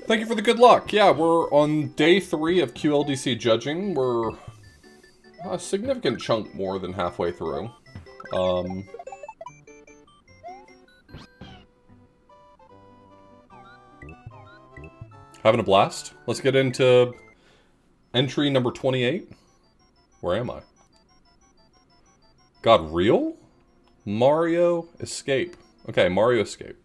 Thank you for the good luck. Yeah, we're on day 3 of QLDC judging. We're a significant chunk more than halfway through. Having a blast. Let's get into entry number 28. Where am I? God, real? Mario Escape. Okay, Mario Escape.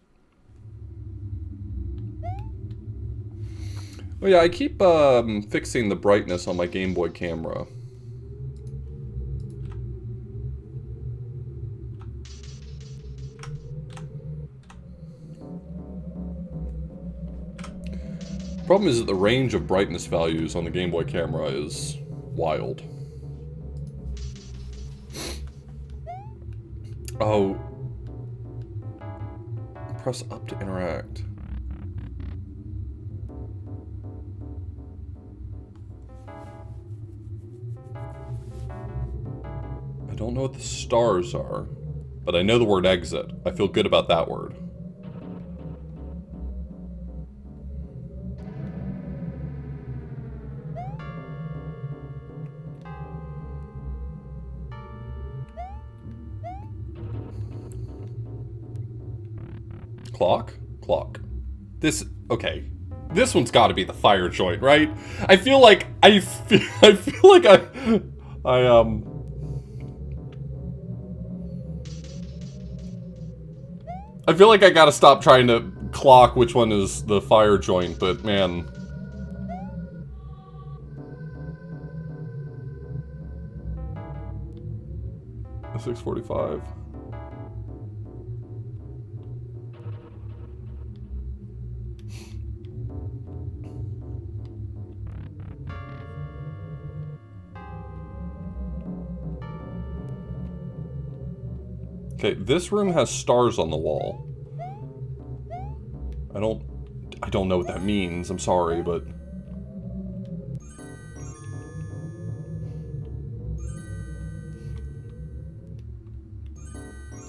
Oh yeah, I keep fixing the brightness on my Game Boy camera. Problem is that the range of brightness values on the Game Boy camera is wild. Oh. Press up to interact. I don't know what the stars are, but I know the word exit. I feel good about that word. Clock? Clock. This, okay. This one's gotta be the fire joint, right? I feel like, I feel like I feel like I gotta stop trying to clock which one is the fire joint, but man. A 645. Okay, this room has stars on the wall. I don't know what that means, I'm sorry, but...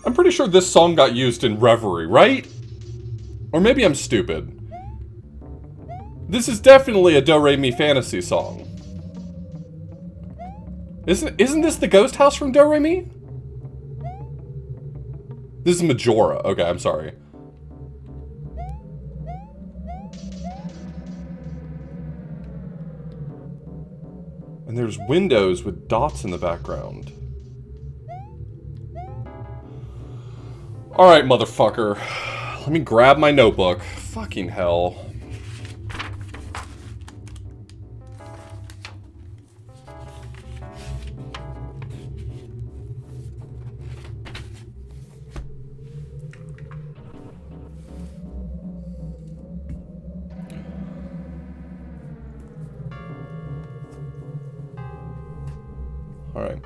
I'm pretty sure this song got used in Reverie, right? Or maybe I'm stupid. This is definitely a Do-Re-Mi fantasy song. Isn't this the ghost house from Do-Re-Mi? This is Majora. Okay, I'm sorry. And there's windows with dots in the background. Alright, motherfucker. Let me grab my notebook. Fucking hell. Alright.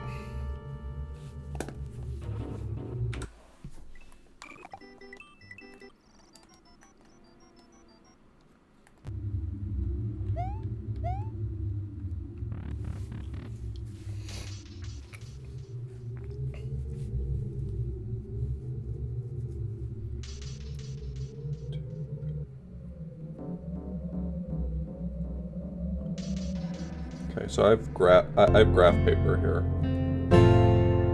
Okay, so I have graph paper here.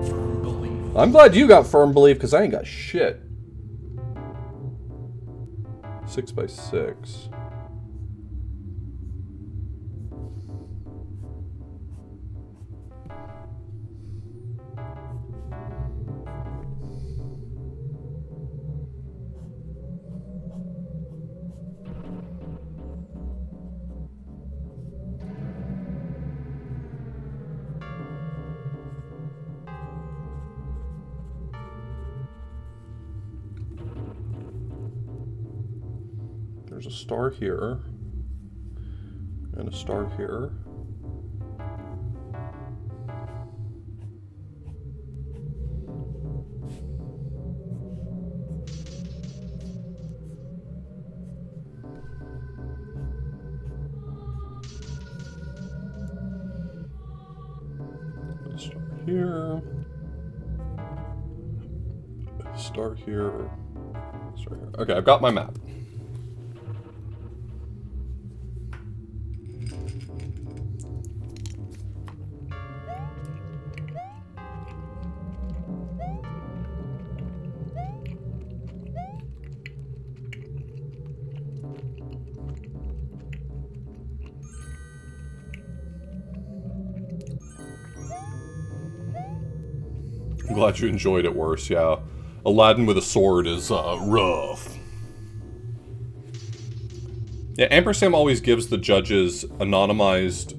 Firm belief. I'm glad you got firm belief, because I ain't got shit. 6 by 6. There's a star here. And a star here. A star here. A star here. Star here. Okay, I've got my map. glad you enjoyed it worse, yeah. Aladdin with a sword is, rough. Yeah, Ampersand always gives the judges anonymized,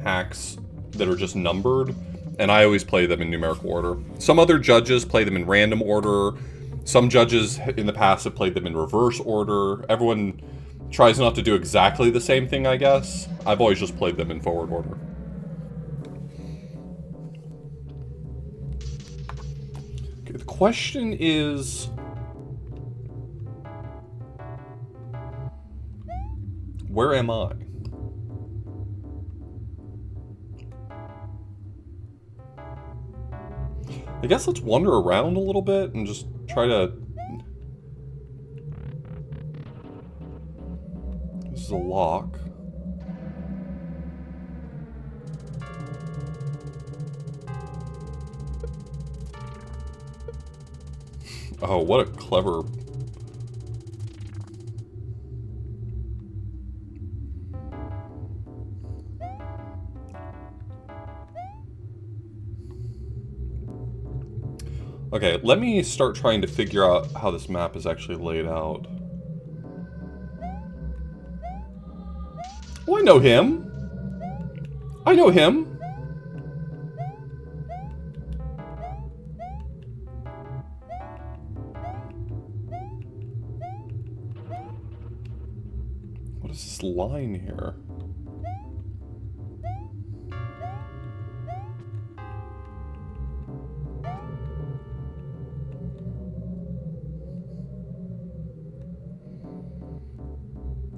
hacks that are just numbered, and I always play them in numerical order. Some other judges play them in random order. Some judges in the past have played them in reverse order. Everyone tries not to do exactly the same thing, I guess. I've always just played them in forward order. Okay, the question is... where am I? I guess let's wander around a little bit and just try to... This is a lock. Oh, what a clever... Okay, let me start trying to figure out how this map is actually laid out. Oh, I know him! I know him! What is this line here?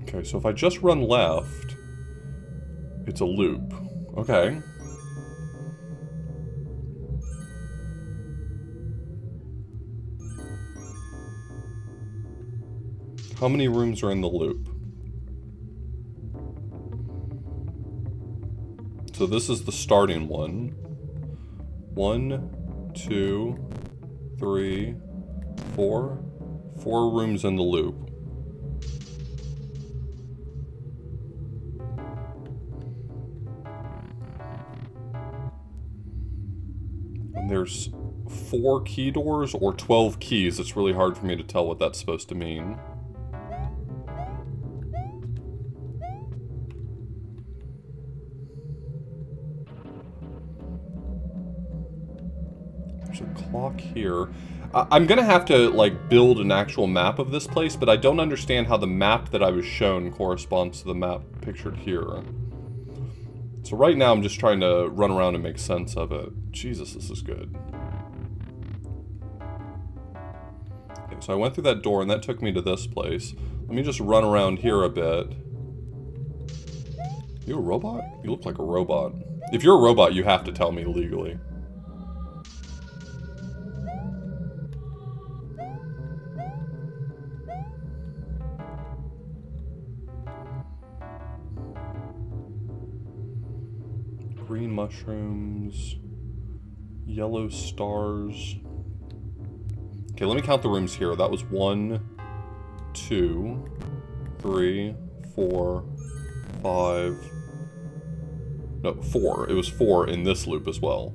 Okay, so if I just run left, it's a loop. Okay. How many rooms are in the loop? So this is the starting one. 1, 2, 3, 4. 4 rooms in the loop. And there's 4 key doors or 12 keys. It's really hard for me to tell what that's supposed to mean. There's a clock here. I'm gonna have to, like, build an actual map of this place, but I don't understand how the map that I was shown corresponds to the map pictured here. So right now I'm just trying to run around and make sense of it. Jesus, this is good. Okay, so I went through that door and that took me to this place. Let me just run around here a bit. You a robot? You look like a robot. If you're a robot, you have to tell me legally. Green mushrooms, yellow stars. Okay, let me count the rooms here. That was 1, 2, 3, 4, 5. No, 4. It was 4 in this loop as well.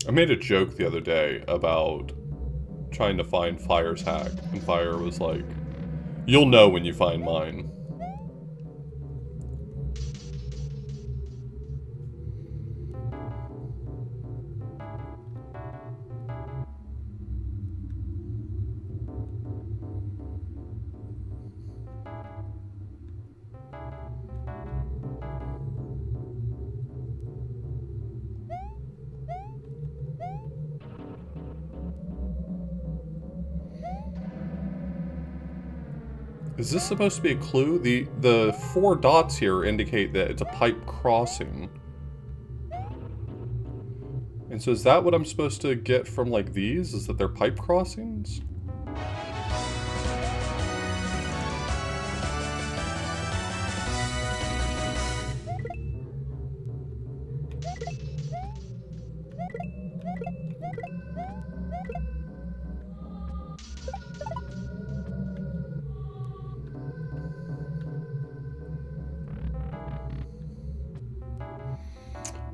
I made a joke the other day about trying to find Fire's hack, and Fire was like, "You'll know when you find mine." Is this supposed to be a clue? The 4 dots here indicate that it's a pipe crossing. And so is that what I'm supposed to get from, like, these? Is that they're pipe crossings?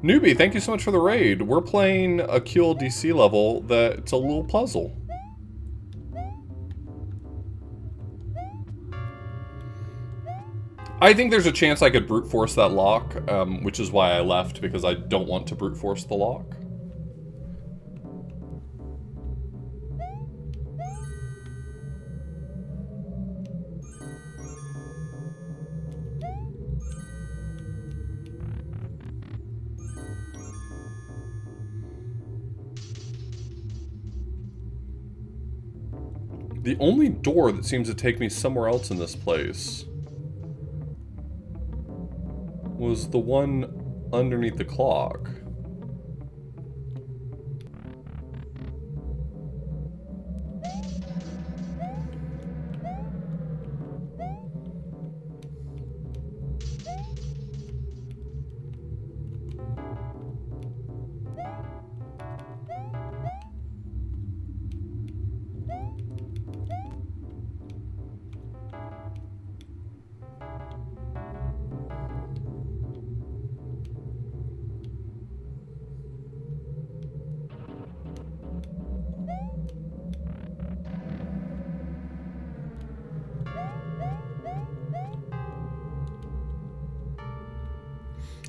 Newbie, thank you so much for the raid. We're playing a QLDC level that's a little puzzle. I think there's a chance I could brute force that lock, which is why I left, because I don't want to brute force the lock. The only door that seems to take me somewhere else in this place was the one underneath the clock.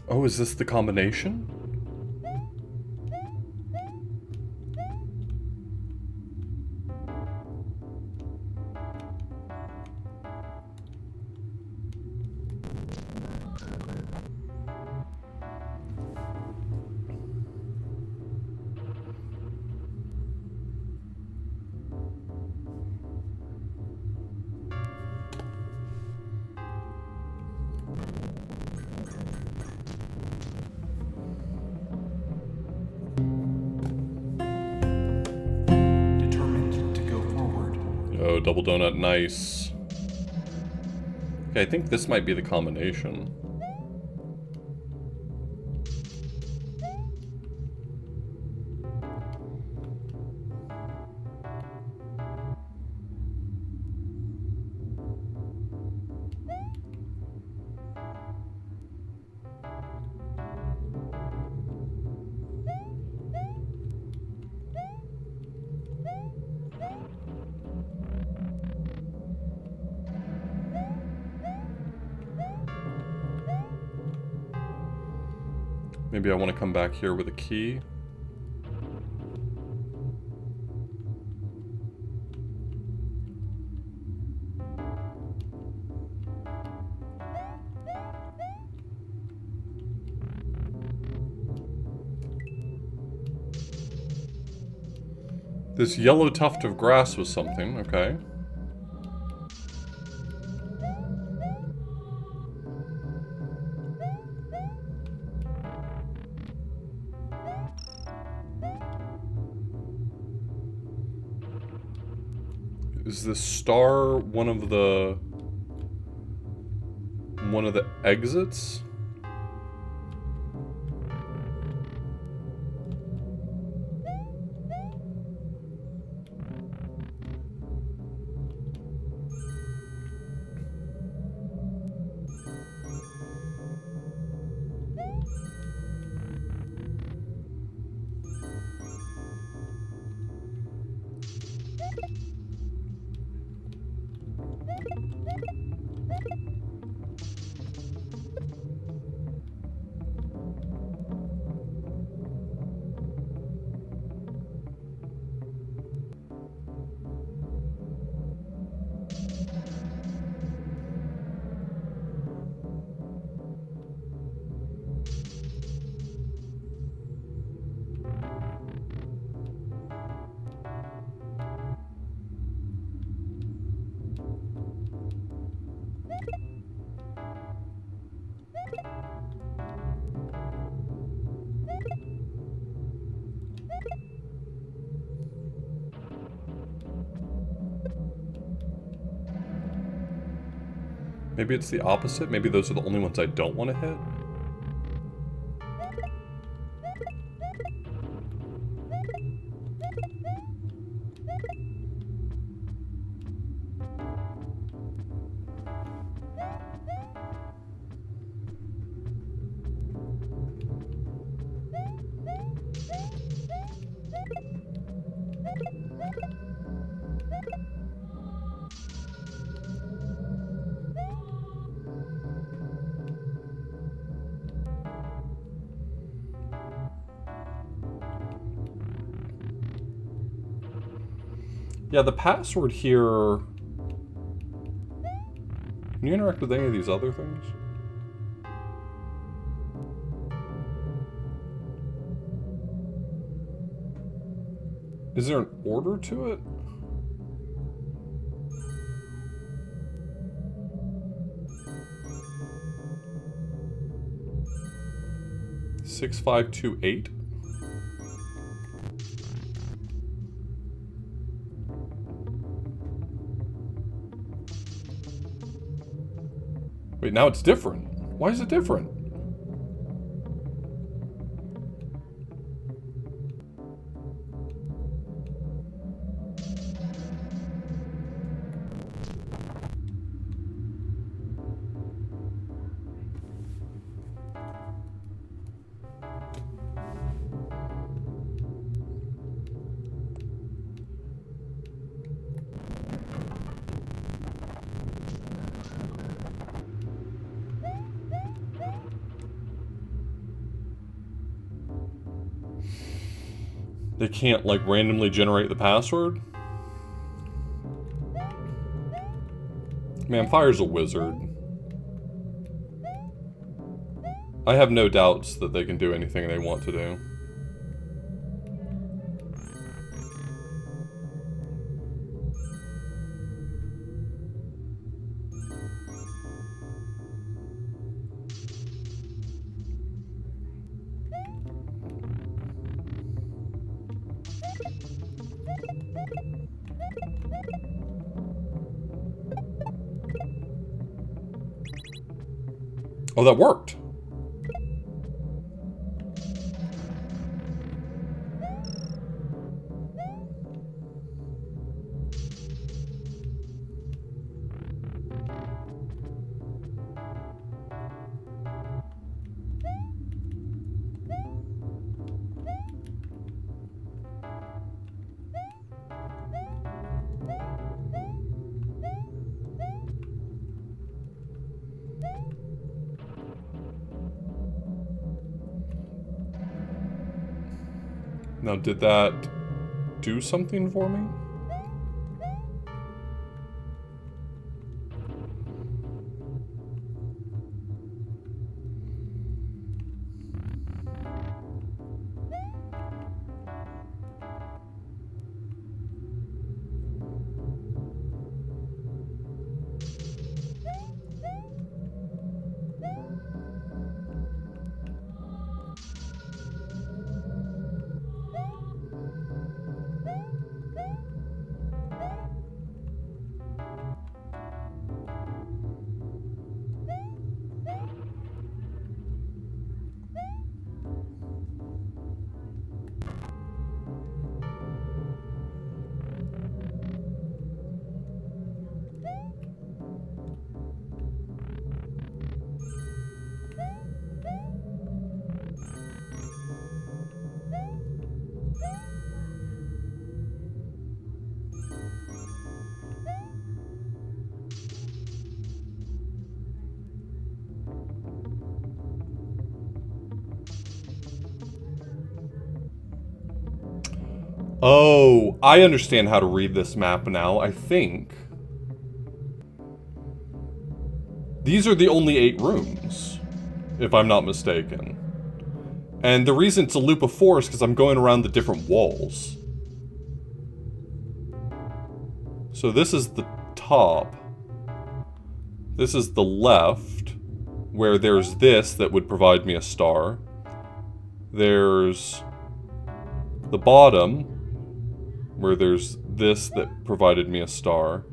Oh, is this the combination? Determined to go forward. Oh, double donut, nice. Okay, I think this might be the combination. Maybe I want to come back here with a key. This yellow tuft of grass was something, okay. Is this star one of the exits? Maybe it's the opposite? Maybe those are the only ones I don't want to hit? Yeah, the password here... Can you interact with any of these other things? Is there an order to it? Six, 5, 2, 8? Wait, now it's different. Why is it different? They can't, like, randomly generate the password? Man, Fire's a wizard. I have no doubts that they can do anything they want to do. Oh, that worked. Now, did that do something for me? Oh, I understand how to read this map now, I think. These are the only 8 rooms, if I'm not mistaken. And the reason it's a loop of 4 is because I'm going around the different walls. So this is the top. This is the left, where there's this that would provide me a star. There's the bottom, where there's this that provided me a star.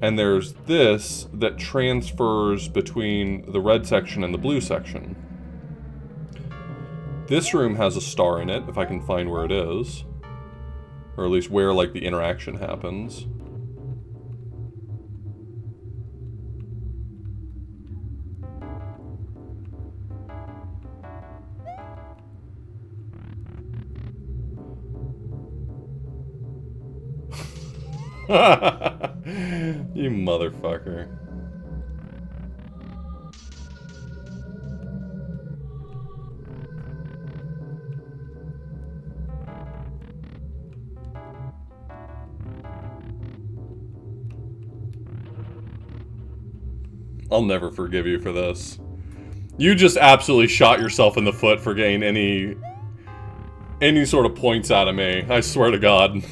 And there's this that transfers between the red section and the blue section. This room has a star in it, if I can find where it is. Or at least where, like, the interaction happens. You motherfucker. I'll never forgive you for this. You just absolutely shot yourself in the foot for getting any sort of points out of me. I swear to God.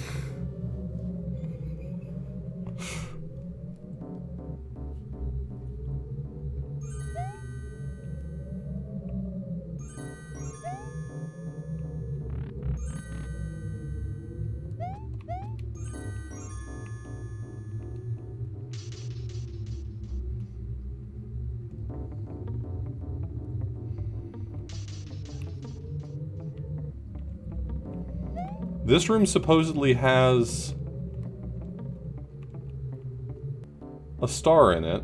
This room supposedly has a star in it.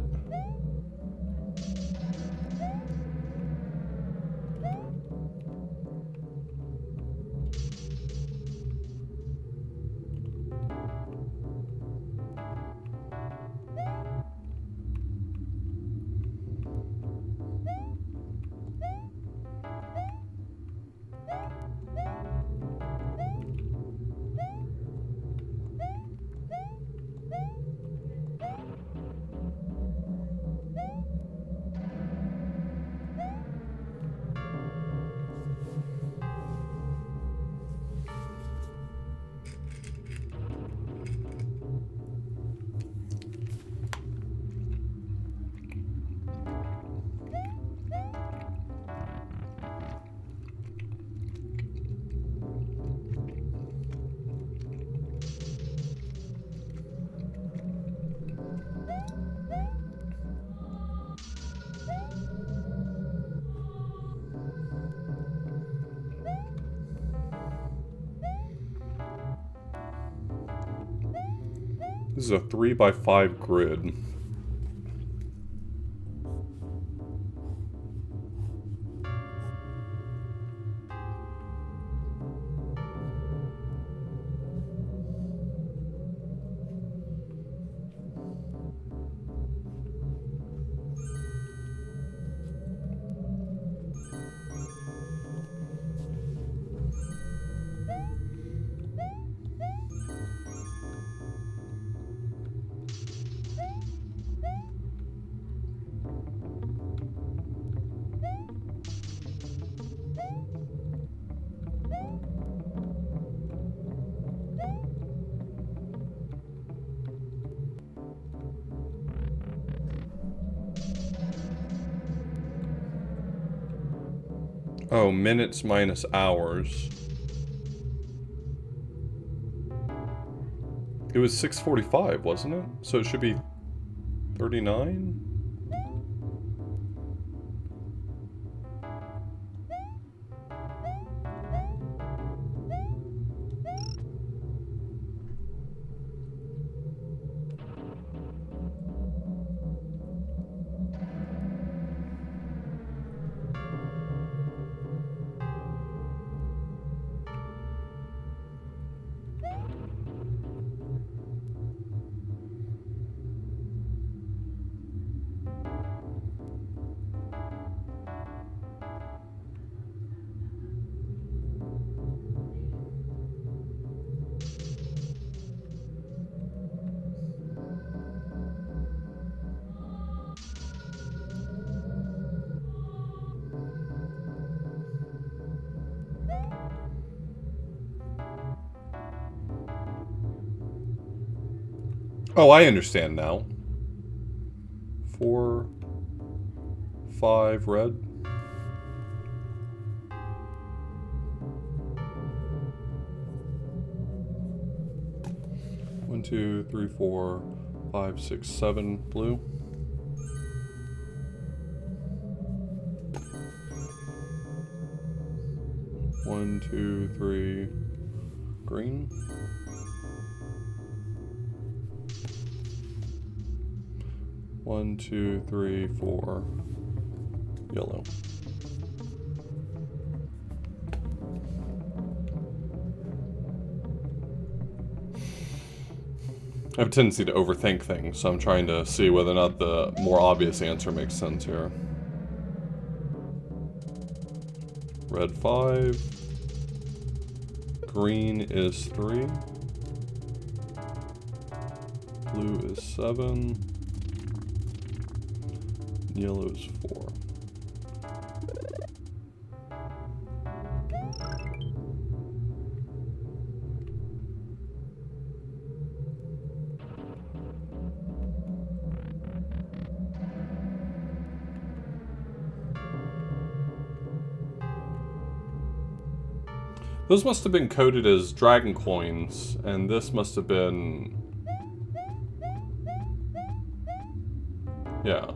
This is a 3x5 grid. Oh, minutes minus hours. It was 6:45, wasn't it? So it should be 39? Oh, I understand now. 4, 5 red. One, 2, 3, 4, 5, 6, 7 blue. One, 2, 3 green. 1, 2, 3, 4 yellow. I have a tendency to overthink things, so I'm trying to see whether or not the more obvious answer makes sense here. Red 5. Green is 3. Blue is 7. Yellow's 4. Those must have been coded as dragon coins, and this must have been... Yeah.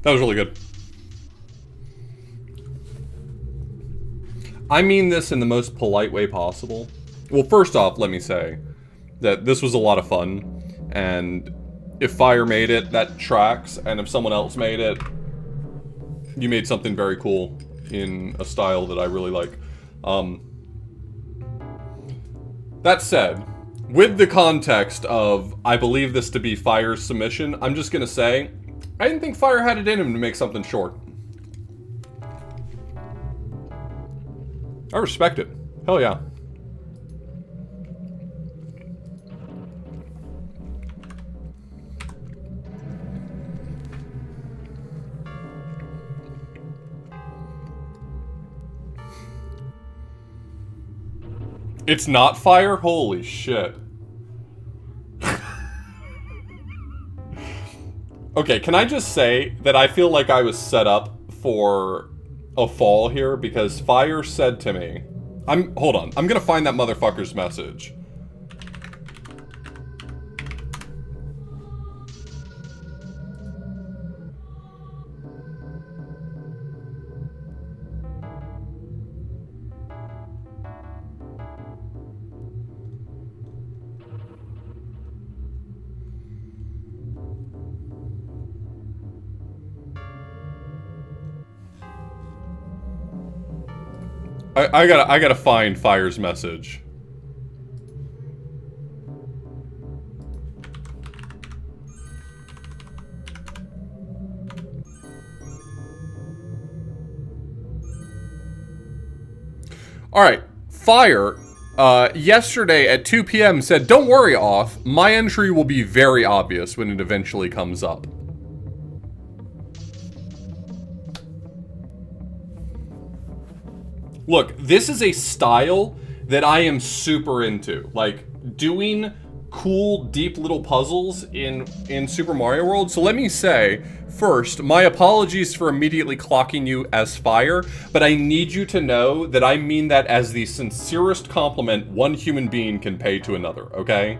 That was really good. I mean this in the most polite way possible. Well, first off, let me say that this was a lot of fun, and if Fire made it, that tracks, and if someone else made it, you made something very cool in a style that I really like. That said, with the context of I believe this to be Fire's submission, I'm just gonna say, I didn't think Fire had it in him to make something short. I respect it. Hell yeah. It's not Fire? Holy shit. Okay, can I just say that I feel like I was set up for a fall here because Fire said to me, hold on, I'm gonna find that motherfucker's message. I gotta find Fire's message. Alright, Fire, yesterday at 2 p.m. said, "Don't worry, Off, my entry will be very obvious when it eventually comes up." Look, this is a style that I am super into. Like, doing cool, deep little puzzles in Super Mario World. So let me say, first, my apologies for immediately clocking you as Fire, but I need you to know that I mean that as the sincerest compliment one human being can pay to another, okay?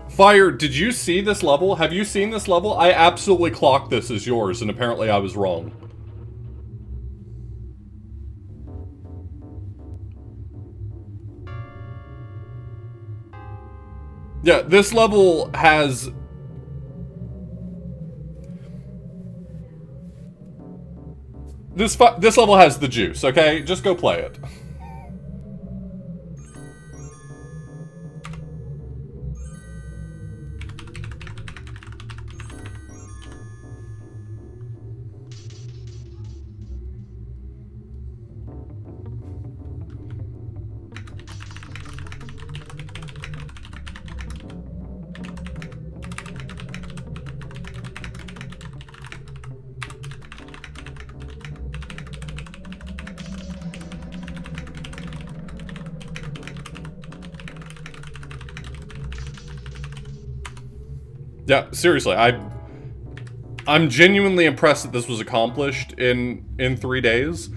Fire, did you see this level? Have you seen this level? I absolutely clocked this as yours, and apparently I was wrong. Yeah, this level has... This level has the juice, okay? Just go play it. Yeah, seriously, I'm genuinely impressed that this was accomplished in 3 days.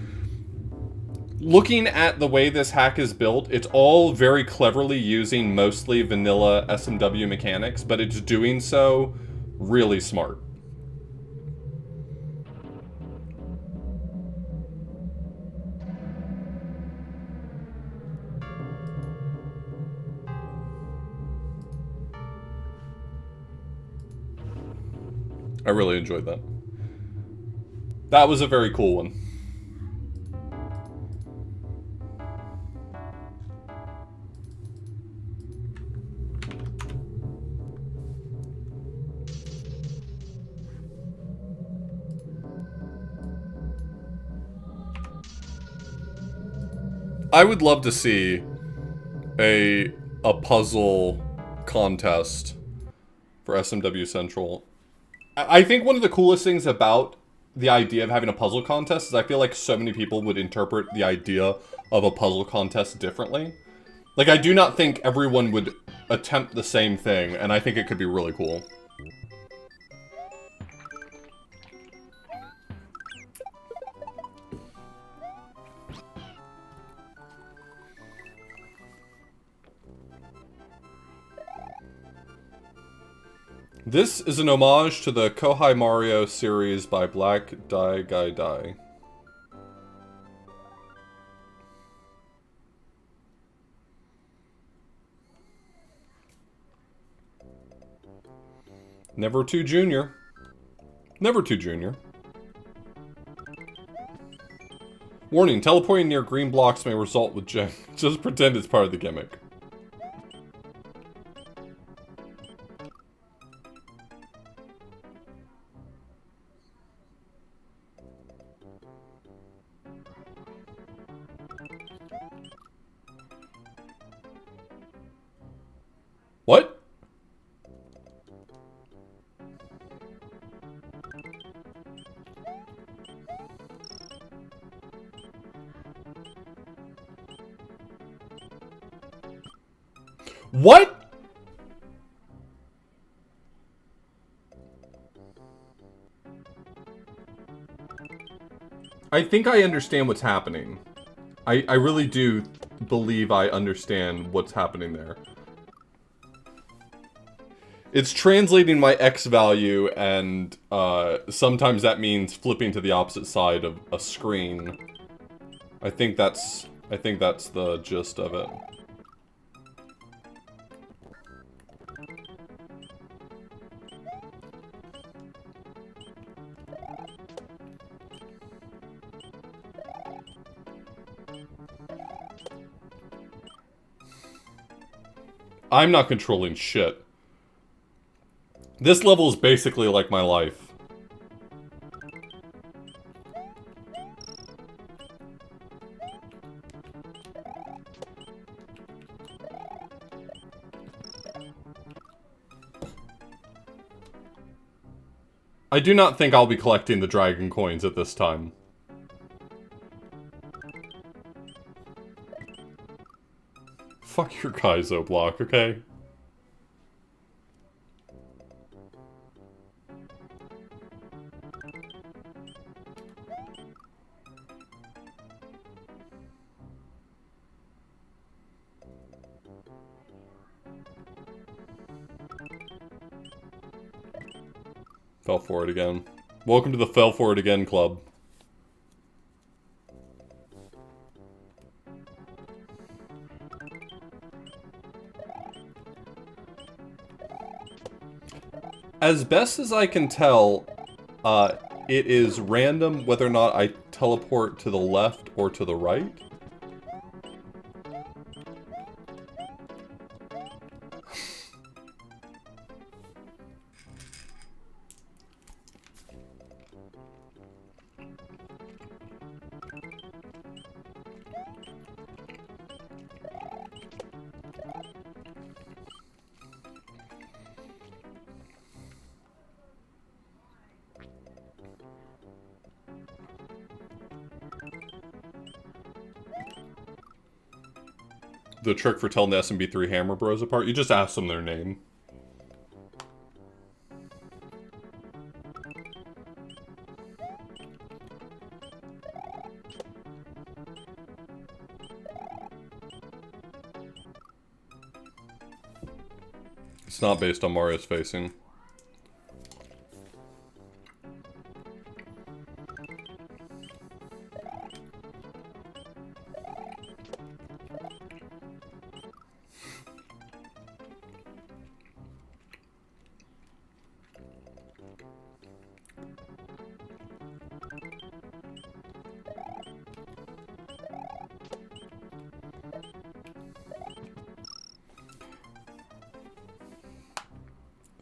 Looking at the way this hack is built, it's all very cleverly using mostly vanilla SMW mechanics, but it's doing so really smart. I really enjoyed that. That was a very cool one. I would love to see a puzzle contest for SMW Central. I think one of the coolest things about the idea of having a puzzle contest is I feel like so many people would interpret the idea of a puzzle contest differently. Like, I do not think everyone would attempt the same thing, and I think it could be really cool. This is an homage to the Kohai Mario series by Black Dai Gai Dai. Never too junior. Never too junior. Warning, teleporting near green blocks may result with gem. Just pretend it's part of the gimmick. What? What? I think I understand what's happening. I really do believe I understand what's happening there. It's translating my X value, and sometimes that means flipping to the opposite side of a screen. I think that's the gist of it. I'm not controlling shit. This level is basically like my life. I do not think I'll be collecting the dragon coins at this time. Fuck your Kaizo block, okay? Fell for it again. Welcome to the Fell for it again club. As best as I can tell, it is random whether or not I teleport to the left or to the right. The trick for telling the SMB3 Hammer Bros apart, you just ask them their name. It's not based on Mario's facing.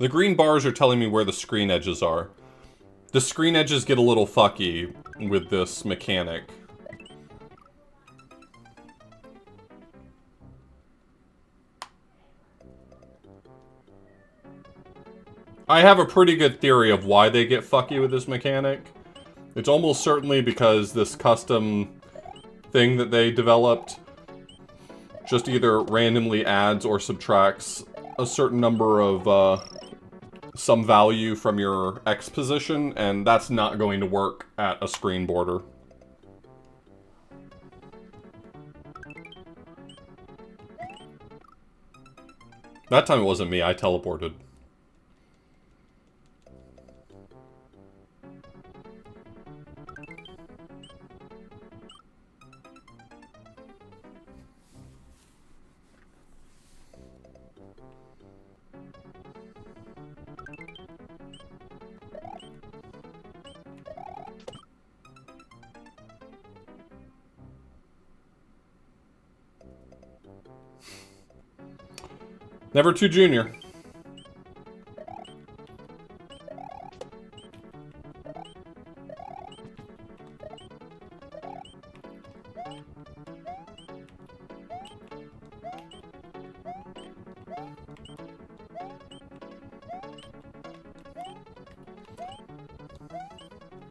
The green bars are telling me where the screen edges are. The screen edges get a little fucky with this mechanic. I have a pretty good theory of why they get fucky with this mechanic. It's almost certainly because this custom thing that they developed just either randomly adds or subtracts a certain number of, some value from your X position, and that's not going to work at a screen border. That time it wasn't me, I teleported. Never too junior.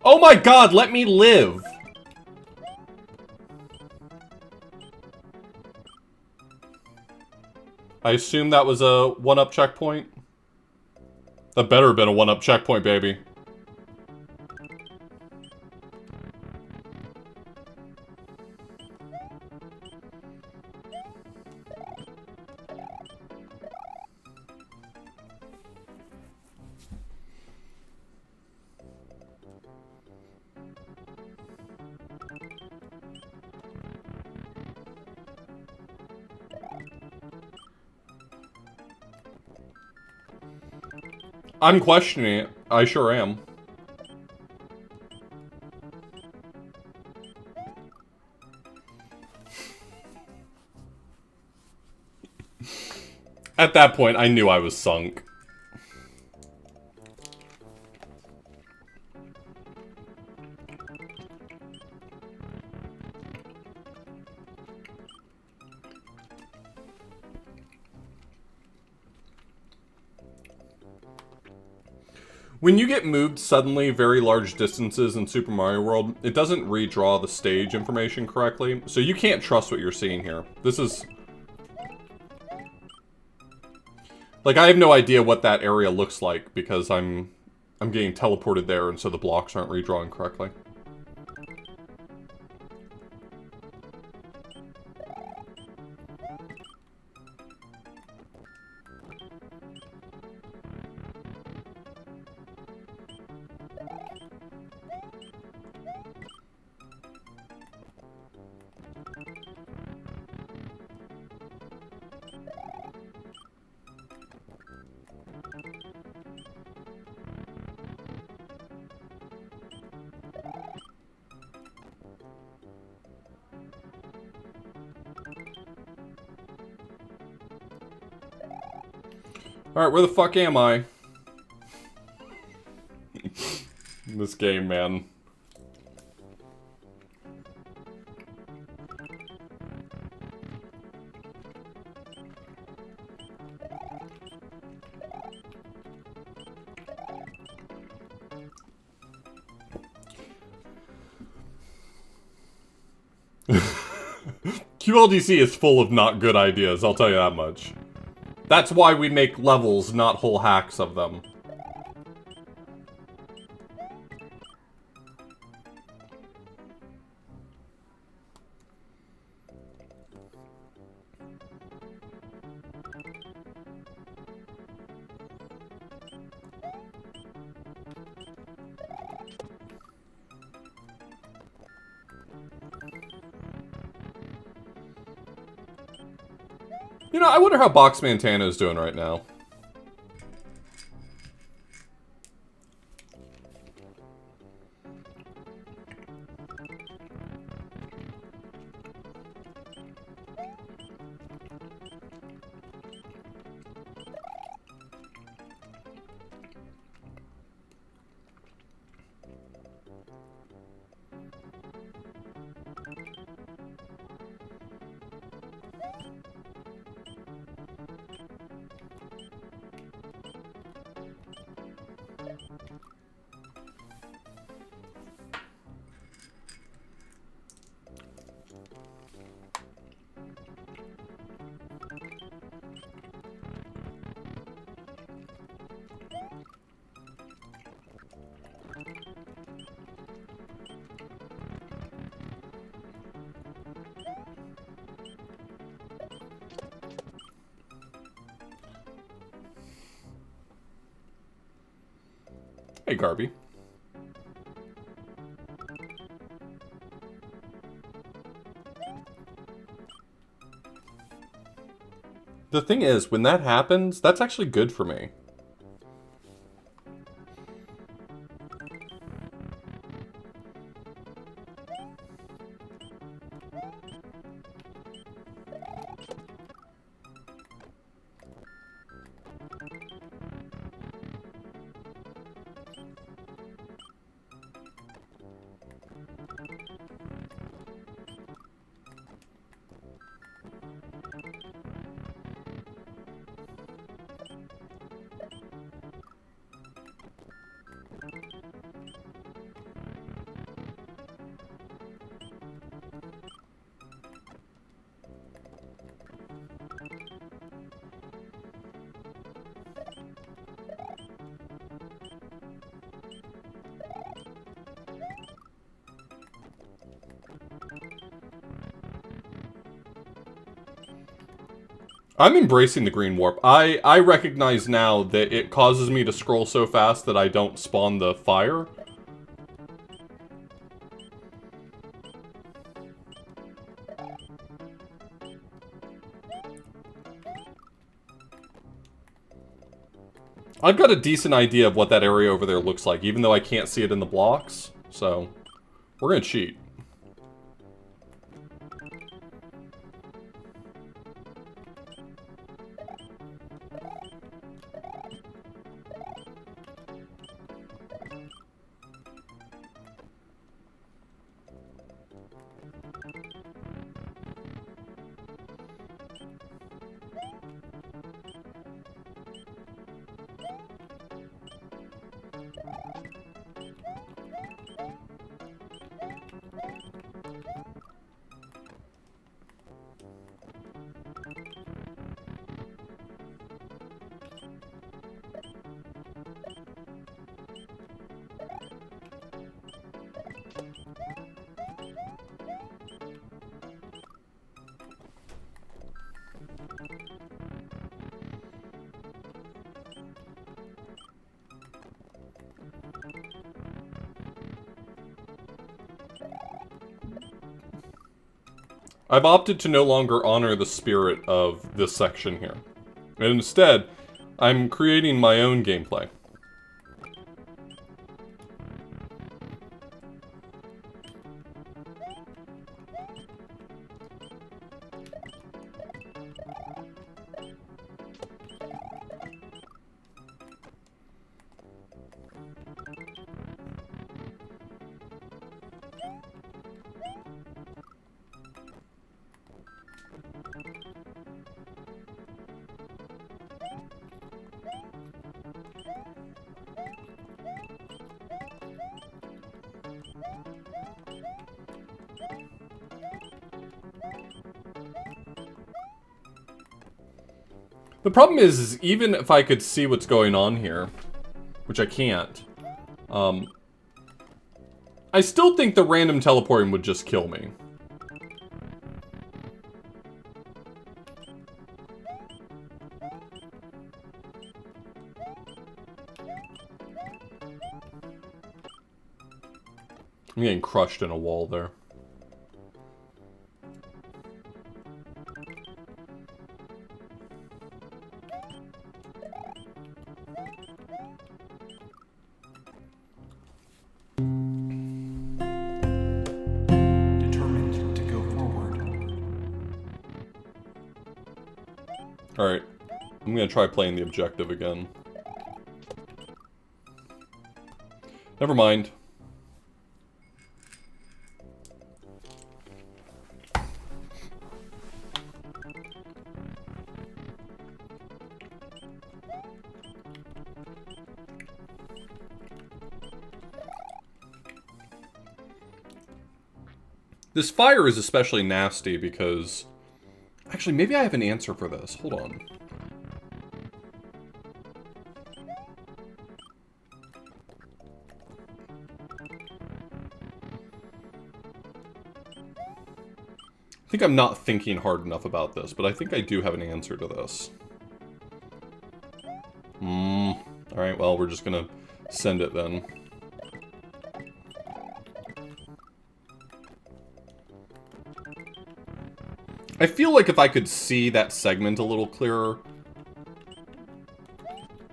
Oh my god, let me live! I assume that was a one-up checkpoint? That better have been a one-up checkpoint, baby. I'm questioning it. I sure am. At that point, I knew I was sunk. When you get moved suddenly very large distances in Super Mario World, it doesn't redraw the stage information correctly, so you can't trust what you're seeing here. This is... Like, I have no idea what that area looks like, because I'm getting teleported there, and so the blocks aren't redrawing correctly. Alright, where the fuck am I? This game, man. QLDC is full of not good ideas, I'll tell you that much. That's why we make levels, not whole hacks of them. You know, I wonder how Box Montana is doing right now. Hey, Garby. The thing is, when that happens, that's actually good for me. I'm embracing the green warp. I recognize now that it causes me to scroll so fast that I don't spawn the fire. I've got a decent idea of what that area over there looks like, even though I can't see it in the blocks. So, we're gonna cheat. I've opted to no longer honor the spirit of this section here. And instead, I'm creating my own gameplay. The problem is even if I could see what's going on here, which I can't, I still think the random teleporting would just kill me. I'm getting crushed in a wall there. Alright. I'm gonna try playing the objective again. Never mind. This fire is especially nasty because... Actually, maybe I have an answer for this. Hold on. I think I'm not thinking hard enough about this, but I think I do have an answer to this. Alright, well, we're just gonna send it then. I feel like if I could see that segment a little clearer,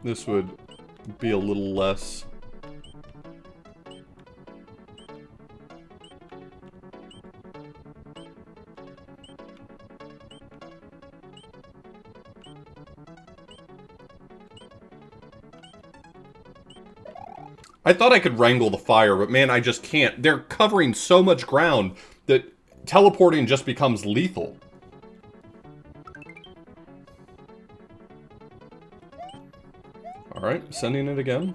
this would be a little less... I thought I could wrangle the fire, but man, I just can't. They're covering so much ground that teleporting just becomes lethal. Alright, sending it again.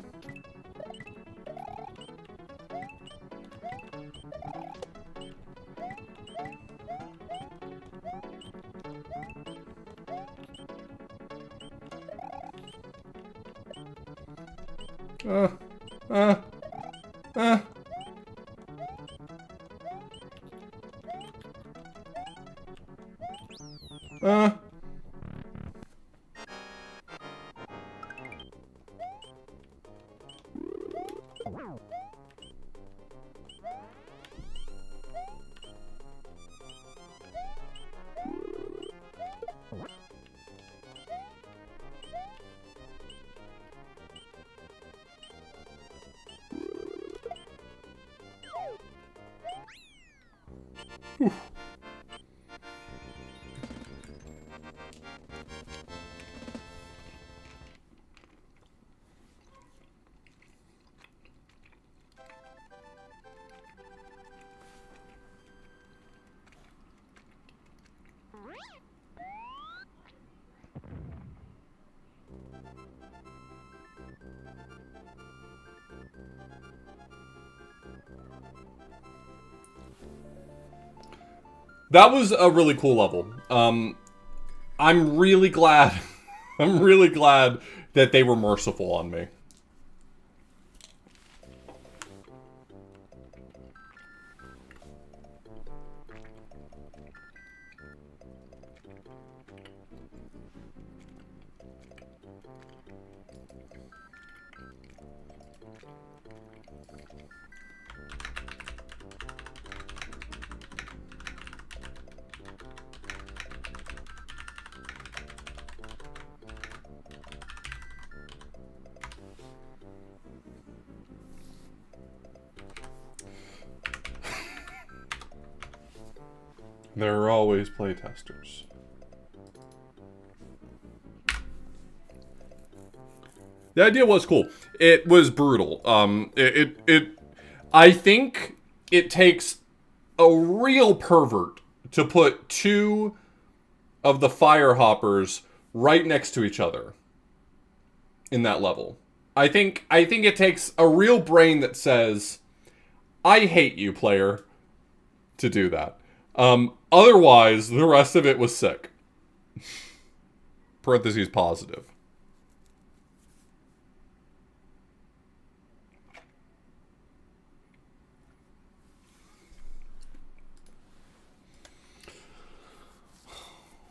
That was a really cool level. I'm really glad. I'm really glad that they were merciful on me. There are always playtesters. The idea was cool. It was brutal. I think it takes a real pervert to put two of the Firehoppers right next to each other in that level. I think it takes a real brain that says, I hate you, player, to do that. Otherwise, the rest of it was sick. Parentheses positive.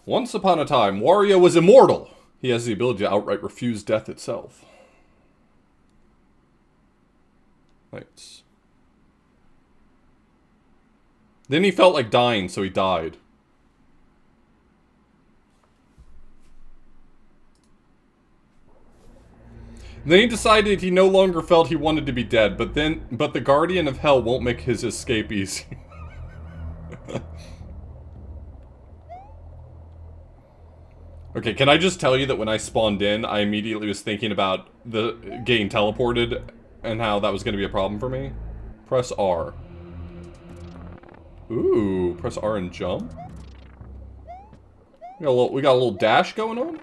Once upon a time, Wario was immortal. He has the ability to outright refuse death itself. Nice. Then he felt like dying, so he died. Then he decided he no longer felt he wanted to be dead, but the Guardian of Hell won't make his escape easy. Okay, can I just tell you that when I spawned in, I immediately was thinking about the getting teleported and how that was going to be a problem for me? Press R. Ooh, press R and jump? We got a little dash going on?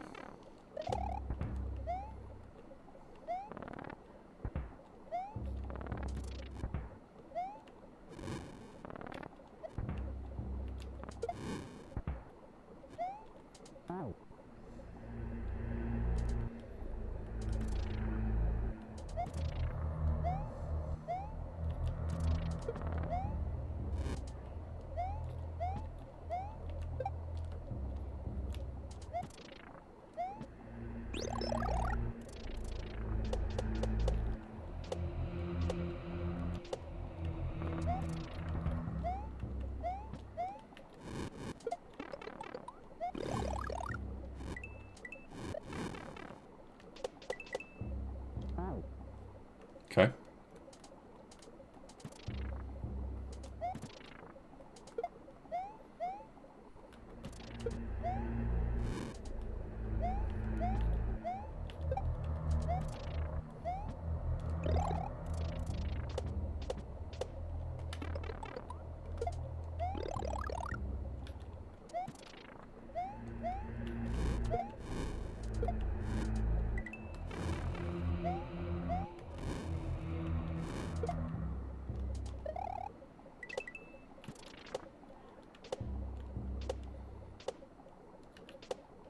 Okay.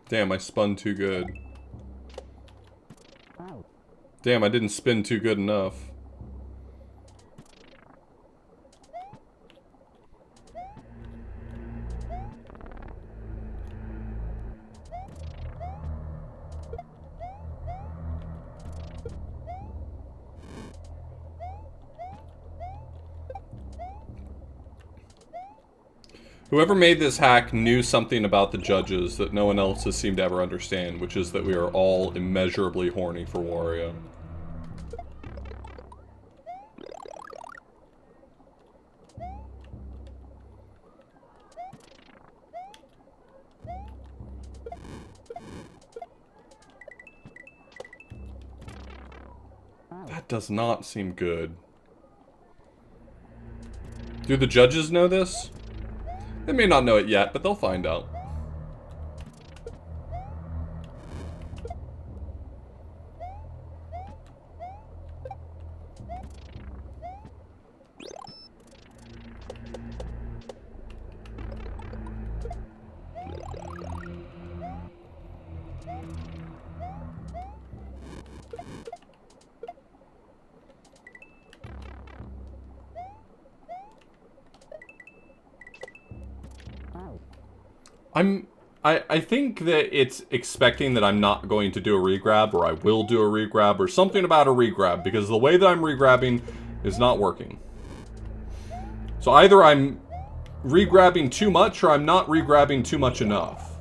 Damn, I spun too good. Damn, I didn't spin too good enough. Whoever made this hack knew something about the judges that no one else has seemed to ever understand, which is that we are all immeasurably horny for Wario. That does not seem good. Do the judges know this? They may not know it yet, but they'll find out. I think that it's expecting that I'm not going to do a regrab, or I will do a regrab, or something about a regrab, because the way that I'm regrabbing is not working. So either I'm regrabbing too much, or I'm not regrabbing too much enough.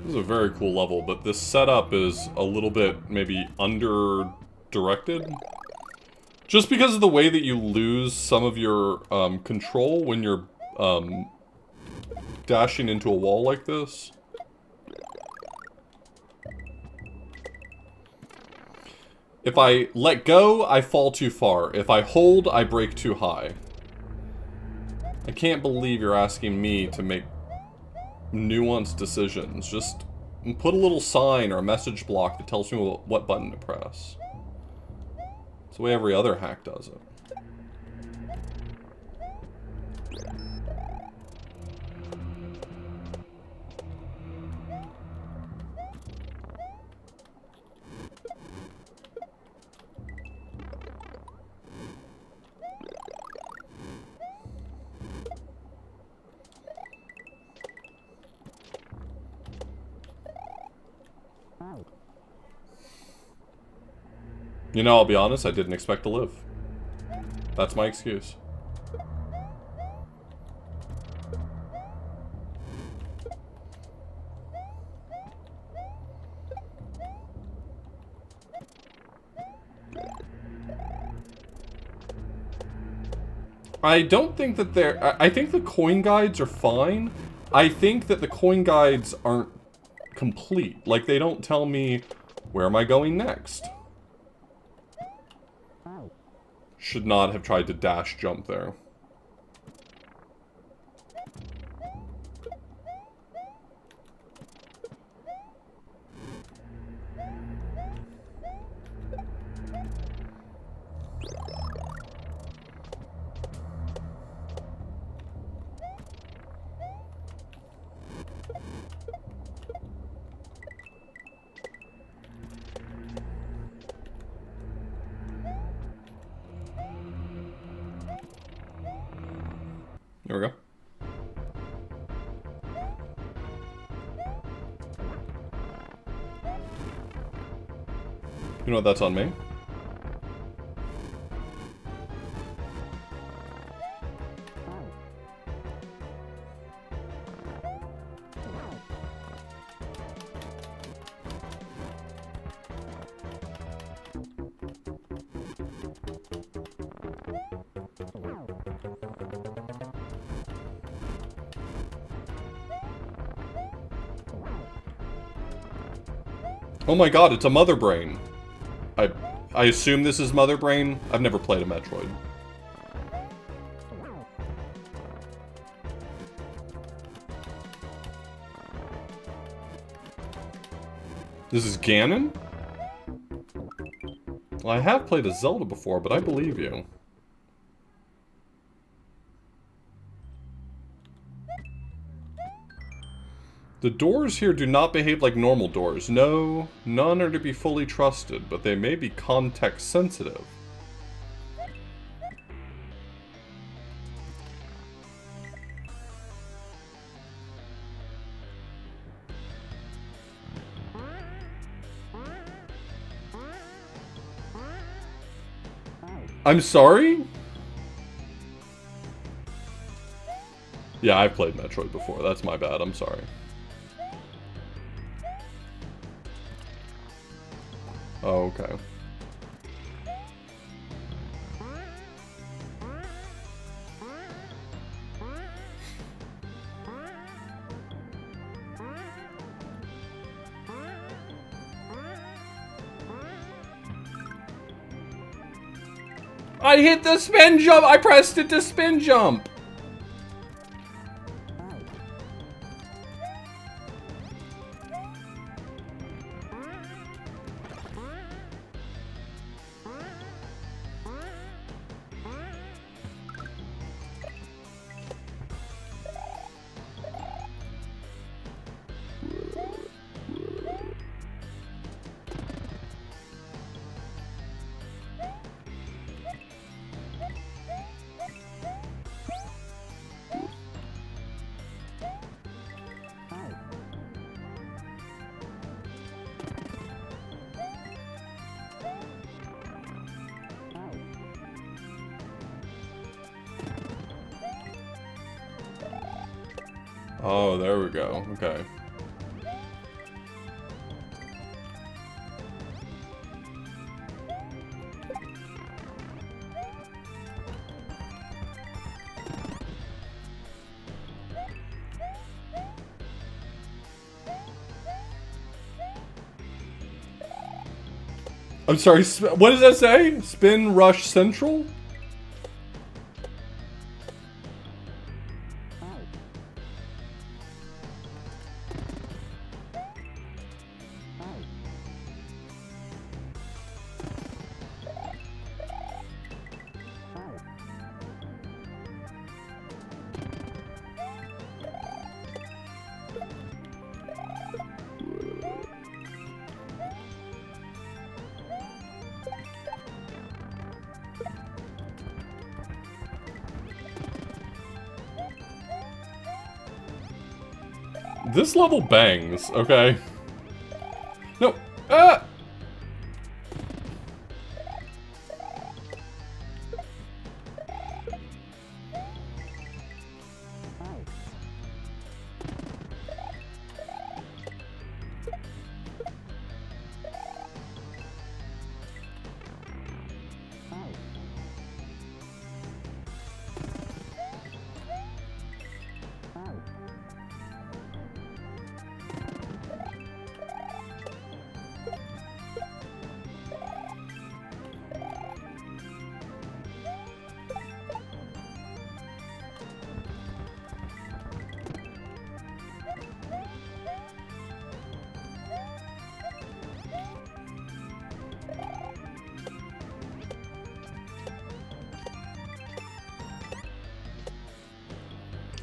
This is a very cool level, but this setup is a little bit maybe under-directed. Just because of the way that you lose some of your control when you're dashing into a wall like this. If I let go, I fall too far. If I hold, I break too high. I can't believe you're asking me to make nuanced decisions. Just put a little sign or a message block that tells me what button to press. the way every other hack does it. You know, I'll be honest, I didn't expect to live. That's my excuse. I don't think that they're... I think the coin guides are fine. I think that the coin guides aren't complete. Like, they don't tell me, where am I going next? Should not have tried to dash jump there. There we go. You know what, that's on me. Oh my god, it's a Mother Brain. I assume this is Mother Brain. I've never played a Metroid. This is Ganon? Well, I have played a Zelda before, but I believe you. The doors here do not behave like normal doors. No, none are to be fully trusted, but they may be context sensitive. I'm sorry? Yeah, I've played Metroid before. That's my bad. I'm sorry. Oh, okay. I hit the spin jump! I pressed it to spin jump! Oh, there we go. Okay. I'm sorry, what does that say? Spin Rush Central? This level bangs, okay? No! Ah!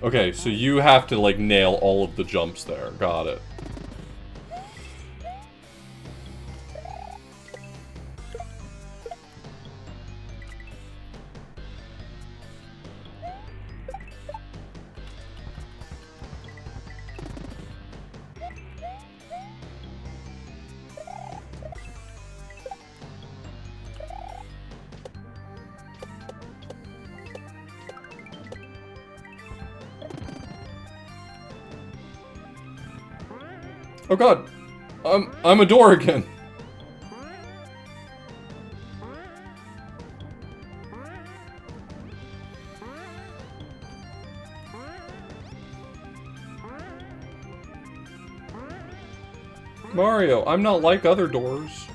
Okay, so you have to, like, nail all of the jumps there. Got it. Oh god! I'm a door again! Mario, I'm not like other doors.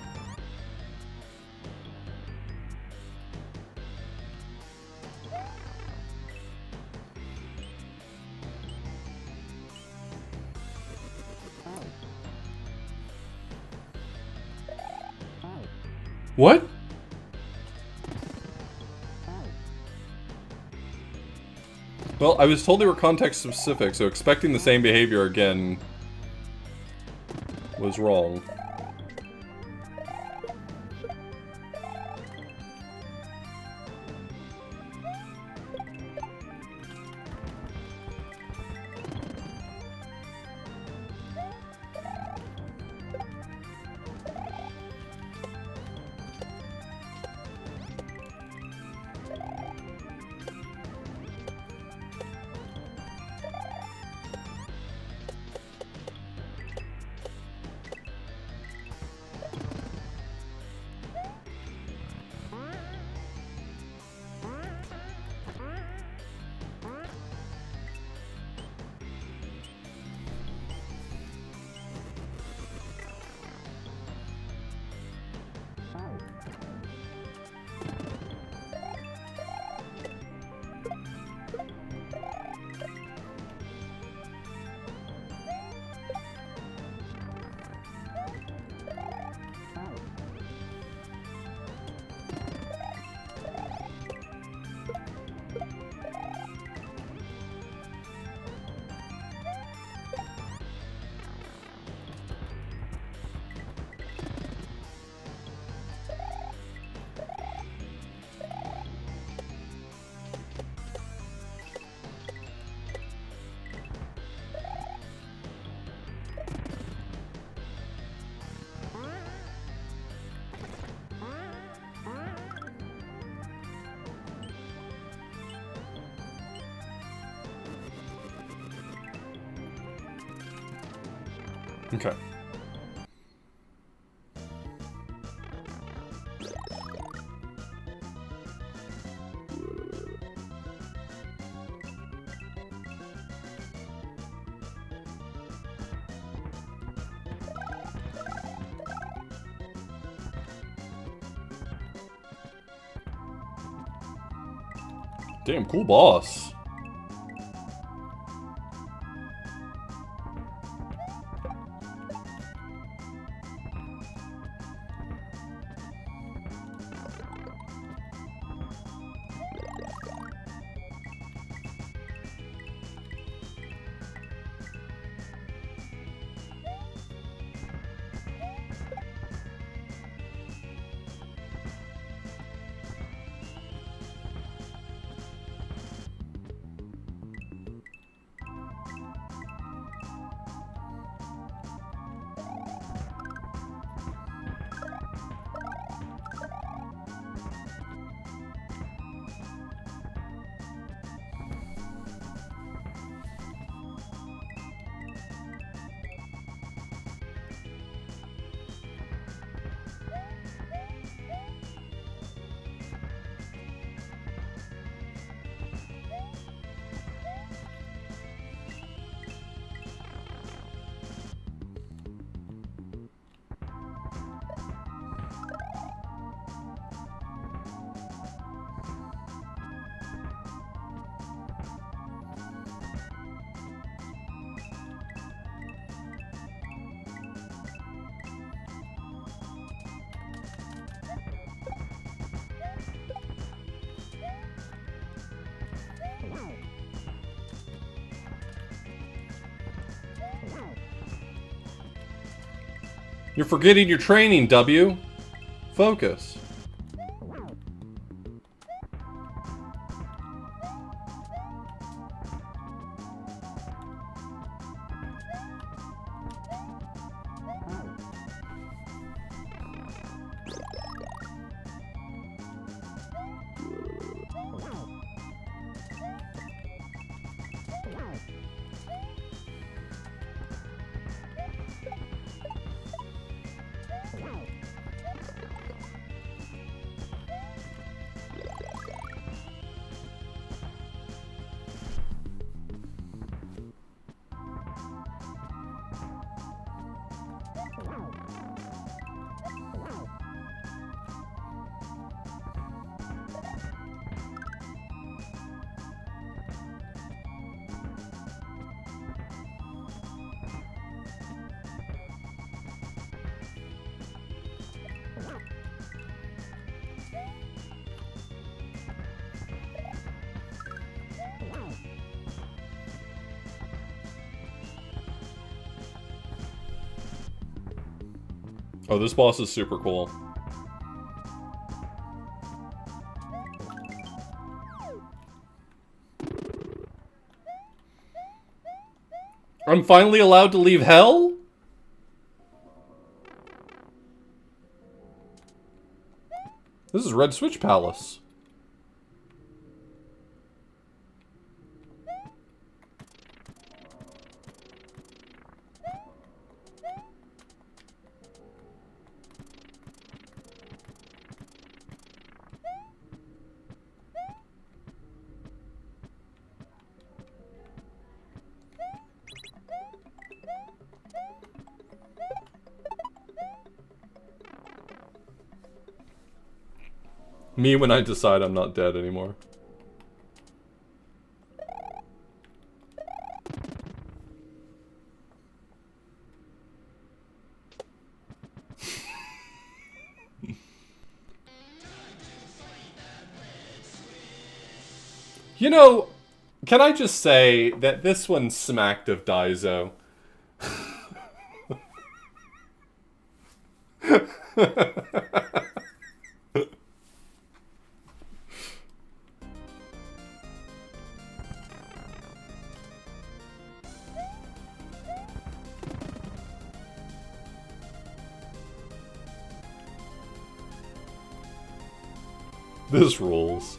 What? Well, I was told they were context specific, so expecting the same behavior again was wrong. Okay. Damn, cool boss. You're forgetting your training, W. Focus. Oh, this boss is super cool. I'm finally allowed to leave hell? This is Red Switch Palace. Me when I decide I'm not dead anymore. You know, can I just say that this one smacked of Daizo? This rules.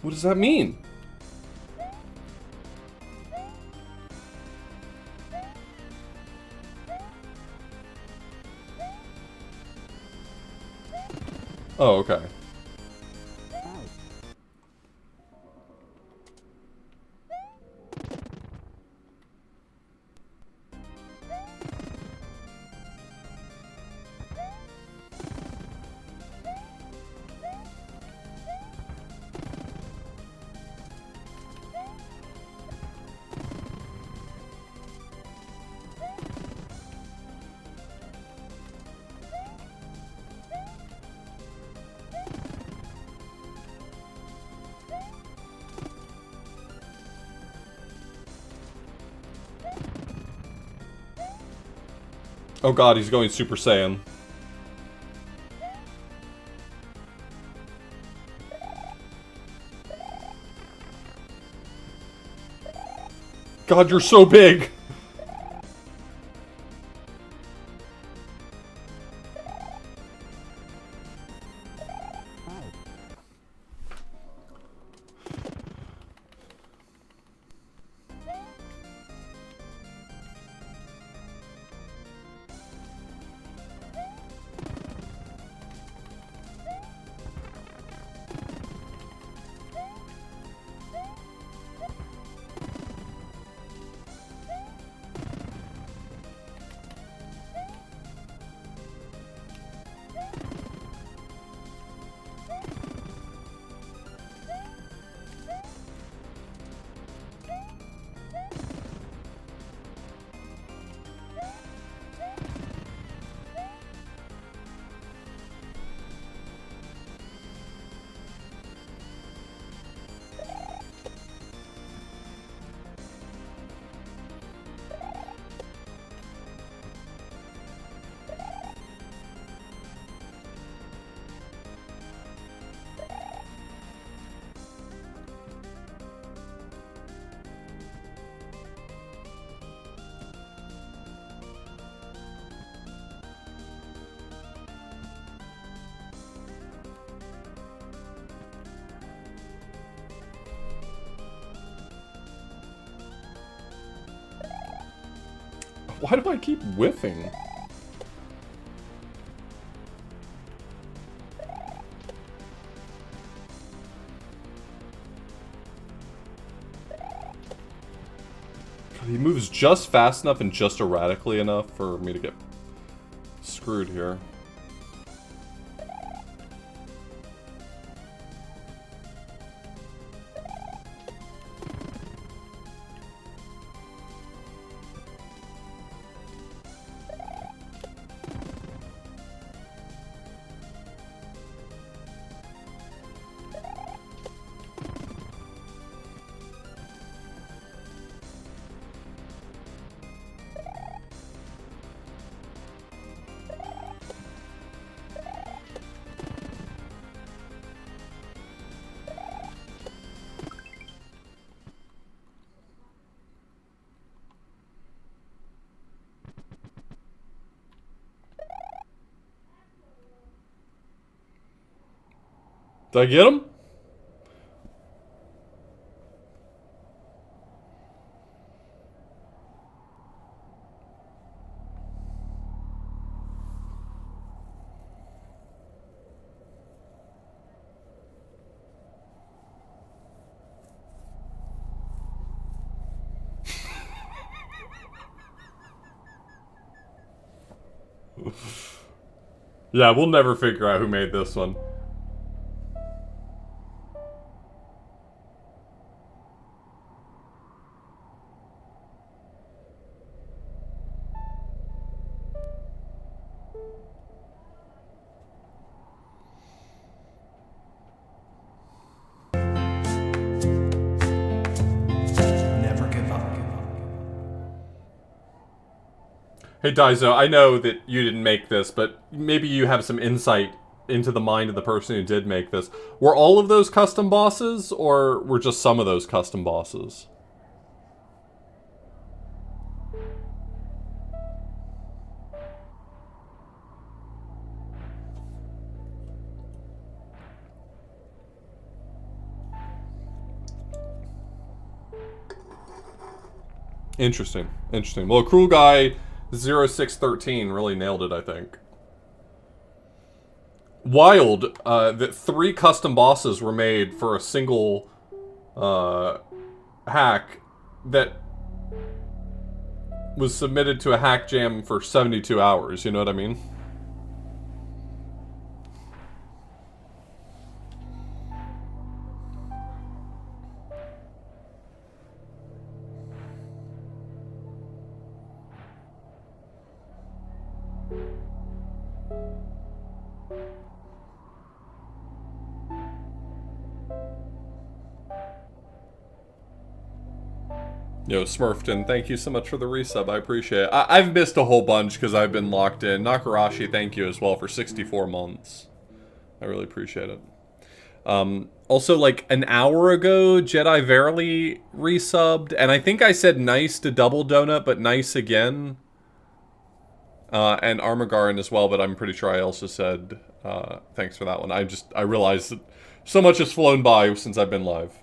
What does that mean? Oh, okay. Oh god, he's going Super Saiyan. God, you're so big! Why do I keep whiffing? He moves just fast enough and just erratically enough for me to get screwed here. Did I get him? Yeah, we'll never figure out who made this one. Never give up. Hey Daizo, I know that you didn't make this, but maybe you have some insight into the mind of the person who did make this. Were all of those custom bosses, or were just some of those custom bosses? Interesting. Interesting. Well, Cruel Guy 0613 really nailed it, I think. Wild that 3 custom bosses were made for a single hack that was submitted to a hack jam for 72 hours, you know what I mean? Yo, Smurfton, thank you so much for the resub. I appreciate it. I've missed a whole bunch because I've been locked in. Nakarashi, thank you as well for 64 months. I really appreciate it. Also, like, an hour ago, Jedi Verily resubbed, and I think I said nice to Double Donut, but nice again. And Armagarin as well, but I'm pretty sure I also said thanks for that one. I realized that so much has flown by since I've been live.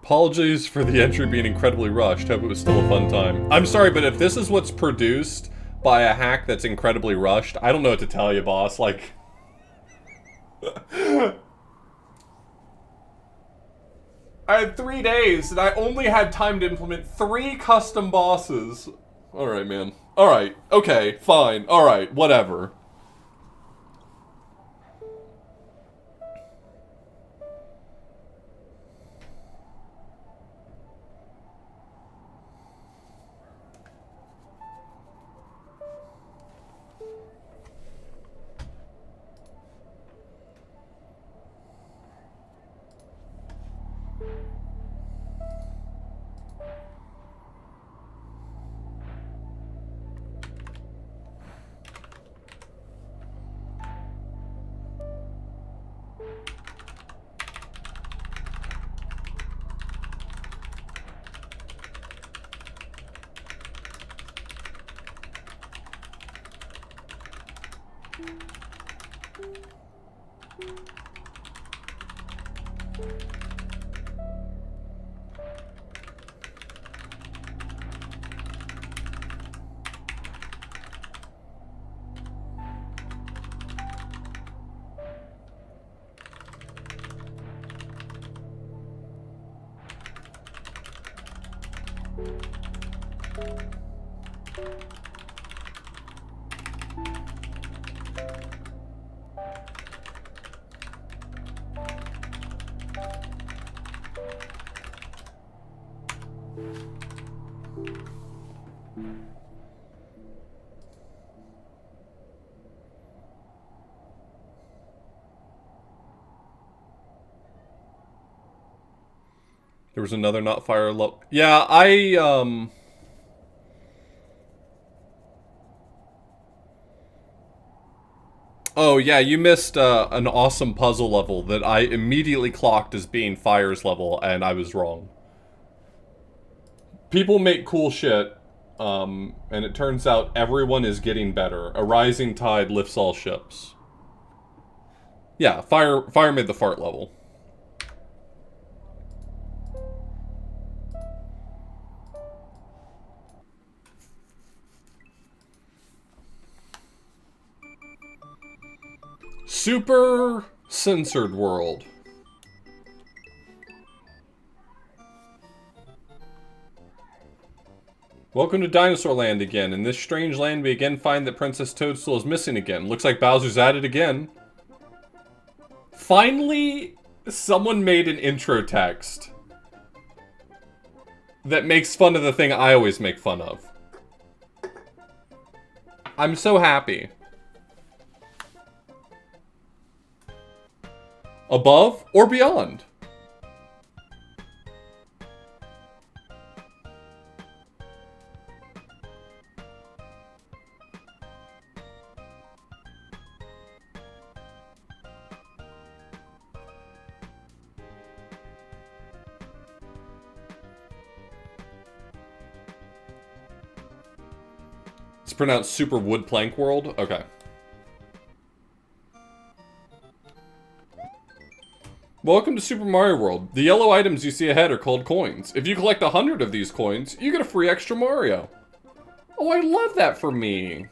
Apologies for the entry being incredibly rushed. Hope it was still a fun time. I'm sorry, but if this is what's produced by a hack that's incredibly rushed, I don't know what to tell you, boss. Like... I had 3 days, and I only had time to implement 3 custom bosses. Alright, man. Alright. Okay. Fine. Alright. Whatever. There was another not fire level. Yeah, Oh, yeah, you missed an awesome puzzle level that I immediately clocked as being Fire's level, and I was wrong. People make cool shit, and it turns out everyone is getting better. A rising tide lifts all ships. Yeah, Fire made the fart level. Super censored world. Welcome to Dinosaur Land again. In this strange land, we again find that Princess Toadstool is missing again. Looks like Bowser's at it again. Finally, someone made an intro text that makes fun of the thing I always make fun of. I'm so happy. Above or beyond? It's pronounced Super Wood Plank World? Okay. Welcome to Super Mario World. The yellow items you see ahead are called coins. If you collect 100 of these coins, you get a free extra Mario. Oh, I love that for me.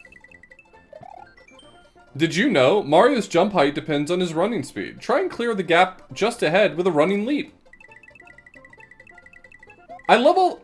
Did you know Mario's jump height depends on his running speed? Try and clear the gap just ahead with a running leap. I love all...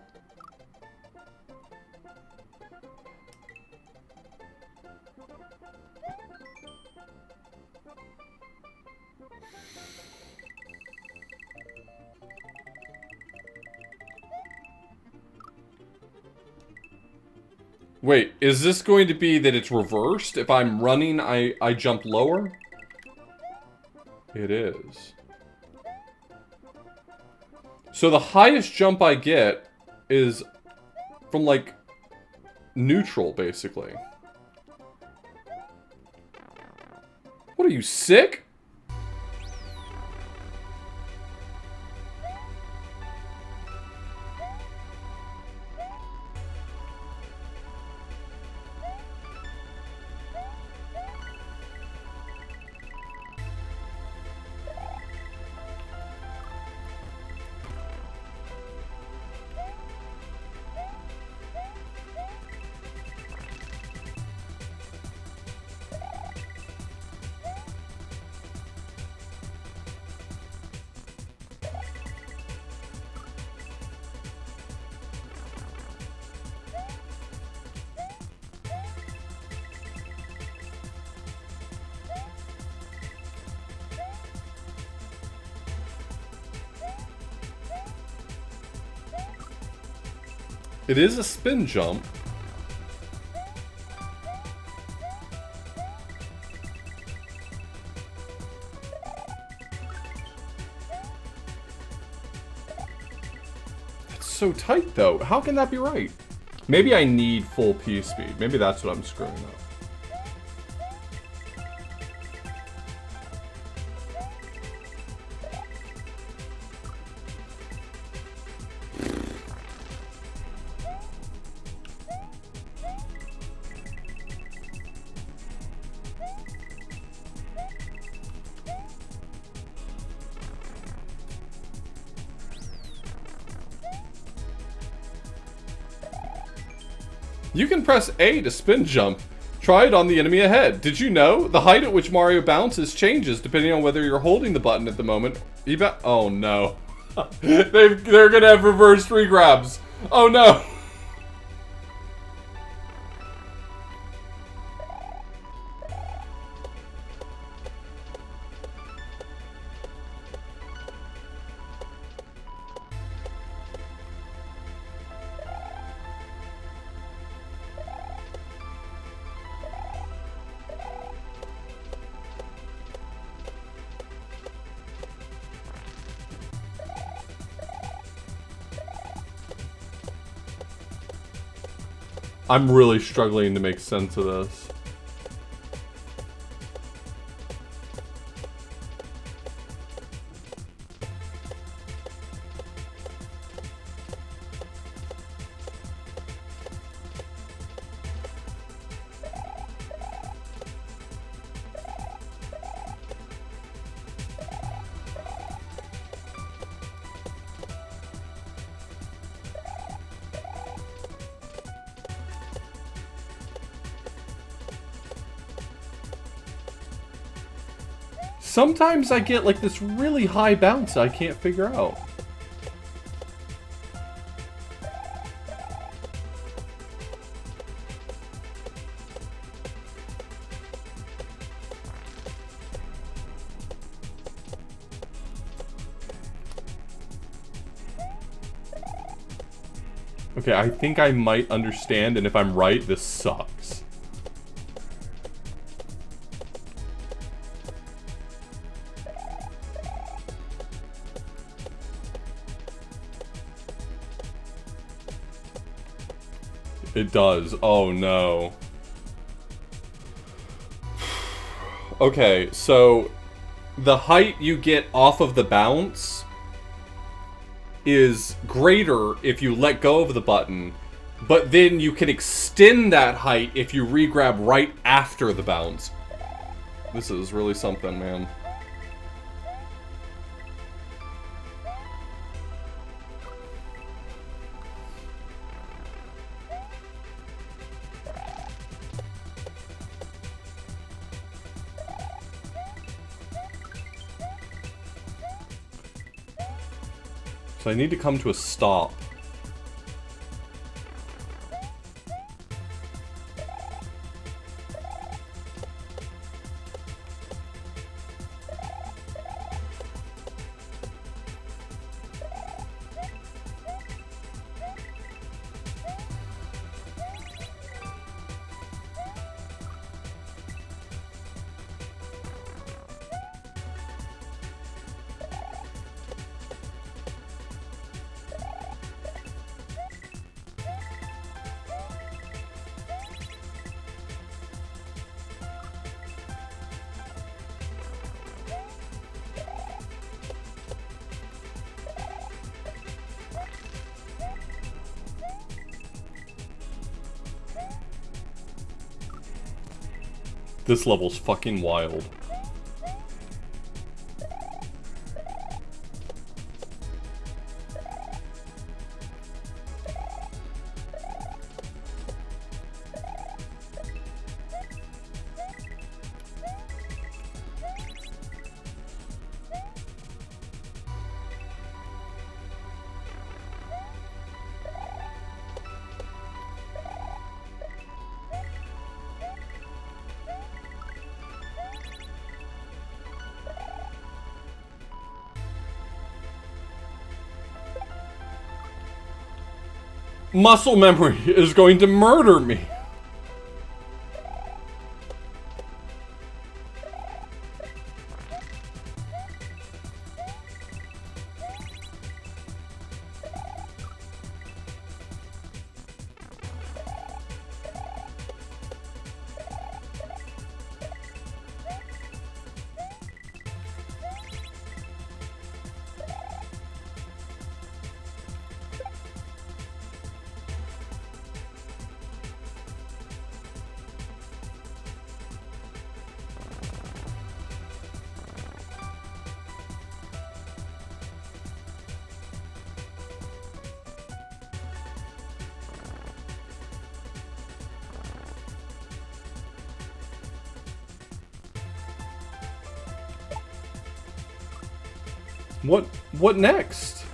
Wait, is this going to be that it's reversed? If I'm running, I jump lower? It is. So the highest jump I get is from, like, neutral, basically. What are you, sick? It is a spin jump. That's so tight, though. How can that be right? Maybe I need full P speed. Maybe that's what I'm screwing up. You can press A to spin jump. Try it on the enemy ahead. Did you know? The height at which Mario bounces changes depending on whether you're holding the button at the moment. Oh no. They're gonna have reverse regrabs. Oh no. I'm really struggling to make sense of this. Sometimes I get like this really high bounce I can't figure out. Okay, I think I might understand, and if I'm right, this sucks. It does. Oh no. Okay, so the height you get off of the bounce is greater if you let go of the button, but then you can extend that height if you re-grab right after the bounce. This is really something, man. So I need to come to a stop. This level's fucking wild. Muscle memory is going to murder me. What next?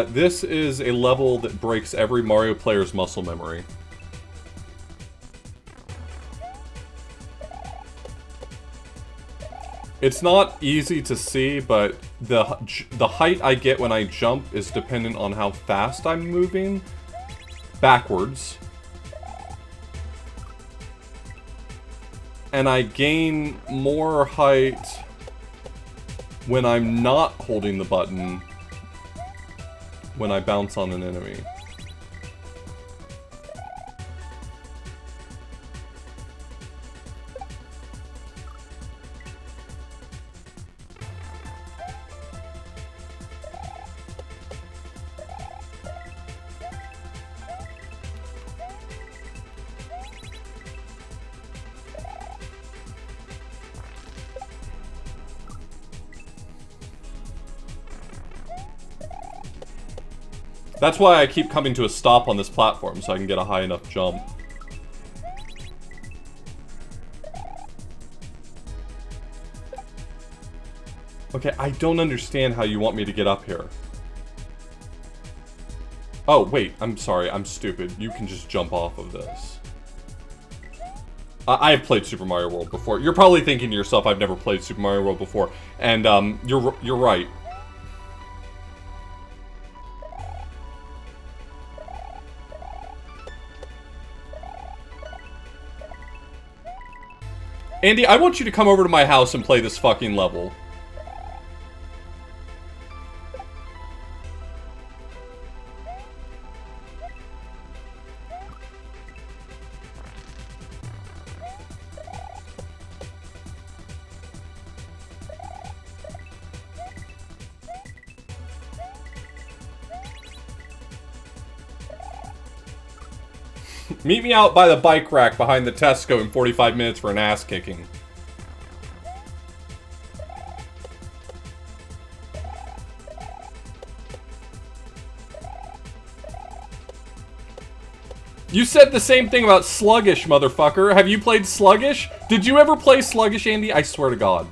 This is a level that breaks every Mario player's muscle memory. It's not easy to see, but the height I get when I jump is dependent on how fast I'm moving backwards. And I gain more height when I'm not holding the button when I bounce on an enemy. That's why I keep coming to a stop on this platform, so I can get a high enough jump. Okay, I don't understand how you want me to get up here. Oh, wait, I'm sorry, I'm stupid. You can just jump off of this. I have played Super Mario World before. You're probably thinking to yourself, I've never played Super Mario World before. And, you're right. Andy, I want you to come over to my house and play this fucking level. Meet me out by the bike rack behind the Tesco in 45 minutes for an ass kicking. You said the same thing about Sluggish, motherfucker. Have you played Sluggish? Did you ever play Sluggish, Andy? I swear to God.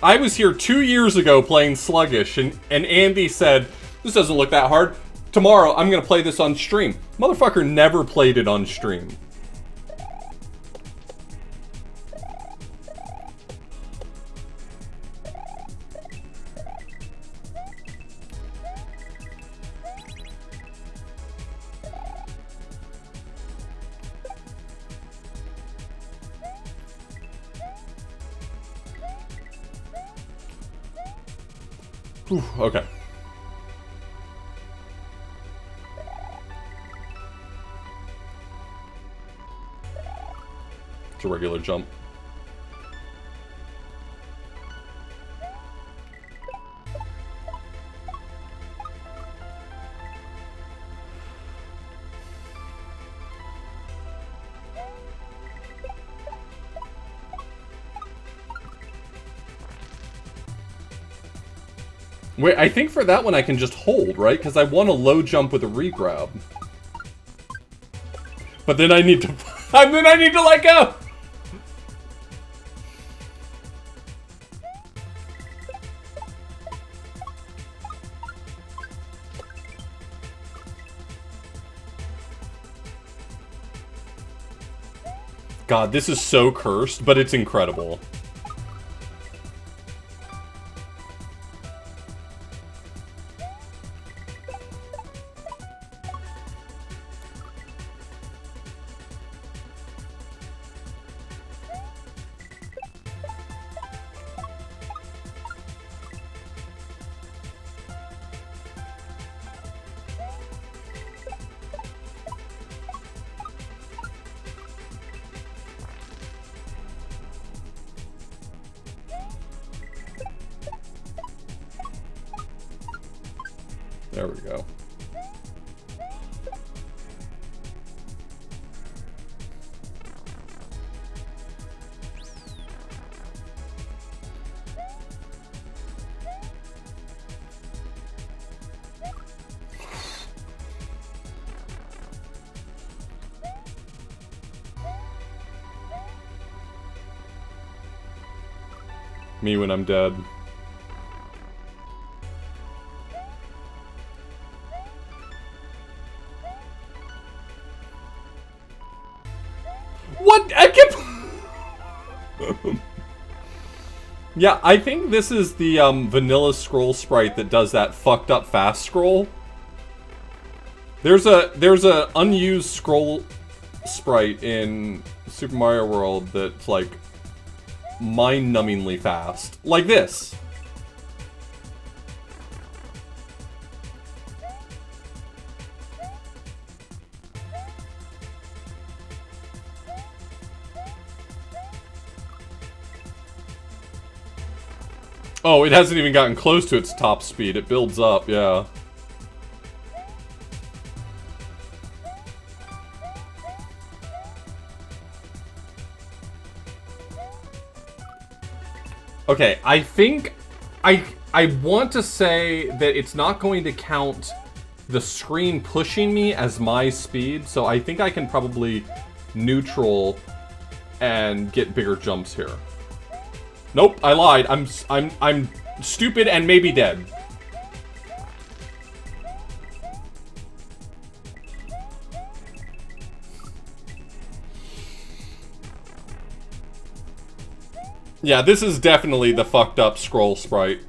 I was here 2 years ago playing Sluggish, and Andy said, this doesn't look that hard. Tomorrow, I'm gonna play this on stream. Motherfucker never played it on stream. Whew, okay. It's a regular jump. Wait, I think for that one I can just hold, right? Because I want a low jump with a regrab. But then I need to... and then I need to let go! God, this is so cursed, but it's incredible. There we go. Me when I'm dead. What? I kept... Yeah, I think this is the vanilla scroll sprite that does that fucked up fast scroll. There's a unused scroll sprite in Super Mario World that's like mind-numbingly fast. Like this. Oh, it hasn't even gotten close to its top speed. It builds up, yeah. Okay, I think I want to say that it's not going to count the screen pushing me as my speed, so I think I can probably neutral and get bigger jumps here. Nope, I lied. I'm stupid and maybe dead. Yeah, this is definitely the fucked up scroll sprite.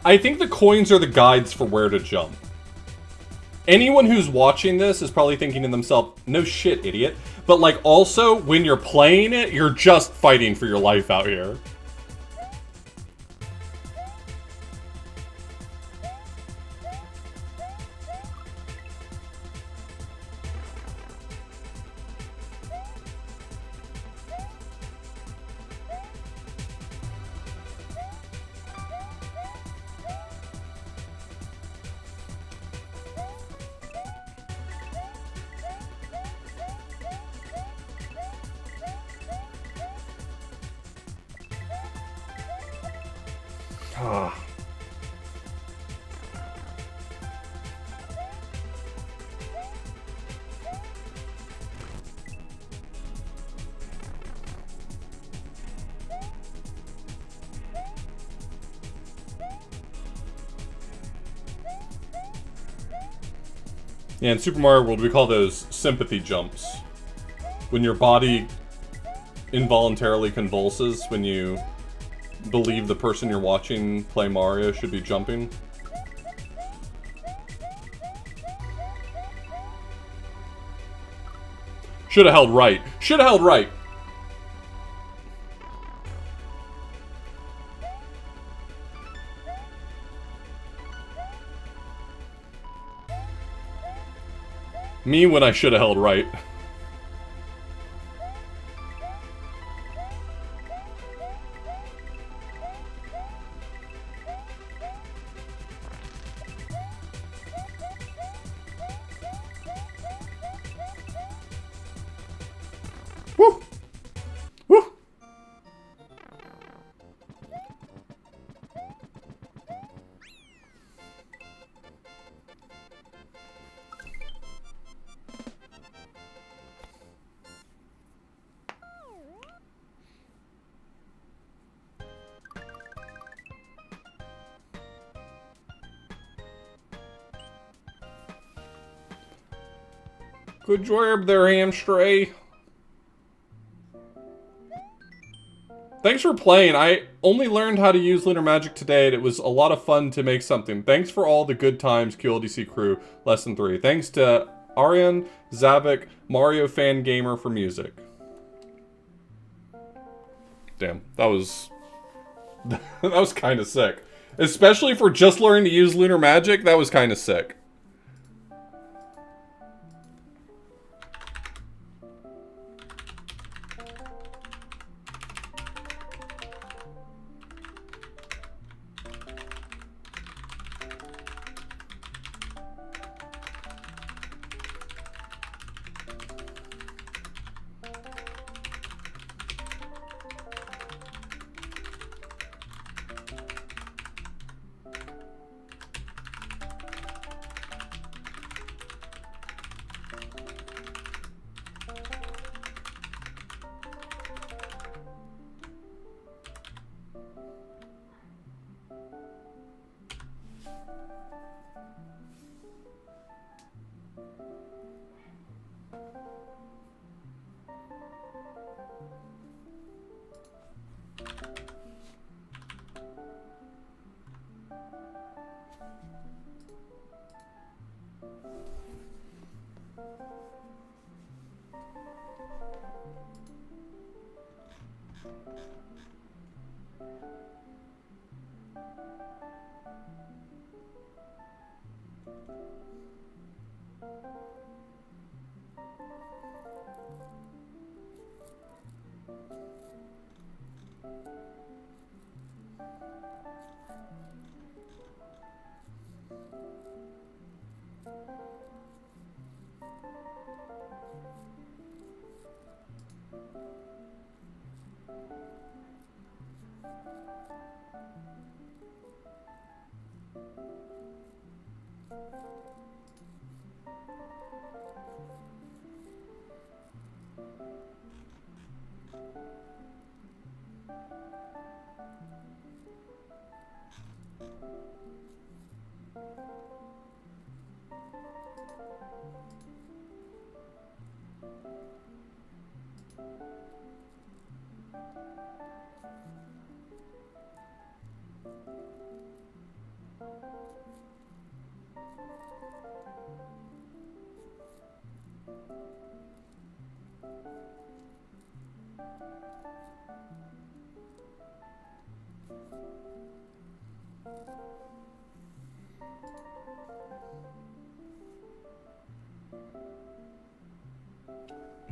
I think the coins are the guides for where to jump. Anyone who's watching this is probably thinking to themselves, no shit, idiot. But, like, also, when you're playing it, you're just fighting for your life out here. Yeah, in Super Mario World, we call those sympathy jumps. When your body involuntarily convulses when you believe the person you're watching play Mario should be jumping. Should have held right. Should have held right. Me when I should have held right. Woo! Woo! Good job there, Hamstray. Thanks for playing. I only learned how to use Lunar Magic today, and it was a lot of fun to make something. Thanks for all the good times, QLDC crew. Lesson 3. Thanks to Arian, Zavik, Mario Fan Gamer for music. Damn, that was... that was kind of sick. Especially for just learning to use Lunar Magic, that was kind of sick.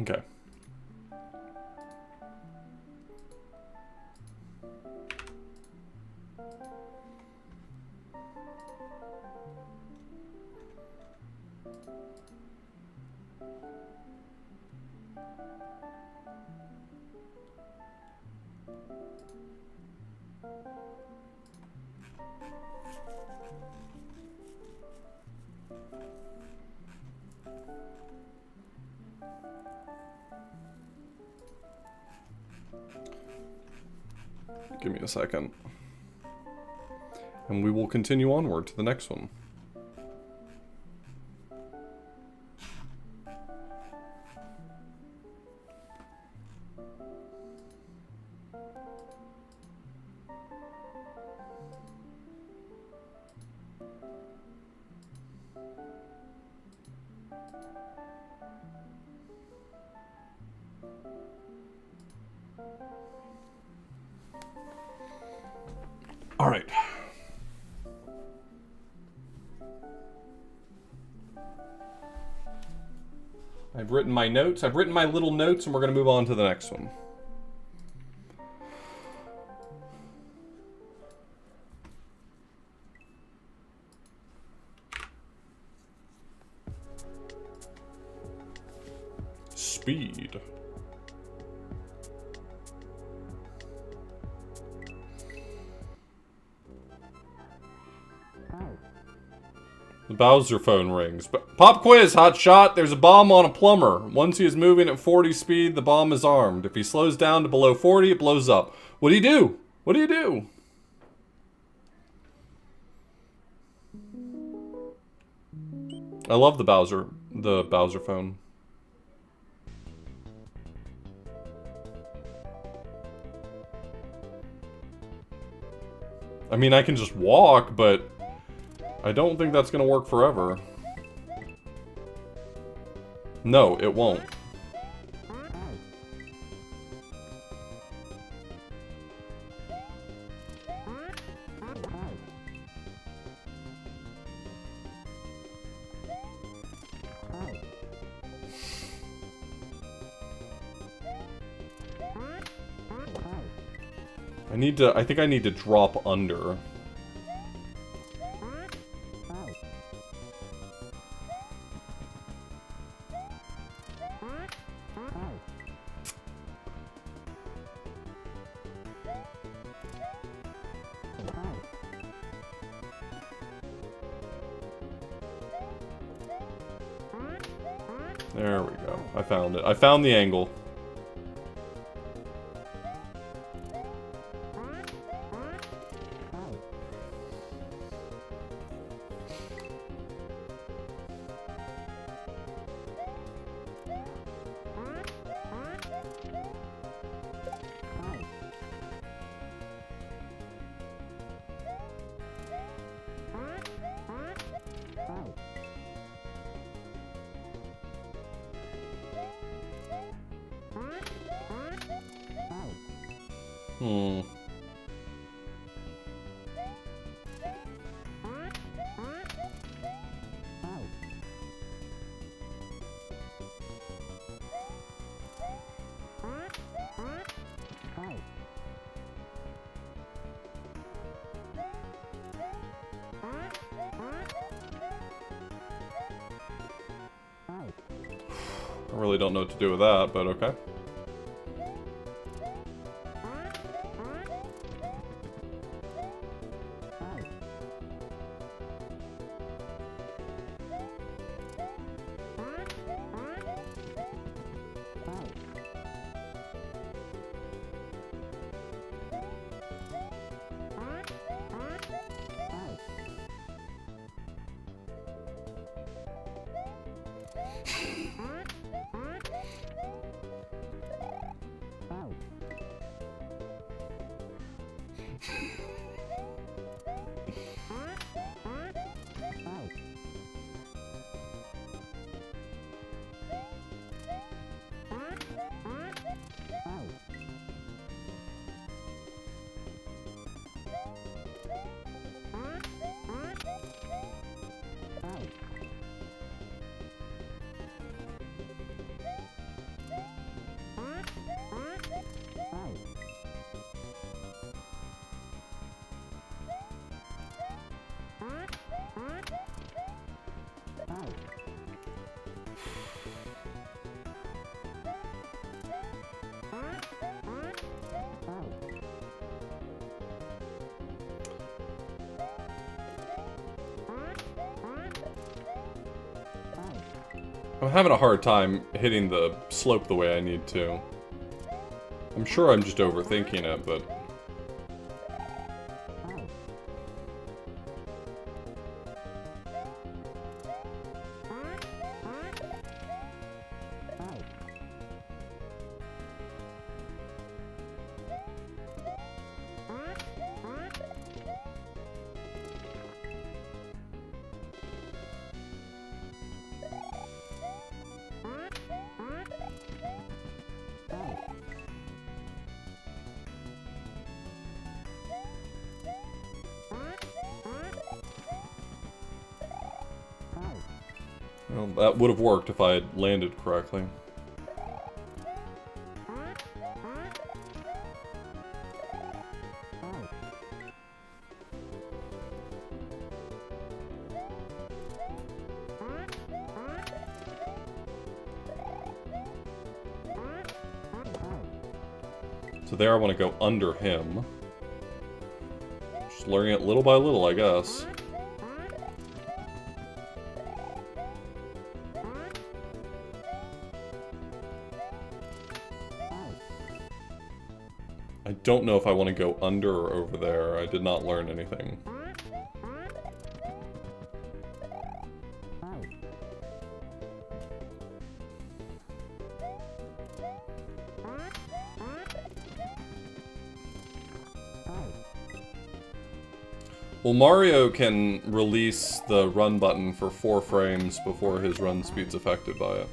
Okay. Give me a second. And we will continue onward to the next one. All right. I've written my notes. I've written my little notes, and we're going to move on to the next one. Speed. The Bowser phone rings. Pop quiz, hot shot. There's a bomb on a plumber. Once he is moving at 40 speed, the bomb is armed. If he slows down to below 40, it blows up. What do you do? What do you do? I love the Bowser phone. I mean, I can just walk, but I don't think that's gonna work forever. No, it won't. I think I need to drop under. There we go. I found it. I found the angle. I really don't know what to do with that, but okay. I'm having a hard time hitting the slope the way I need to. I'm sure I'm just overthinking it, but... Well, that would have worked if I had landed correctly. So there I want to go under him. Just learning it little by little, I guess. I don't know if I want to go under or over there. I did not learn anything. Well, Mario can release the run button for 4 frames before his run speed's affected by it.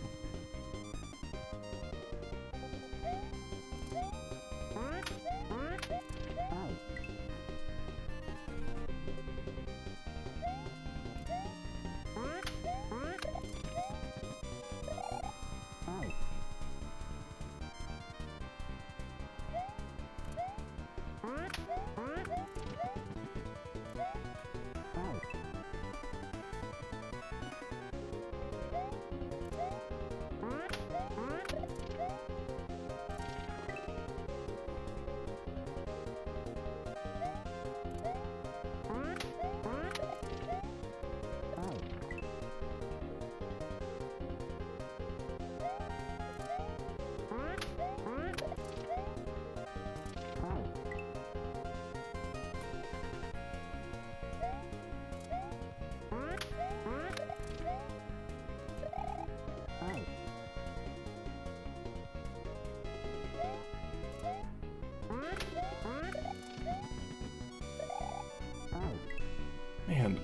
Man,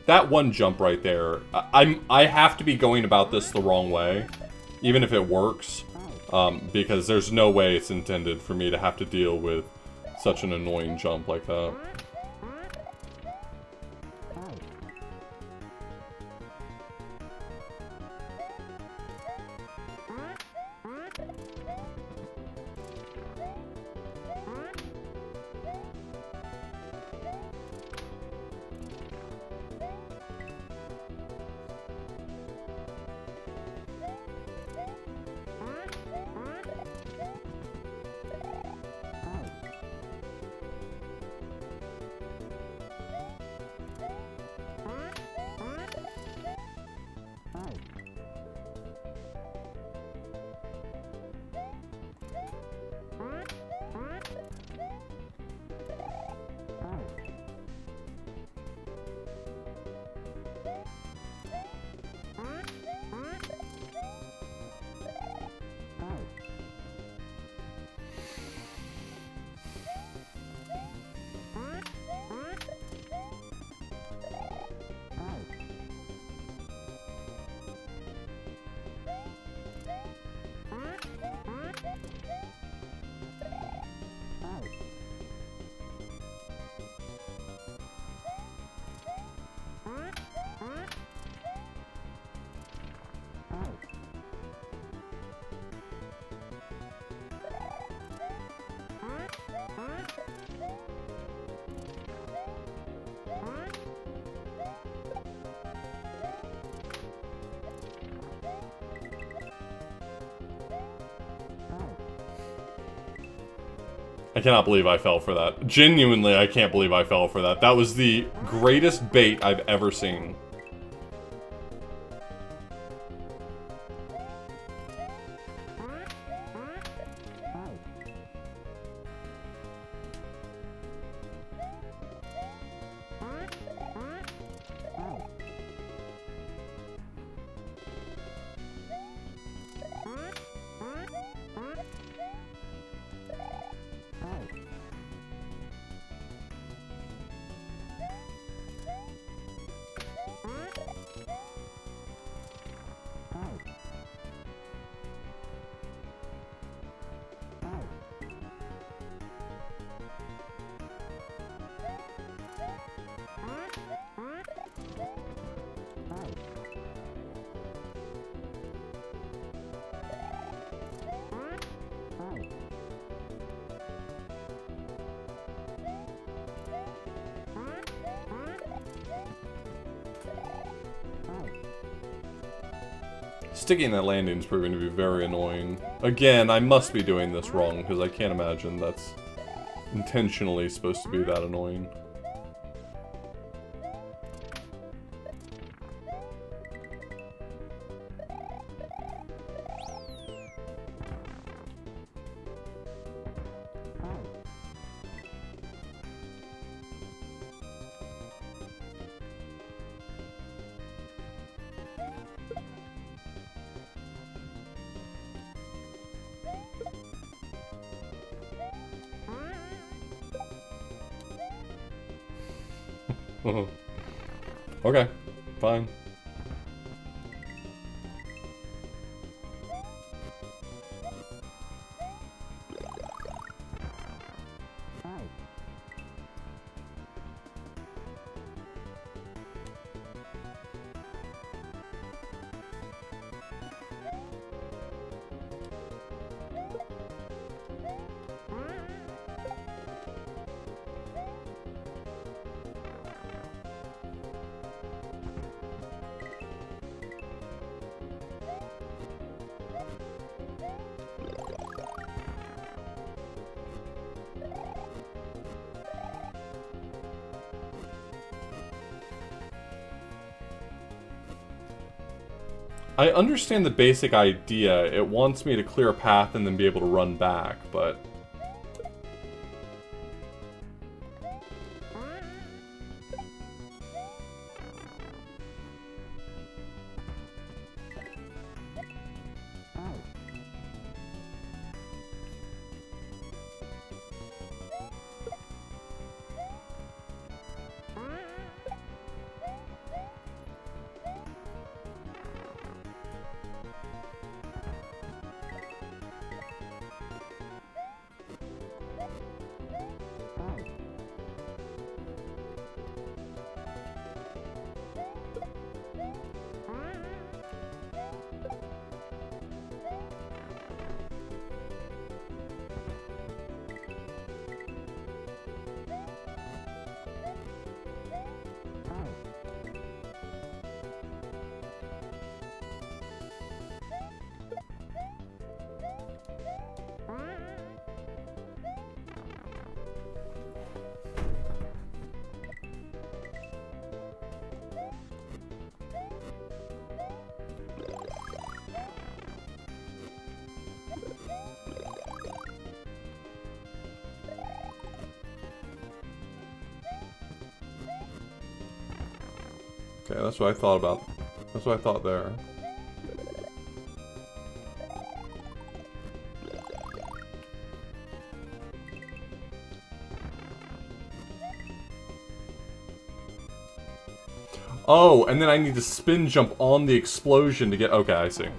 that one jump right there, I have to be going about this the wrong way, even if it works, because there's no way it's intended for me to have to deal with such an annoying jump like that. I cannot believe I fell for that. Genuinely, I can't believe I fell for that. That was the greatest bait I've ever seen. Sticking that landing is proving to be very annoying. Again, I must be doing this wrong, because I can't imagine that's intentionally supposed to be that annoying. Okay, fine. I understand the basic idea. It wants me to clear a path and then be able to run back, but... Okay, that's what I thought about. That's what I thought there. Oh, and then I need to spin jump on the explosion to get... Okay, I see.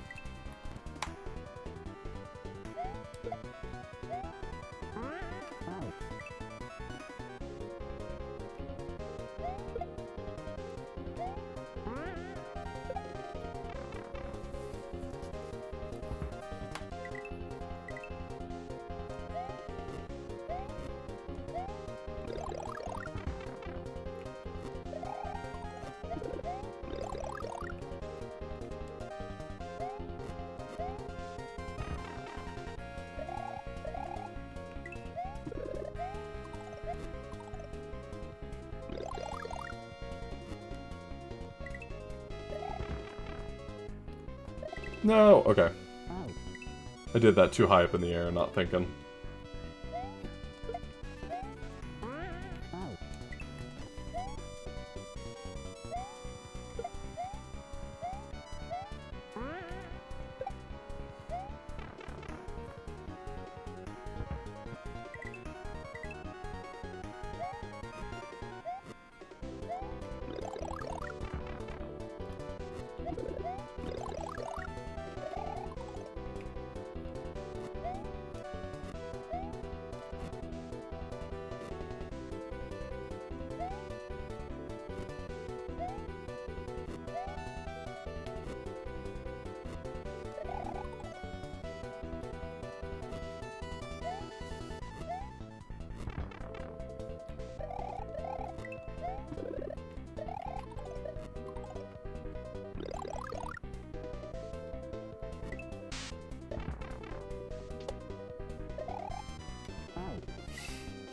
No, okay. I did that too high up in the air, not thinking.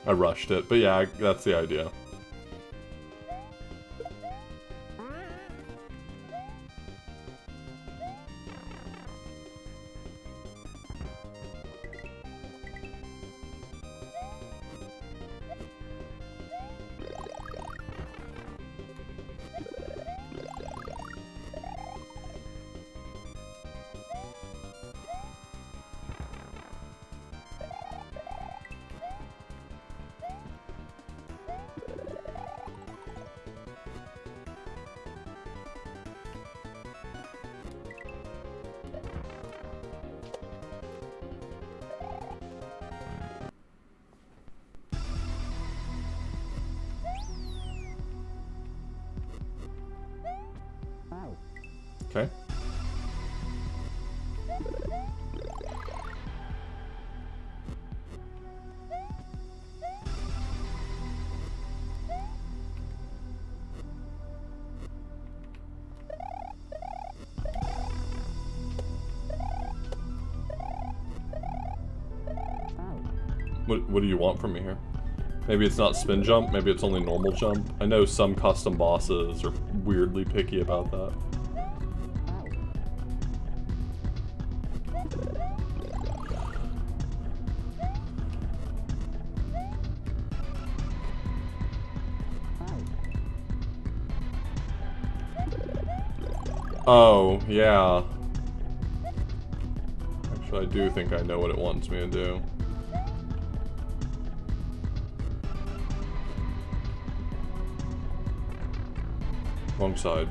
I rushed it, but yeah, that's the idea. Okay. What do you want from me here? Maybe it's not spin jump, maybe it's only normal jump. I know some custom bosses are weirdly picky about that. Oh, yeah. Actually, I do think I know what it wants me to do. Wrong side.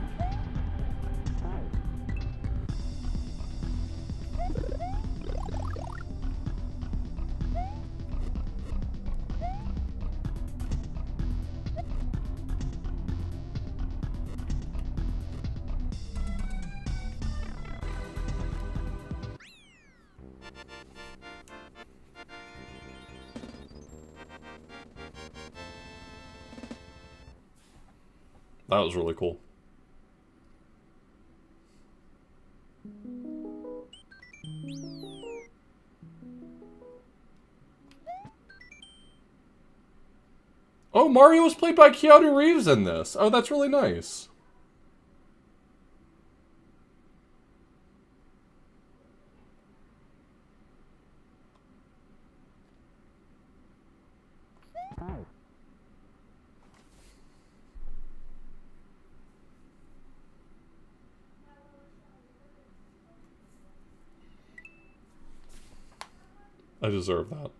That was really cool. Oh, Mario was played by Keanu Reeves in this. Oh, that's really nice. I deserve that.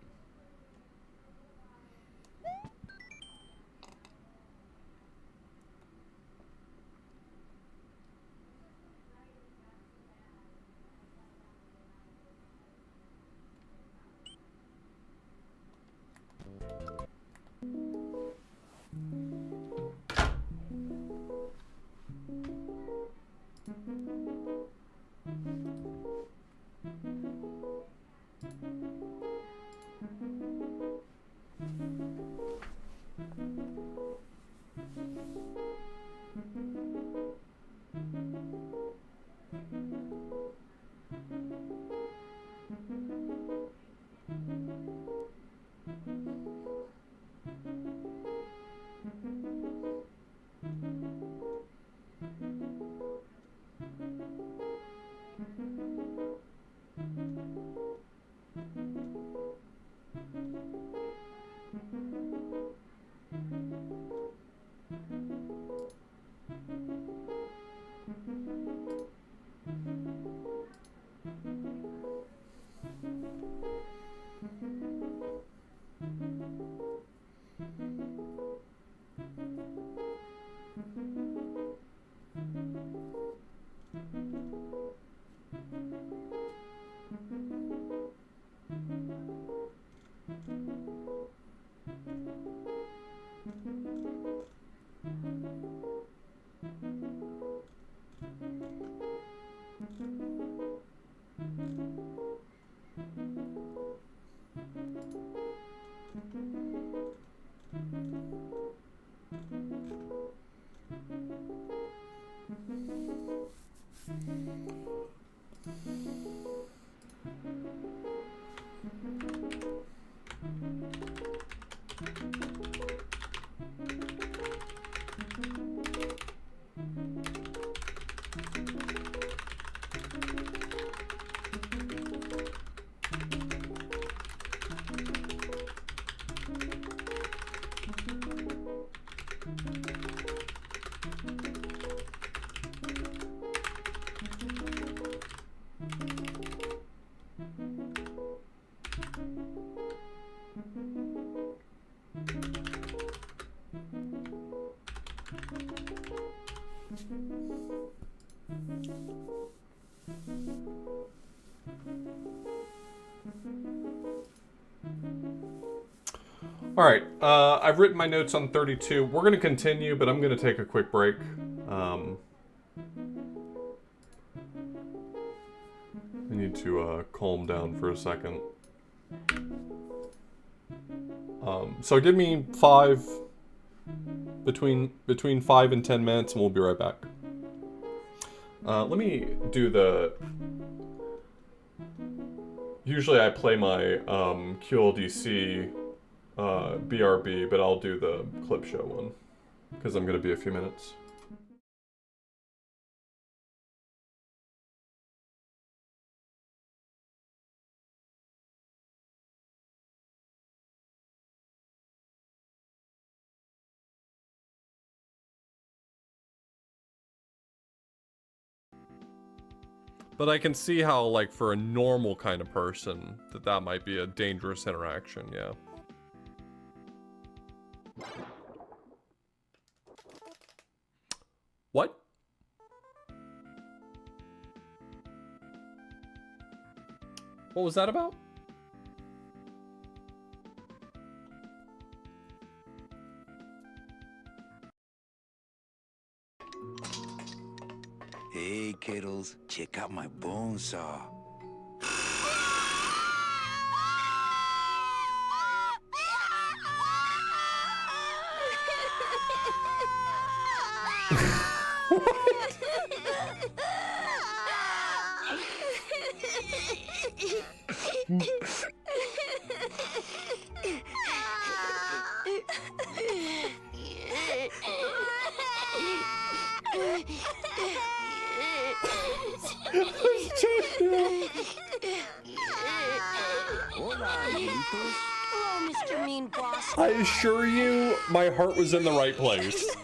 All right, I've written my notes on 32. We're going to continue, but I'm going to take a quick break. I need to calm down for a second. So give me between 5 and 10 minutes, and we'll be right back. Let me do the... Usually I play my QLDC BRB, but I'll do the clip show one, because I'm going to be a few minutes. But I can see how, like, for a normal kind of person, that might be a dangerous interaction, yeah. What? What was that about? Hey, kiddos, check out my bone saw. Hello, Mr. Mean Boss. I assure you, my heart was in the right place.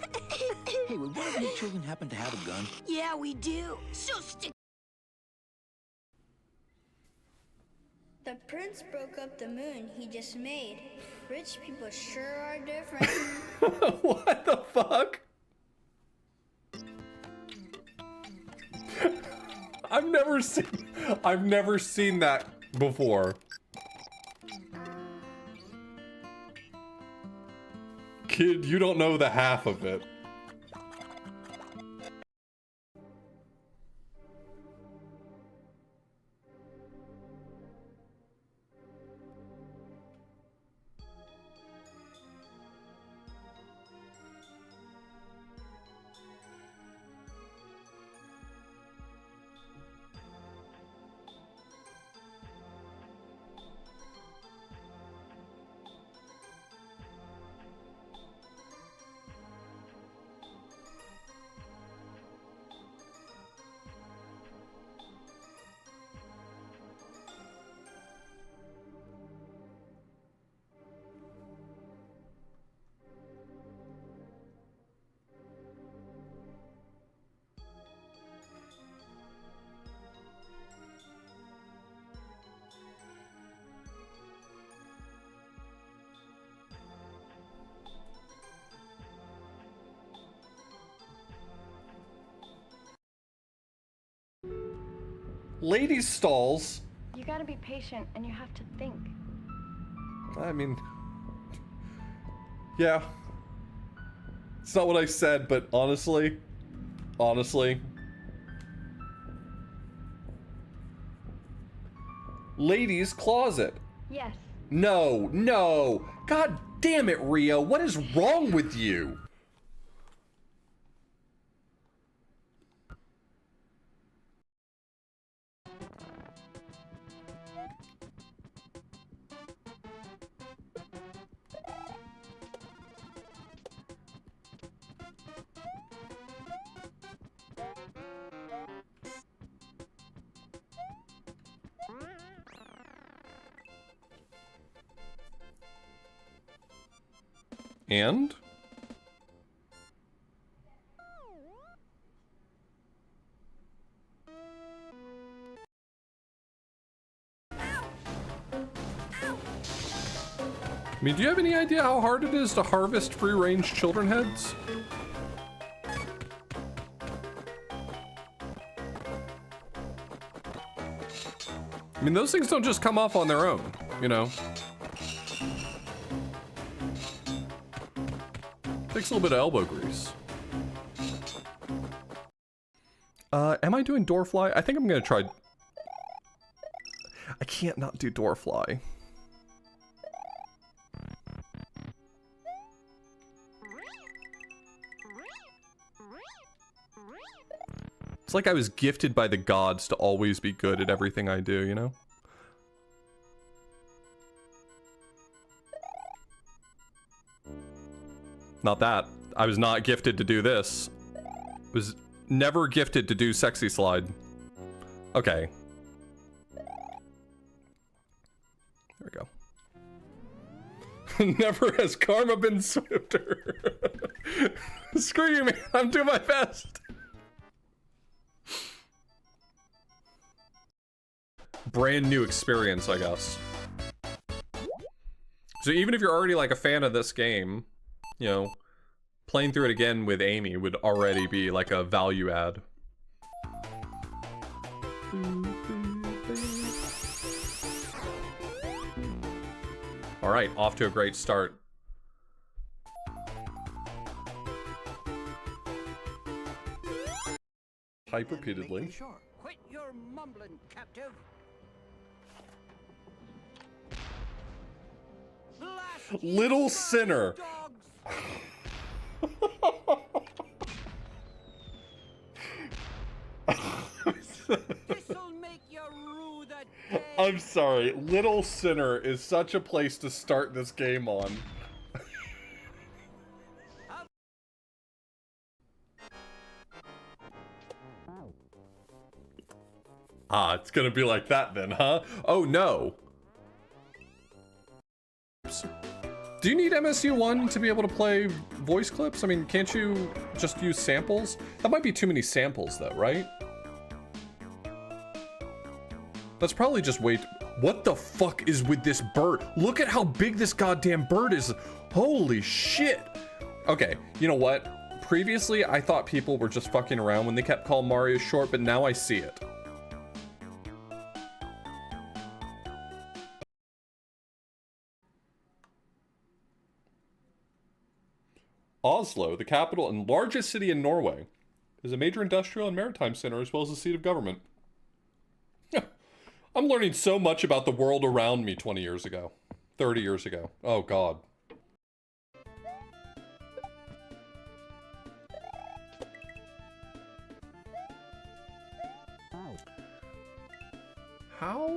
Hey, would one of you children happen to have a gun? Yeah, we do. So stick. The prince broke up the moon he just made. Rich people sure are different. What the fuck? I've never seen that before. Kid, you don't know the half of it. Ladies' stalls. You gotta be patient and you have to think. I mean, yeah. It's not what I said, but honestly. Ladies' closet. Yes. No. God damn it, Rio. What is wrong with you? And? I mean, do you have any idea how hard it is to harvest free-range children heads? I mean, those things don't just come off on their own, you know? Takes a little bit of elbow grease. Am I doing Doorfly? I think I'm gonna try... I can't not do Doorfly. It's like I was gifted by the gods to always be good at everything I do, you know? Not that. I was not gifted to do this. Was never gifted to do sexy slide. Okay. There we go. Never has karma been swifter. Screw you, man. I'm doing my best. Brand new experience, I guess. So even if you're already like a fan of this game, you know, playing through it again with Amy would already be like a value add. All right, off to a great start. Type repeatedly. Quit your mumbling, captive. Little sinner. I'm sorry. Little Sinner is such a place to start this game on. Ah, it's gonna be like that then, huh? Oh no. Do you need MSU1 to be able to play voice clips? I mean, can't you just use samples? That might be too many samples though, right? That's probably just what the fuck is with this bird? Look at how big this goddamn bird is. Holy shit. Okay, you know what? Previously, I thought people were just fucking around when they kept calling Mario short, but now I see it. Oslo, the capital and largest city in Norway, is a major industrial and maritime center as well as a seat of government. I'm learning so much about the world around me 20 years ago. 30 years ago. Oh, God. How?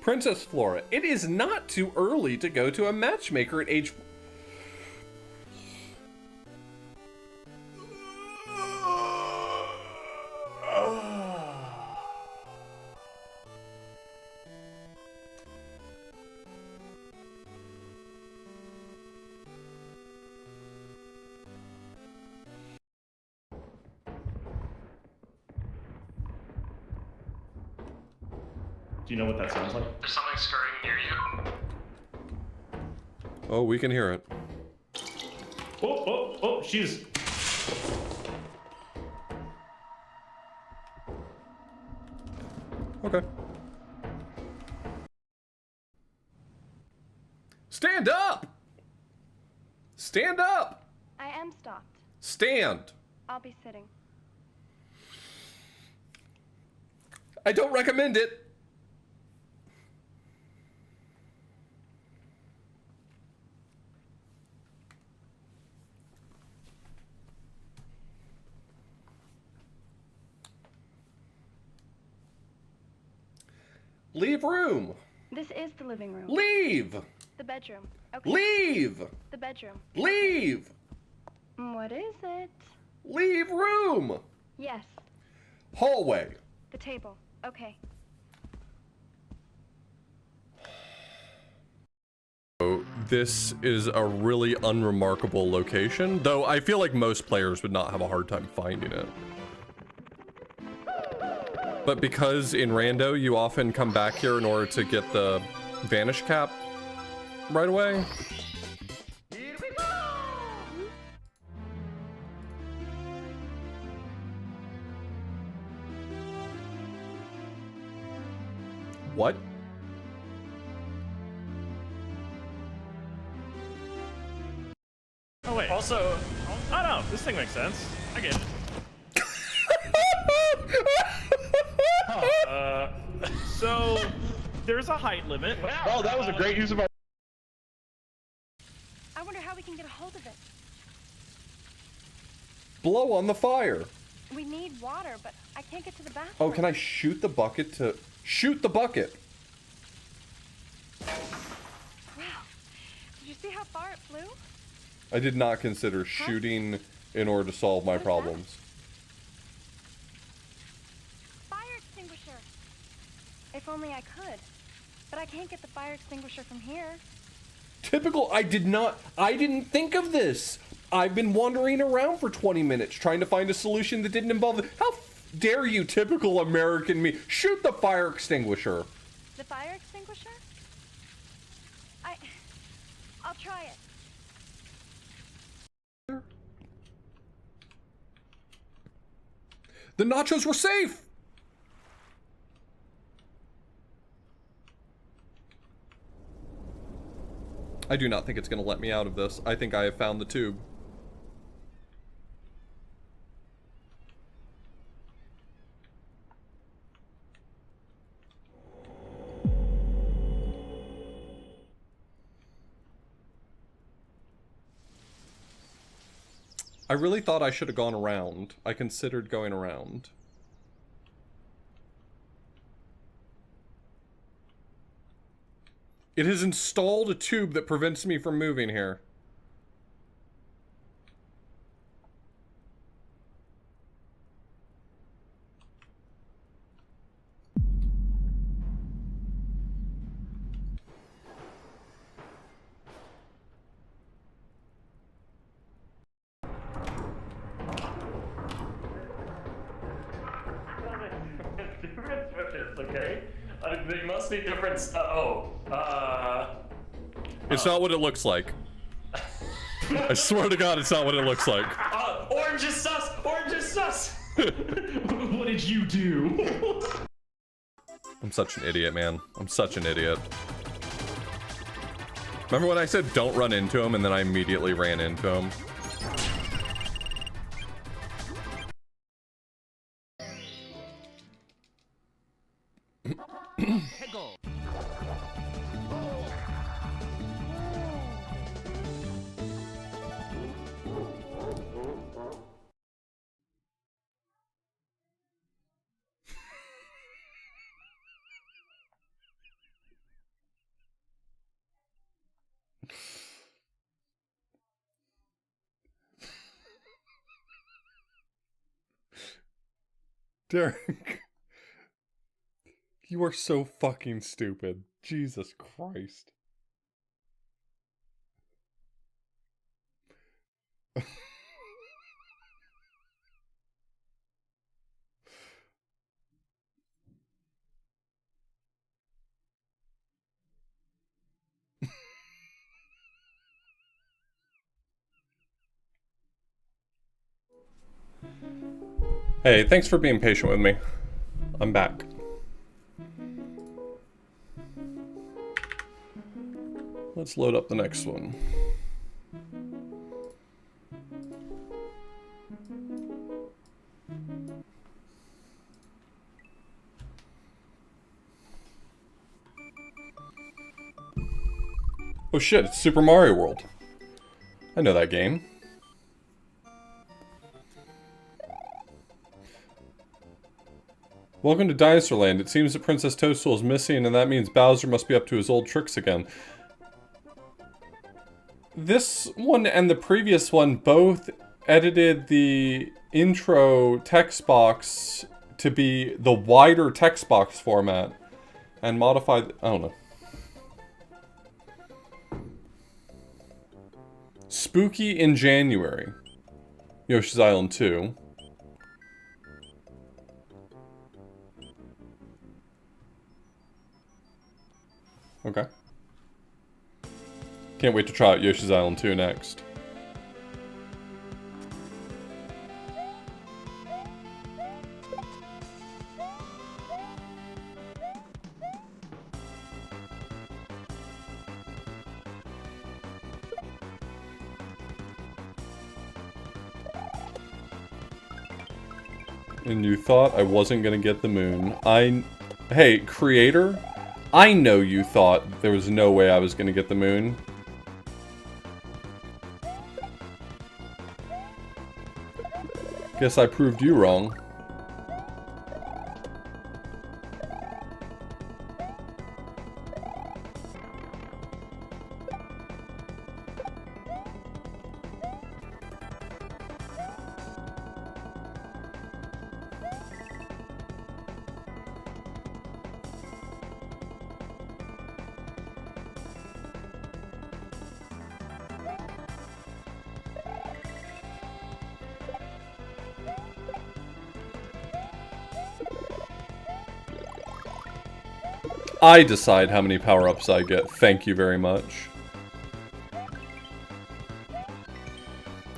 Princess Flora, it is not too early to go to a matchmaker at age... Do you know what that sounds like? There's something scurrying near you. Oh, we can hear it. Oh, she's... Okay. Stand up! Stand up! I am stopped. Stand! I'll be sitting. I don't recommend it. Leave room. This is the living room. Leave. The bedroom. Okay. Leave. The bedroom. Leave. What is it? Leave room. Yes. Hallway. The table. Okay. So this is a really unremarkable location, though I feel like most players would not have a hard time finding it. But because in Rando, you often come back here in order to get the Vanish Cap right away. Here we go! What? Also, I don't know. This thing makes sense. I get it. So there's a height limit. Oh, that was a great use of our. I wonder how we can get a hold of it. Blow on the fire. We need water, but I can't get to the bathroom. Oh, can I shoot the bucket to... Shoot the bucket! Wow. Did you see how far it flew? I did not consider shooting in order to solve my problems. Fire extinguisher. If only I could. But I can't get the fire extinguisher from here. Typical, I didn't think of this! I've been wandering around for 20 minutes trying to find a solution that didn't involve the... How dare you, typical American me? Shoot the fire extinguisher! The fire extinguisher? I'll try it. The nachos were safe! I do not think it's going to let me out of this. I think I have found the tube. I really thought I should have gone around. I considered going around. It has installed a tube that prevents me from moving here. Okay. They must be different. It's not what it looks like. I swear to God, it's not what it looks like. Orange is sus! Orange is sus! What did you do? I'm such an idiot, man. I'm such an idiot. Remember when I said don't run into him and then I immediately ran into him? Derek. You are so fucking stupid. Jesus Christ. Hey, thanks for being patient with me. I'm back. Let's load up the next one. Oh shit, it's Super Mario World. I know that game. Welcome to Dinosaur Land. It seems that Princess Toadstool is missing, and that means Bowser must be up to his old tricks again. This one and the previous one both edited the intro text box to be the wider text box format and modified... I don't know. Spooky in January. Yoshi's Island 2. Okay. Can't wait to try out Yoshi's Island 2 next. And you thought I wasn't gonna get the moon. Hey, creator? I know you thought there was no way I was gonna get the moon. Guess I proved you wrong. I decide how many power-ups I get. Thank you very much.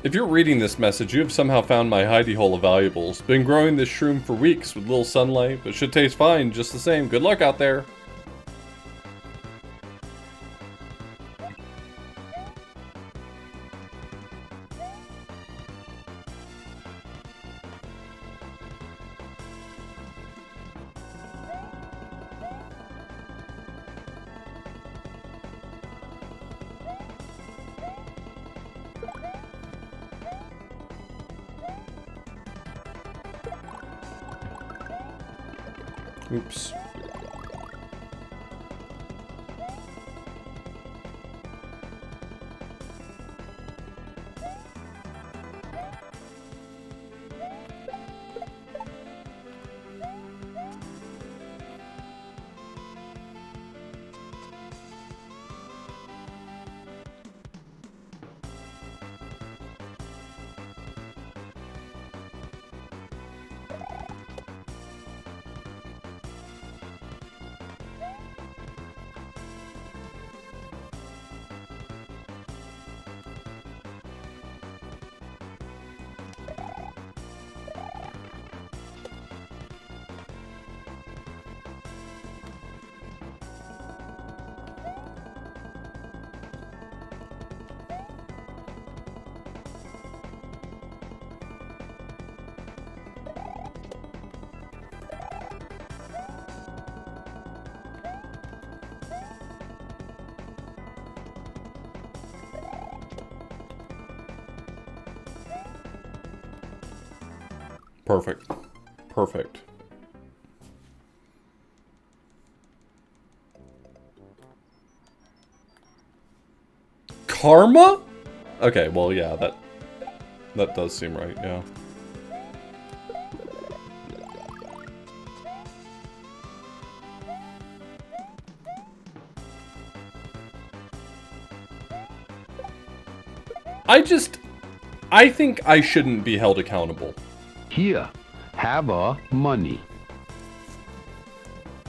If you're reading this message, you have somehow found my hidey hole of valuables. Been growing this shroom for weeks with little sunlight, but should taste fine just the same. Good luck out there. Oops. Perfect. Perfect. Karma? Okay, well, yeah, that does seem right, yeah. I think I shouldn't be held accountable. Here, have our money.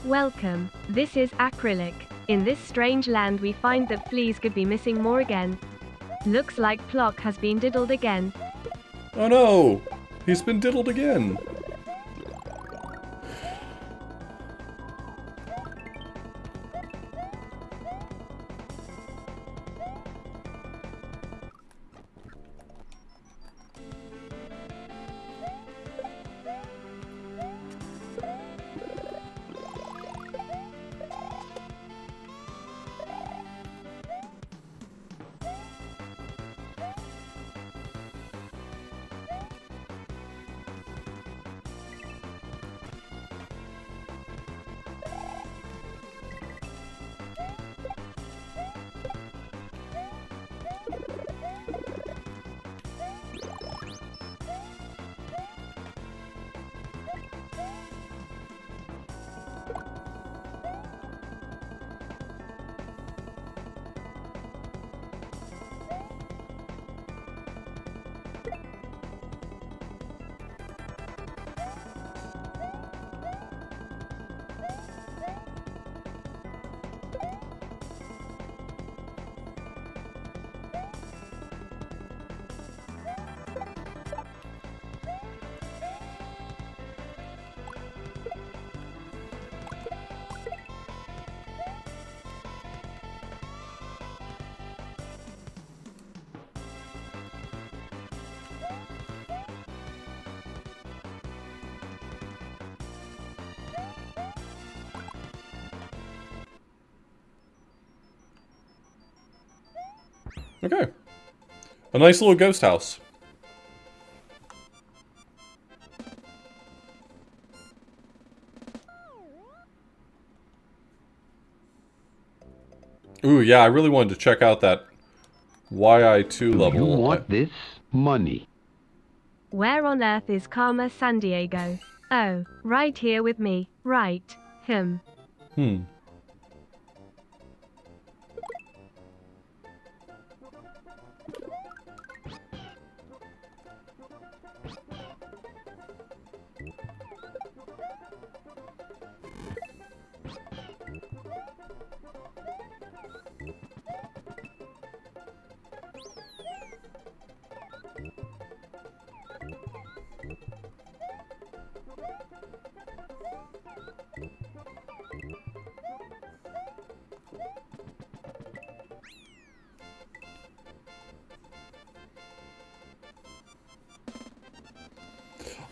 Welcome. This is Acrylic. In this strange land we find that fleas could be missing more again. Looks like Plock has been diddled again. Oh no! He's been diddled again! Okay. A nice little ghost house. Ooh, yeah, I really wanted to check out that YI2 level. You want this money? Where on earth is Karma San Diego? Oh, right here with me, right? Hmm.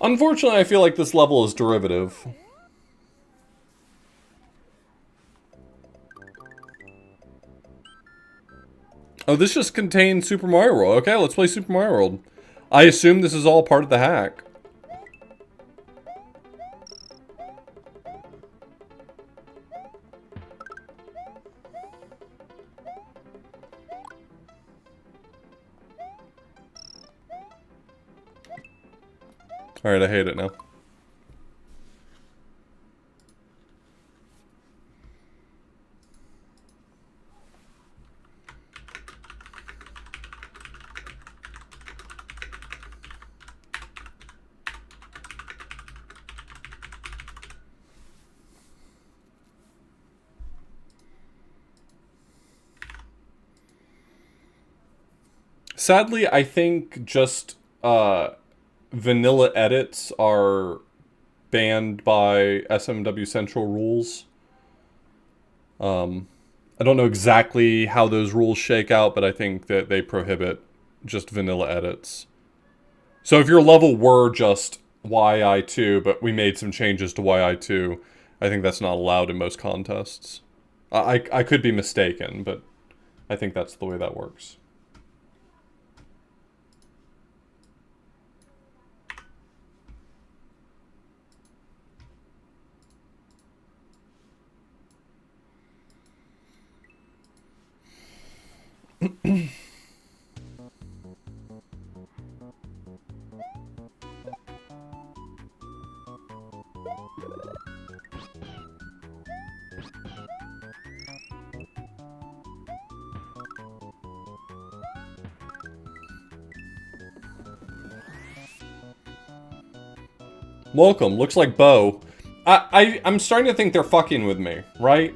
Unfortunately, I feel like this level is derivative. Oh, this just contains Super Mario World. Okay, let's play Super Mario World. I assume this is all part of the hack. Alright, I hate it now. Sadly, I think just, vanilla edits are banned by SMW Central rules. I don't know exactly how those rules shake out, but I think that they prohibit just vanilla edits. So if your level were just YI2, but we made some changes to YI2, I think that's not allowed in most contests. I could be mistaken, but I think that's the way that works. Welcome. Looks like Bo. I'm starting to think they're fucking with me, right?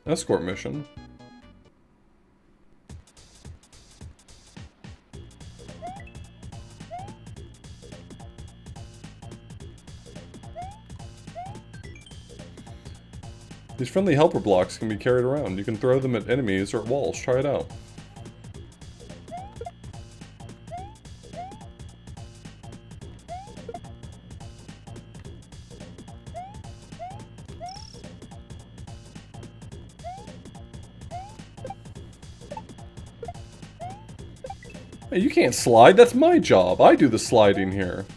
Escort mission. These friendly helper blocks can be carried around. You can throw them at enemies or at walls. Try it out. Hey, you can't slide. That's my job. I do the sliding here.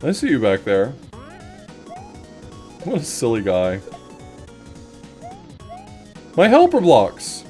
I see you back there. What a silly guy. My helper blocks!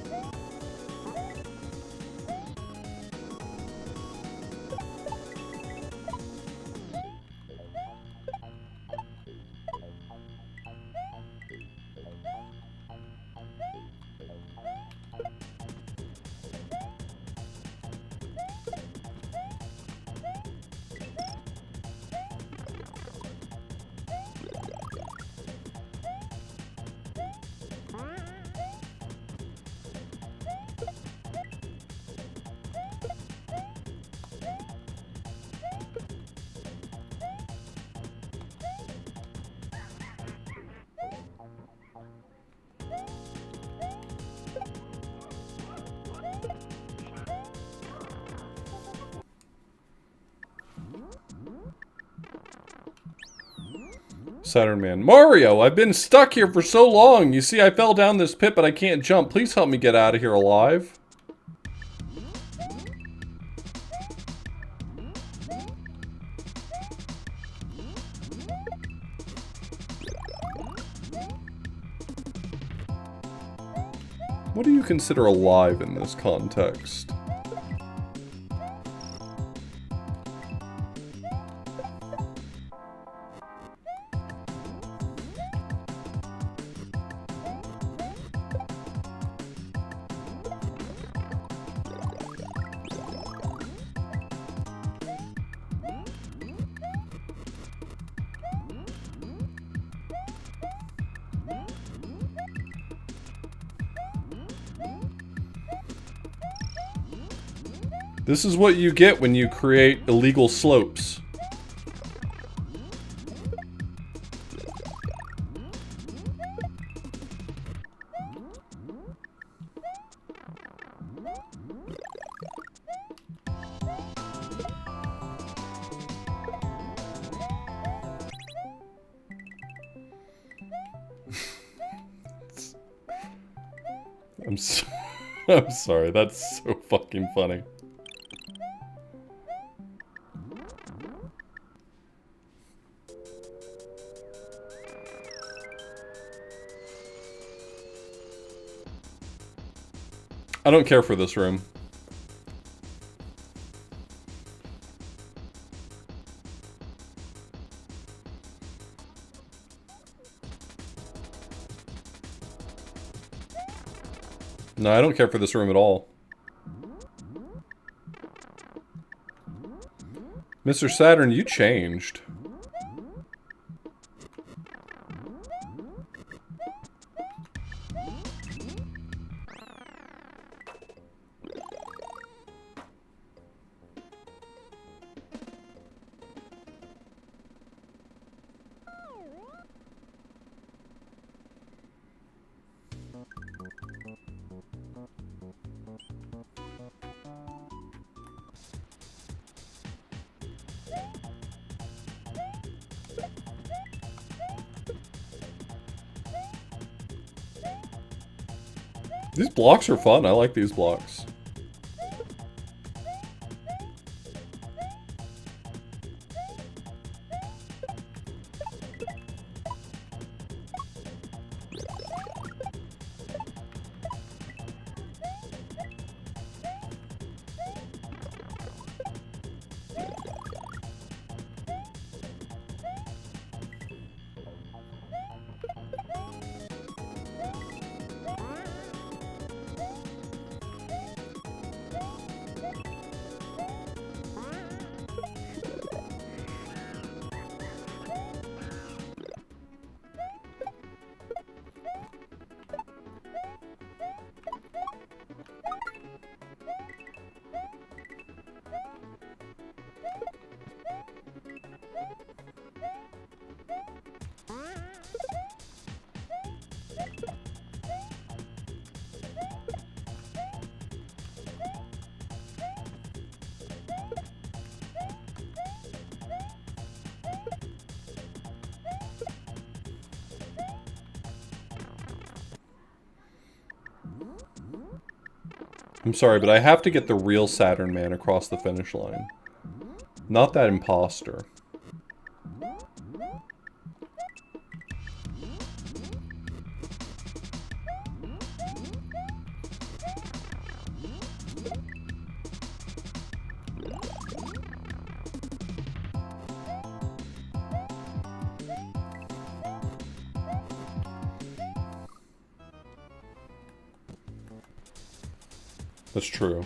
Saturn Man. Mario, I've been stuck here for so long. You see, I fell down this pit, but I can't jump. Please help me get out of here alive. What do you consider alive in this context? This is what you get when you create illegal slopes. I'm sorry, that's so fucking funny. I don't care for this room. No, I don't care for this room at all. Mr. Saturn, you changed. These blocks are fun. I like these blocks. I'm sorry, but I have to get the real Saturn Man across the finish line. Not that imposter. That's true.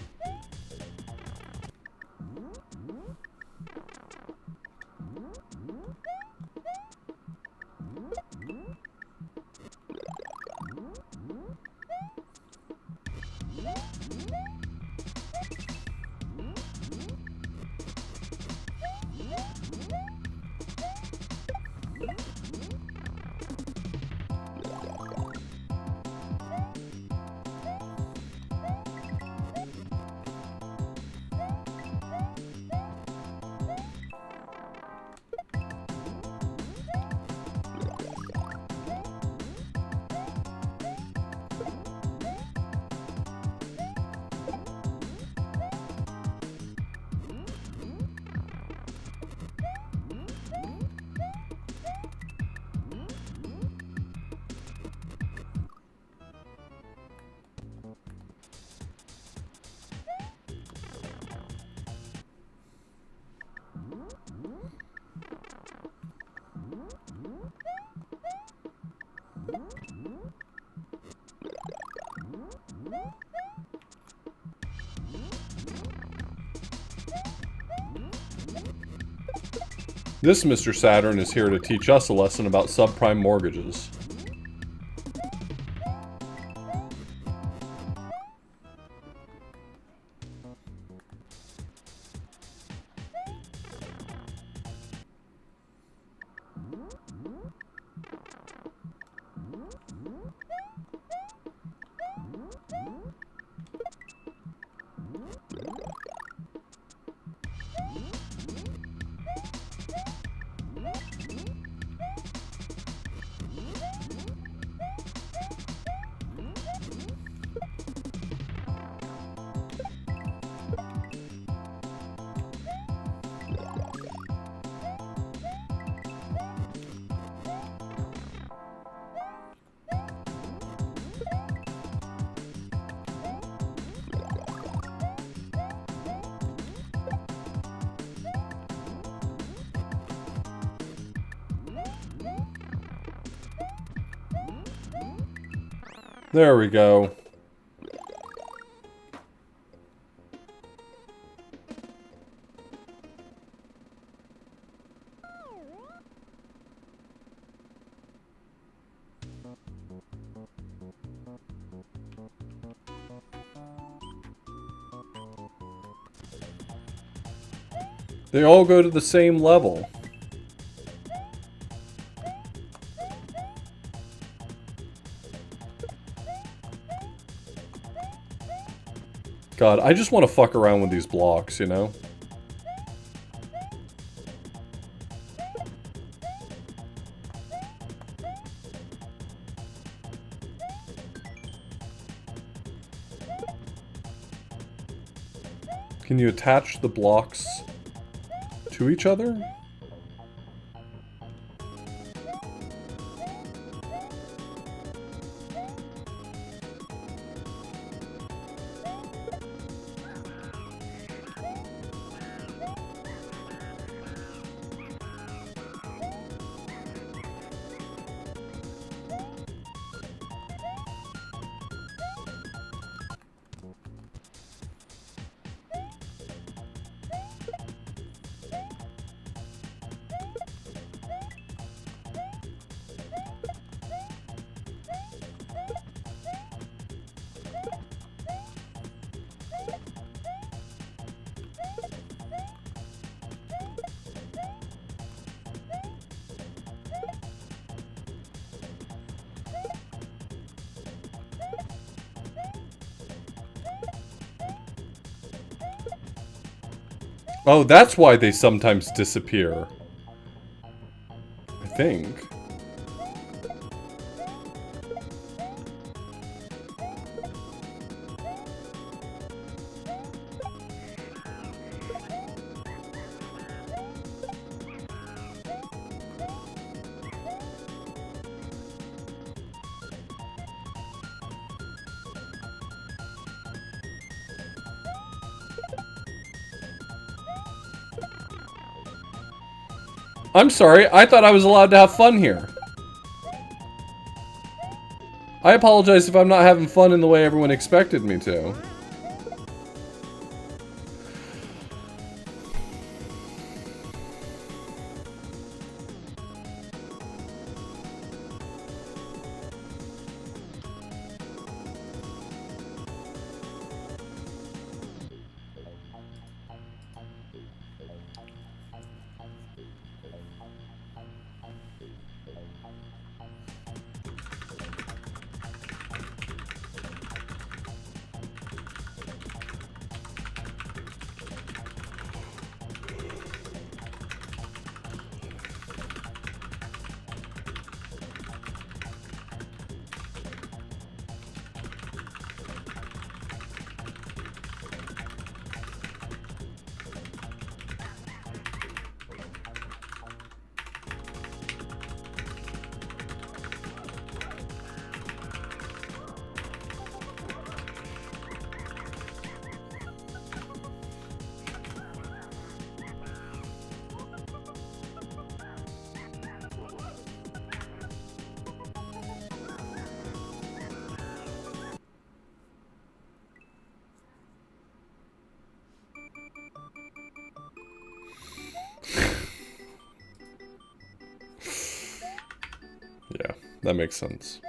This Mr. Saturn is here to teach us a lesson about subprime mortgages. There we go. They all go to the same level. God, I just want to fuck around with these blocks, you know? Can you attach the blocks to each other? Oh, that's why they sometimes disappear. I think. I'm sorry, I thought I was allowed to have fun here. I apologize if I'm not having fun in the way everyone expected me to. that makes sense.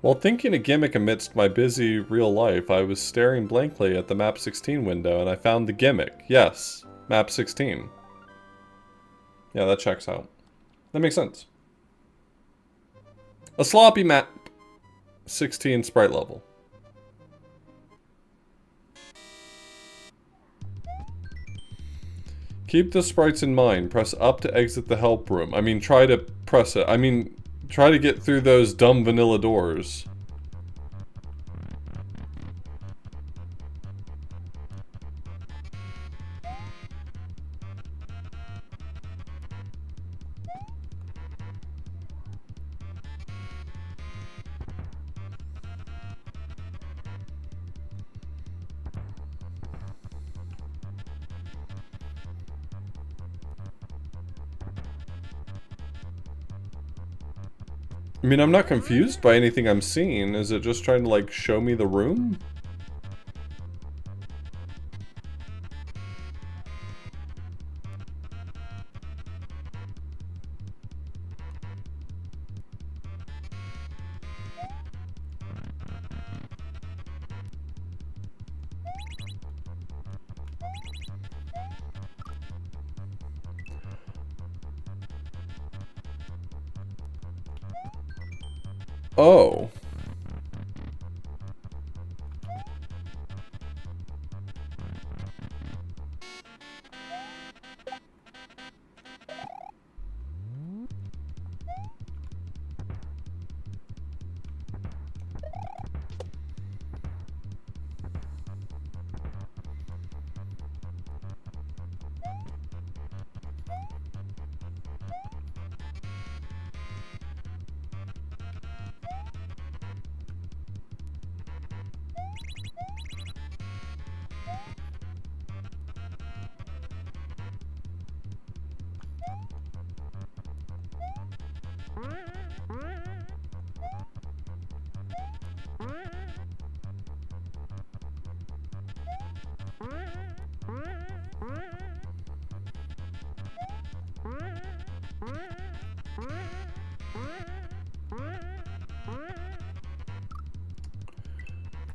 While thinking a gimmick amidst my busy real life, I was staring blankly at the Map 16 window and I found the gimmick. Yes, Map 16. Yeah, that checks out. That makes sense. A sloppy Map 16 sprite level. Keep the sprites in mind. Press up to exit the help room. I mean, try to press it. I mean, try to get through those dumb vanilla doors. I mean, I'm not confused by anything I'm seeing. Is it just trying to, like, show me the room? Oh.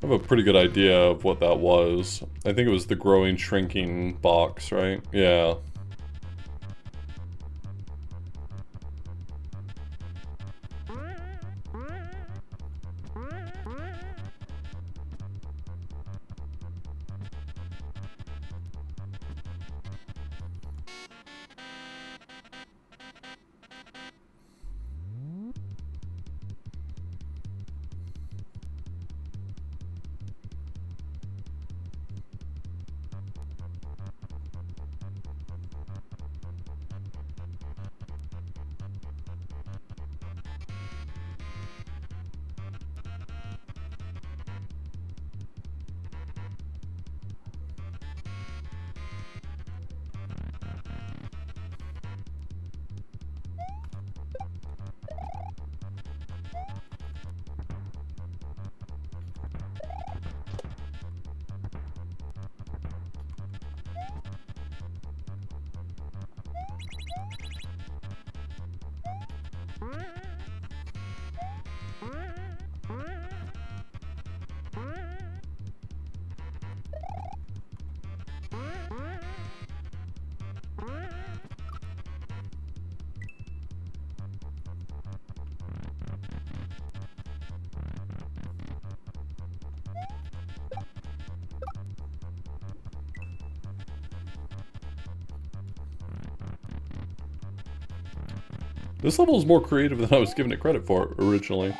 I have a pretty good idea of what that was. I think it was the growing, shrinking box, right? Yeah. This level is more creative than I was giving it credit for originally.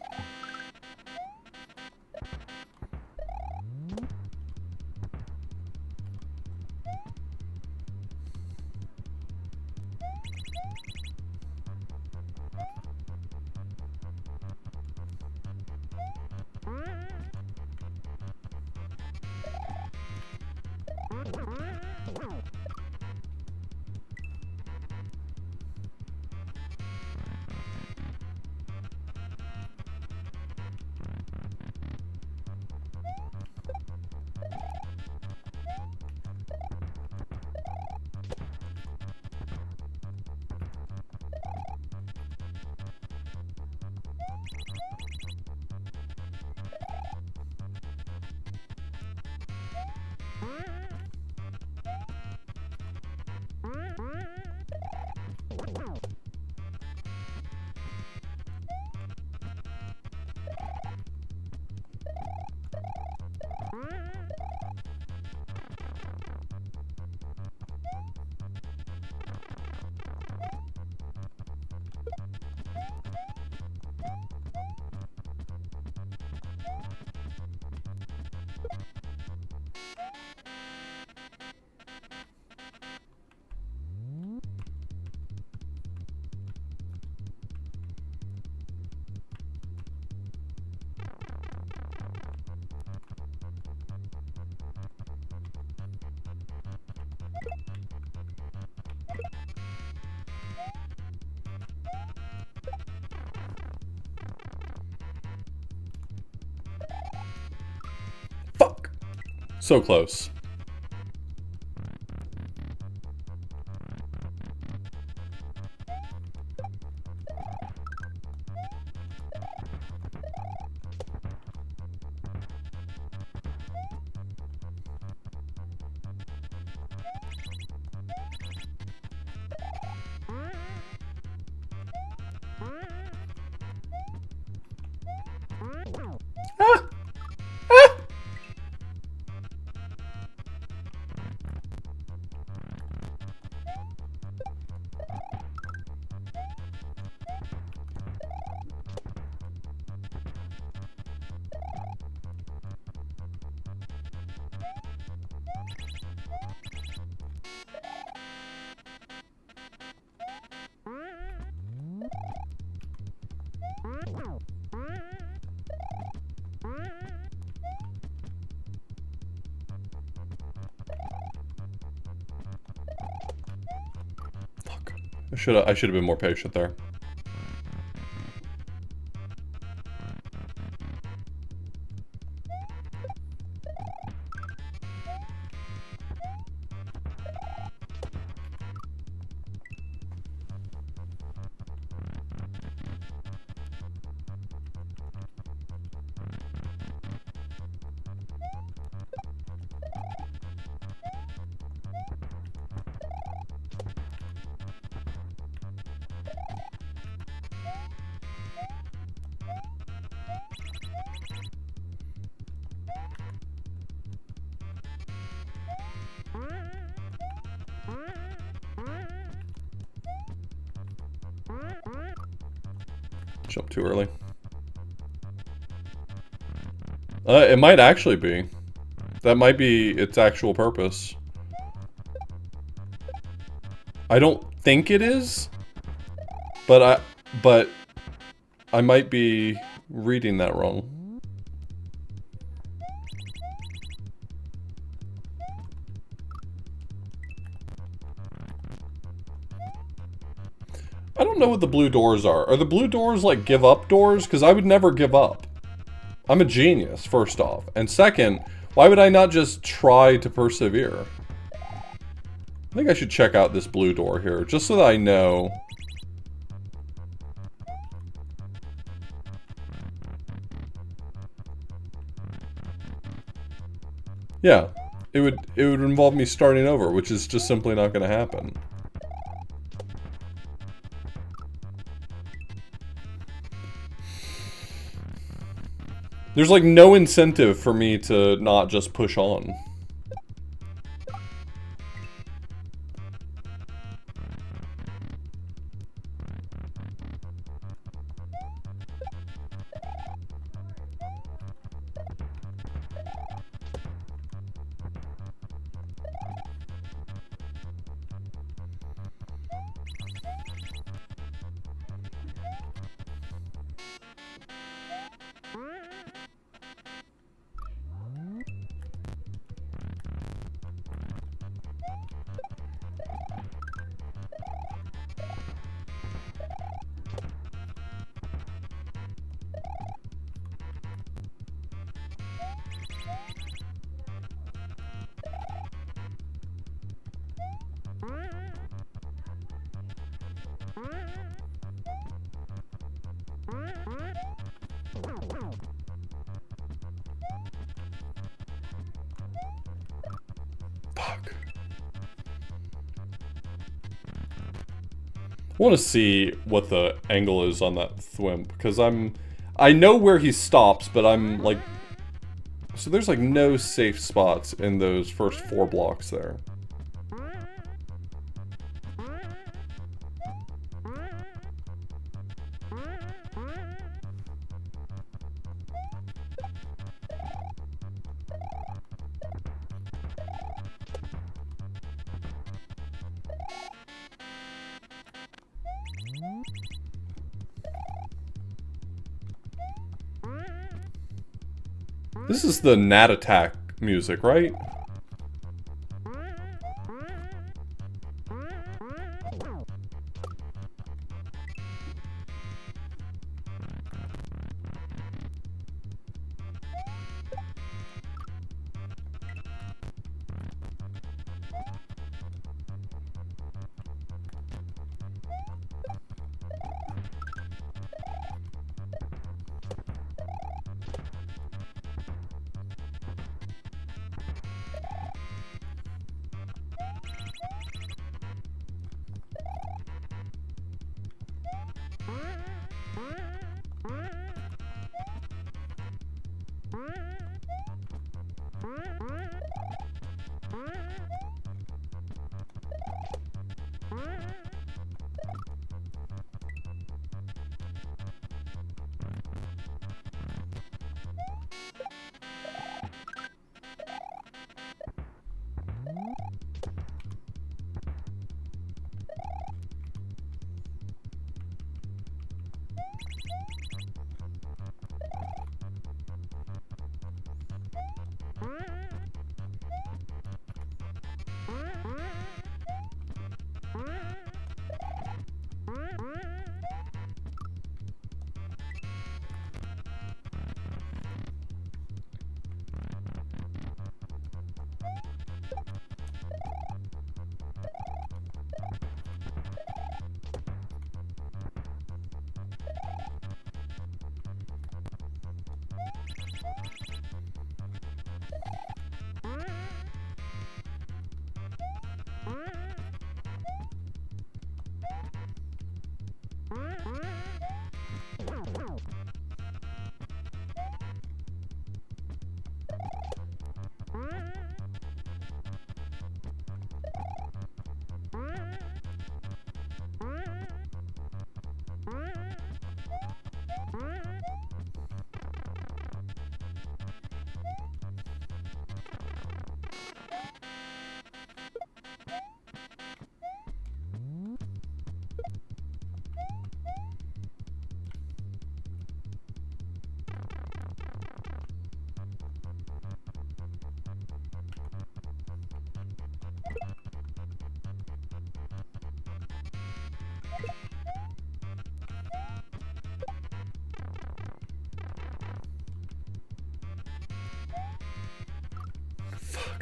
Fuck! So close. Fuck. I should have been more patient there. Jump too early. It might actually be. That might be its actual purpose. I don't think it is, but I might be reading that wrong. I don't know what the blue doors are. Are the blue doors like give up doors? Because I would never give up. I'm a genius, first off. And second, why would I not just try to persevere? I think I should check out this blue door here, just so that I know. Yeah, it would involve me starting over, which is just simply not going to happen. There's like no incentive for me to not just push on. Fuck. I want to see what the angle is on that thwimp, because I know where he stops, but I'm like, so there's like no safe spots in those first 4 blocks there. This is the Gnat Attack music, right?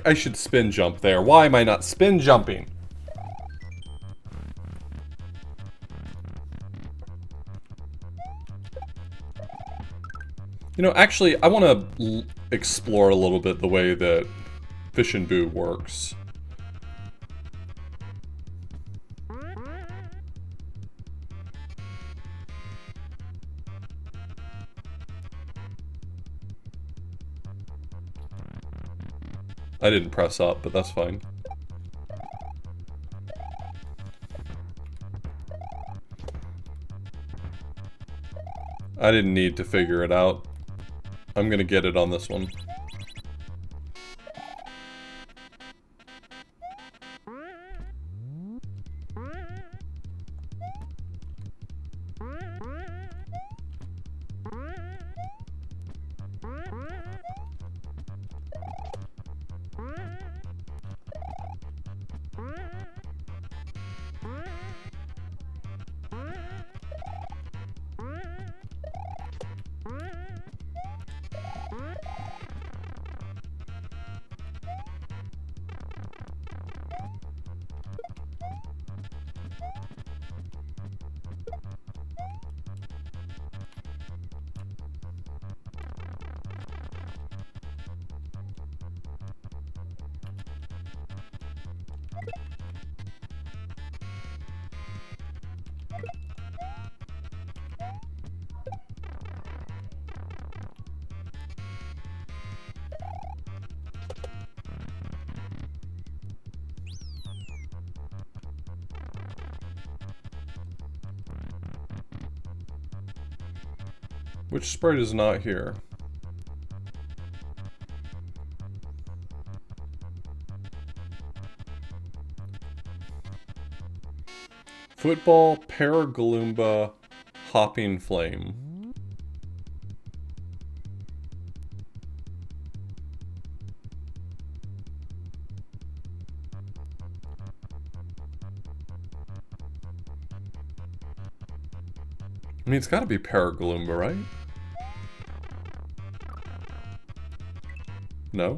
I should spin jump there. Why am I not spin jumping? You know, actually, I want to explore a little bit the way that Fish and Boo works. I didn't press up, but that's fine. I didn't need to figure it out. I'm gonna get it on this one. Which sprite is not here? Football, Paragalumba, Hopping Flame. I mean, it's gotta be Paragalumba, right? No?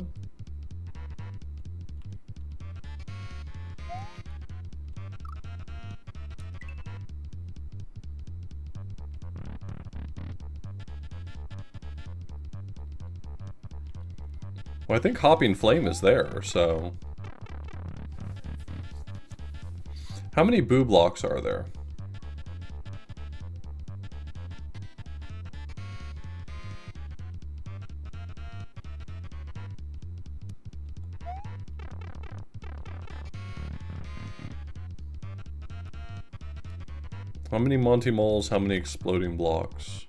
Well, I think Hopping Flame is there, so... How many boo blocks are there? How many Monty Moles, how many exploding blocks?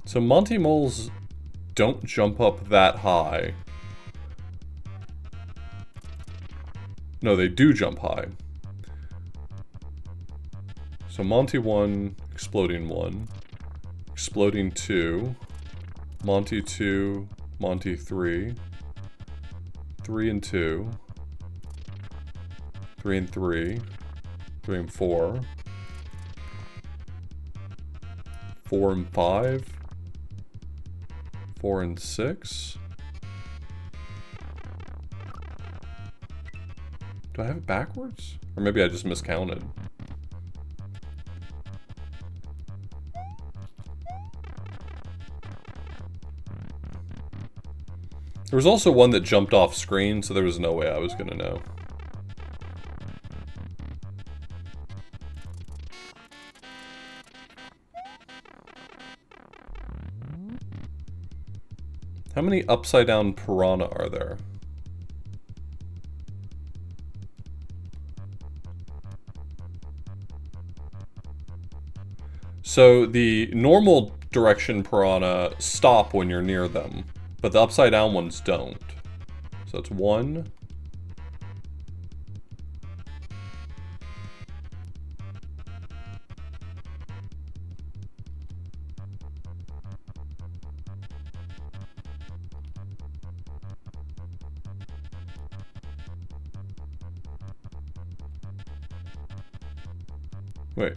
So Monty Moles don't jump up that high. No, they do jump high. So Monty 1, Exploding 1, Exploding 2, Monty 2, Monty 3, 3 and 2, 3 and 3, 3 and 4, 4 and 5, 4 and 6. Do I have it backwards? Or maybe I just miscounted. There was also one that jumped off screen, so there was no way I was gonna know. How many upside down piranha are there? So the normal direction piranha stop when you're near them, but the upside down ones don't. So it's 1. Wait.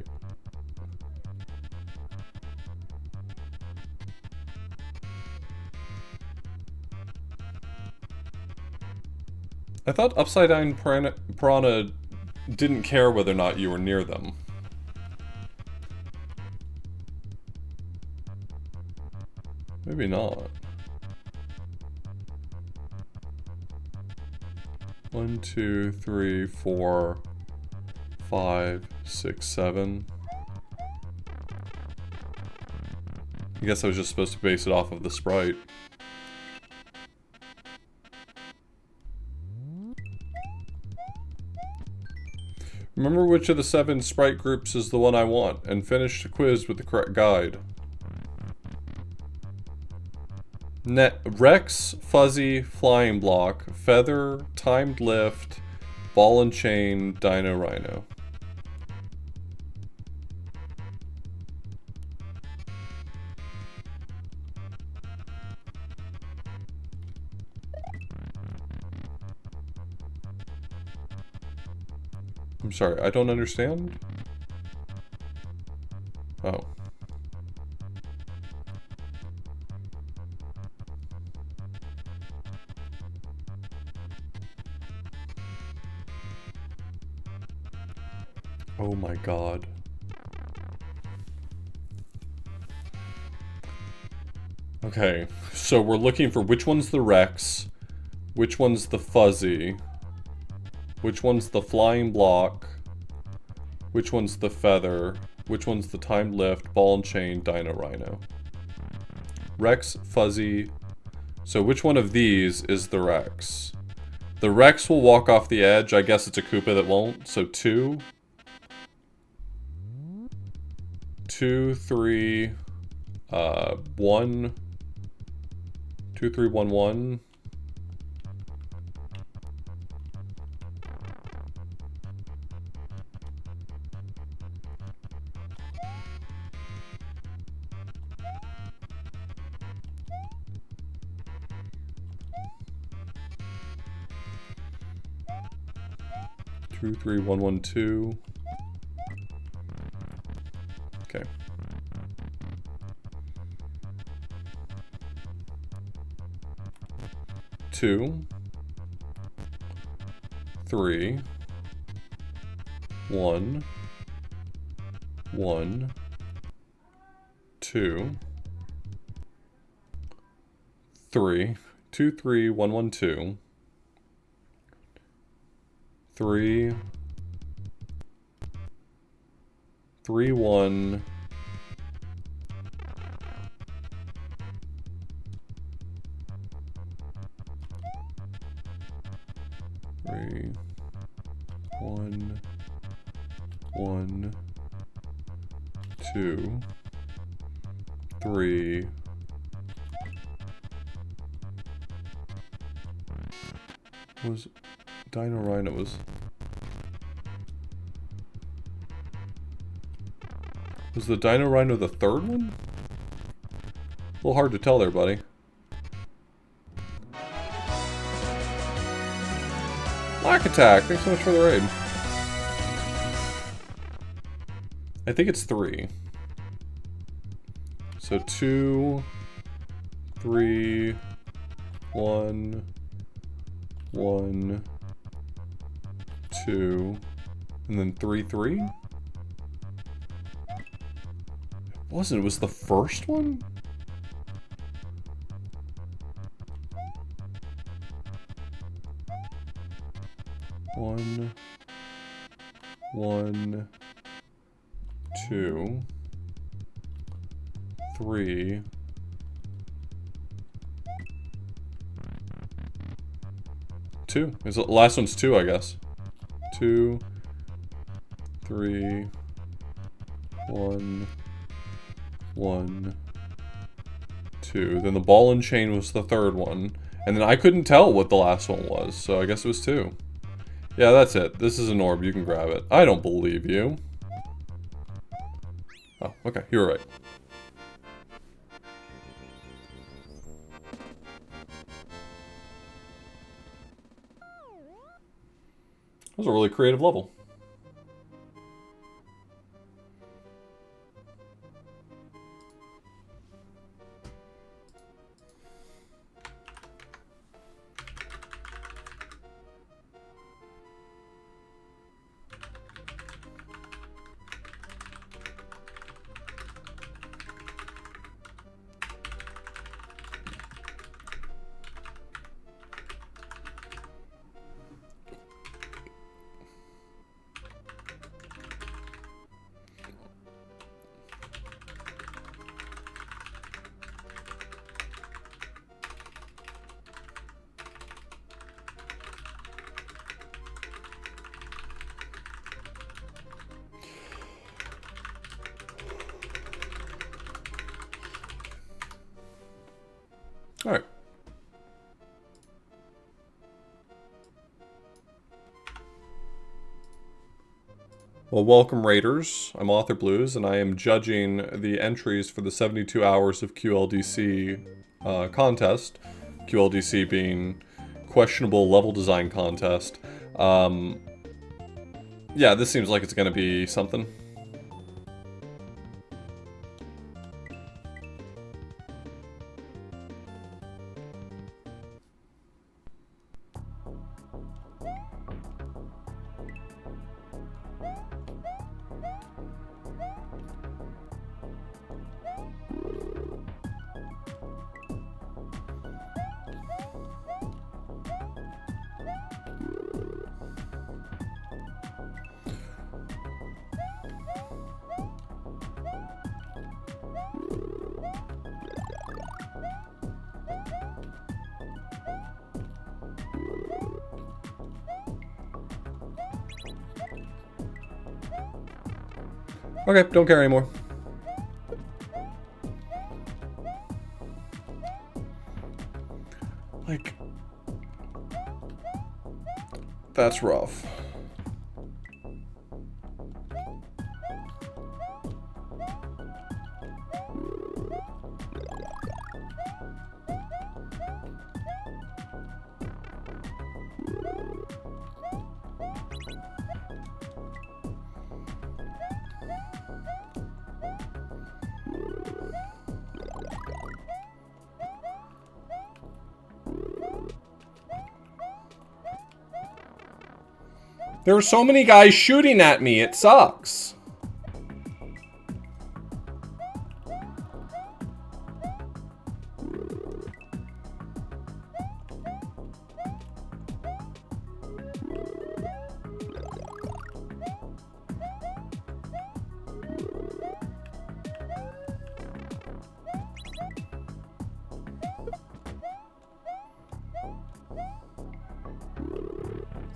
I thought upside down piranha didn't care whether or not you were near them. Maybe not. 1, 2, 3, 4, 5, 6, 7. I guess I was just supposed to base it off of the sprite. Remember which of the 7 sprite groups is the one I want, and finish the quiz with the correct guide. Rex, Fuzzy, Flying Block, Feather, Timed Lift, Ball and Chain, Dino Rhino. I'm sorry, I don't understand. Oh. Oh my god. Okay, so we're looking for which one's the Rex, which one's the Fuzzy, which one's the Flying Block, which one's the Feather, which one's the Timed Lift, Ball and Chain, Dino Rhino. Rex, Fuzzy. So which one of these is the Rex? The Rex will walk off the edge. I guess it's a Koopa that won't. So 2. 2, 3, 1. 2, 3, 1, 1. Two, 3, 1, 1, 2. Okay. Two, 3, 1, 1, 2, 3, 2, 3, 1, 1, 2, 3, 3, 1, 3, 1, 1, 2, 3. Was Dino Rhino was the Dino Rhino the third one? A little hard to tell there, buddy. Black Attack, thanks so much for the raid. I think it's 3. So 2, 3, 1, 1, 2, and then 3, 3? It wasn't, it was the first one? One, 1, 2, 3. Two. Is the last one's 2, I guess. 2, 3, 1, 1, 2. Then the Ball and Chain was the third one. And then I couldn't tell what the last one was, so I guess it was 2. Yeah, that's it. This is an orb. You can grab it. I don't believe you. Oh, okay. You were right. That was a really creative level. All right. Well, welcome Raiders. I'm Author Blues, and I am judging the entries for the 72 hours of QLDC contest. QLDC being questionable level design contest. Yeah, this seems like it's gonna be something. Okay, don't care anymore. Like, that's rough. There are so many guys shooting at me, it sucks.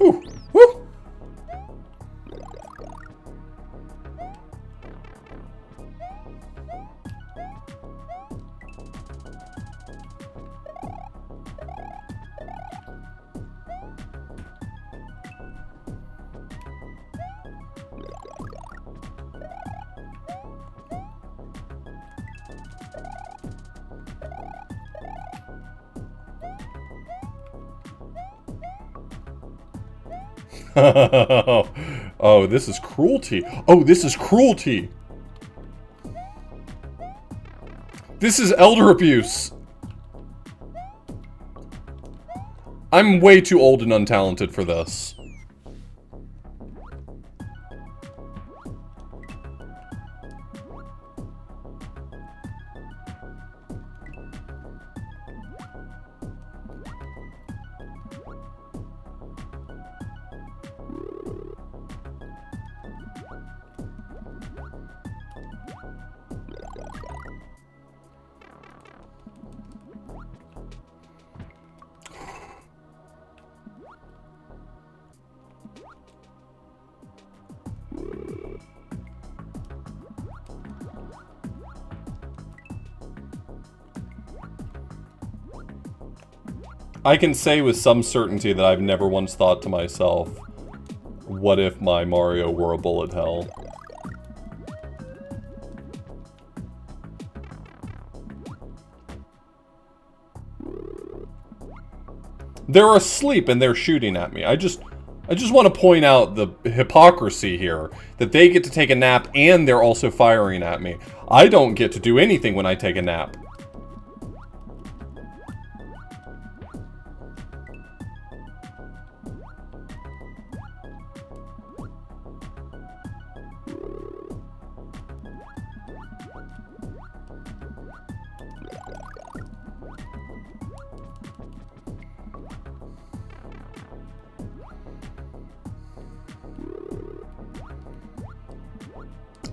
Ooh, woo! Oh, this is cruelty. Oh, this is cruelty. This is elder abuse. I'm way too old and untalented for this. I can say with some certainty that I've never once thought to myself, what if my Mario were a bullet hell? They're asleep and they're shooting at me. I just want to point out the hypocrisy here, that they get to take a nap and they're also firing at me. I don't get to do anything when I take a nap.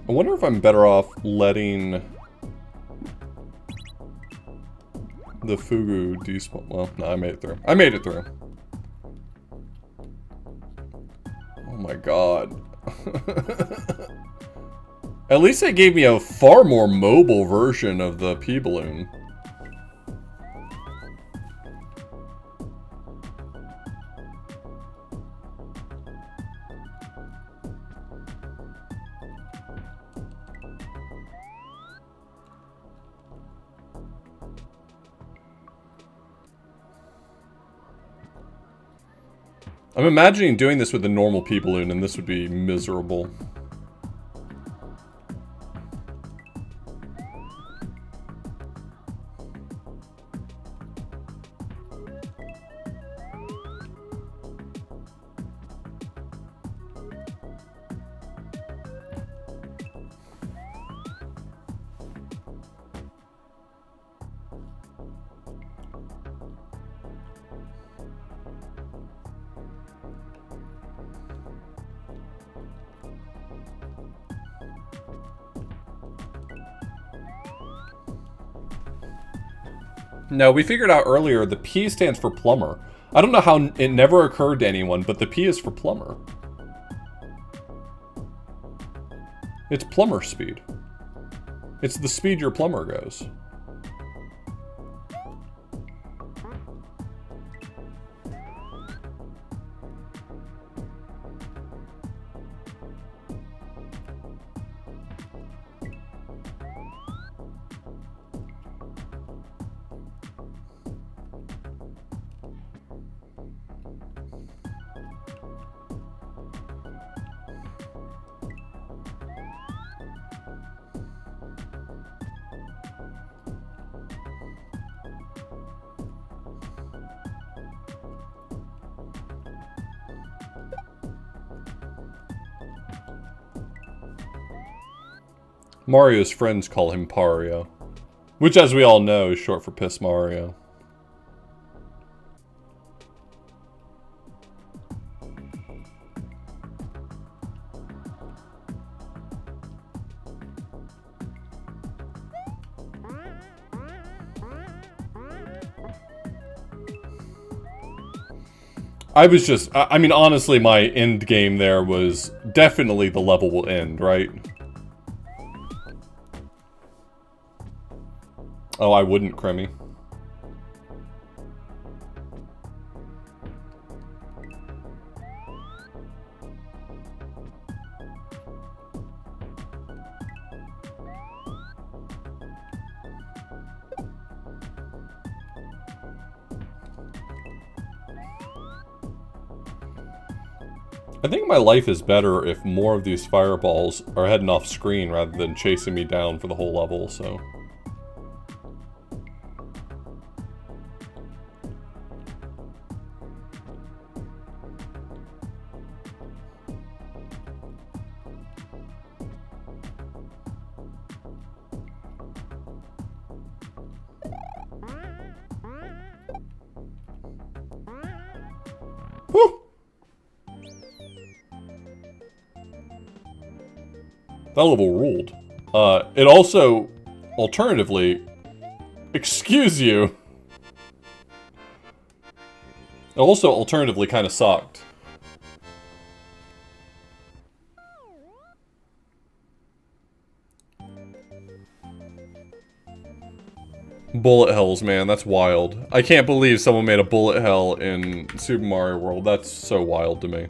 I wonder if I'm better off letting the Fugu despawn. Well, no, I made it through. I made it through. Oh my god. At least they gave me a far more mobile version of the P-Balloon. I'm imagining doing this with the normal people in, and this would be miserable. No, we figured out earlier the P stands for plumber. I don't know how it never occurred to anyone, but the P is for plumber. It's plumber speed. It's the speed your plumber goes. Mario's friends call him Pario, which, as we all know, is short for Piss Mario. I mean, honestly, my end game there was definitely the level will end, right? Oh, I wouldn't, Cremmy. I think my life is better if more of these fireballs are heading off screen rather than chasing me down for the whole level, so... Whew! That level ruled. It also, alternatively, excuse you. It also, alternatively, kind of sucked. Bullet hells, man, that's wild. I can't believe someone made a bullet hell in Super Mario World. That's so wild to me.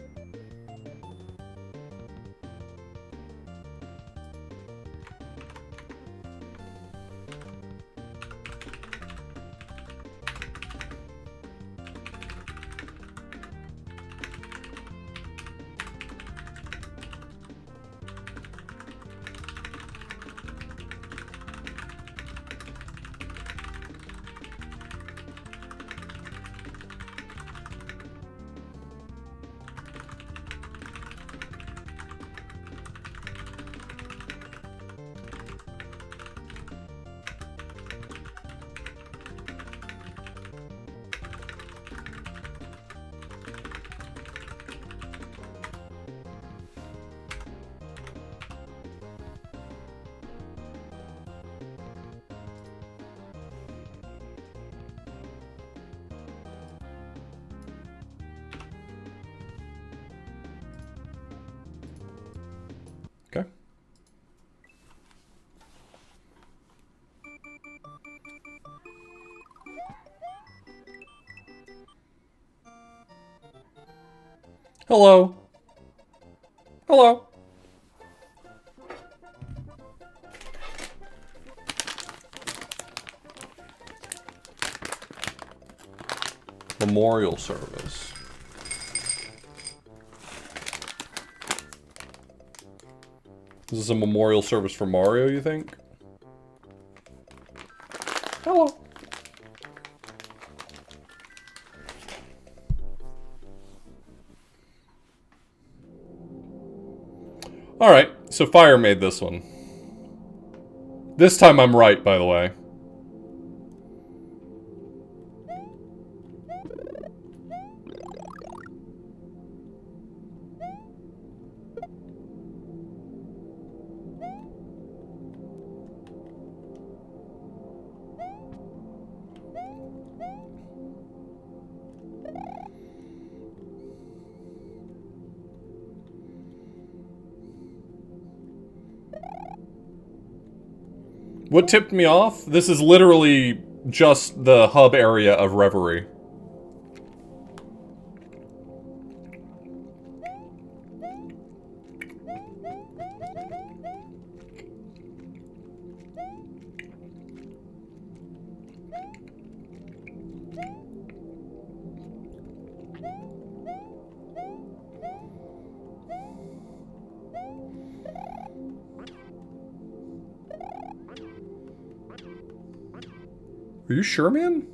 Okay. Hello. Hello. Memorial service. This is a memorial service for Mario, you think? Hello. Alright, so Fire made this one. This time I'm right, by the way. What tipped me off? This is literally just the hub area of Reverie. Are you sure, man?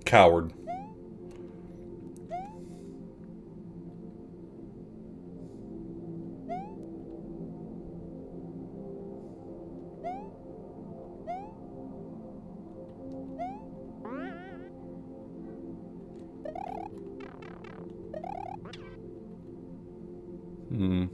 Coward. Hmm.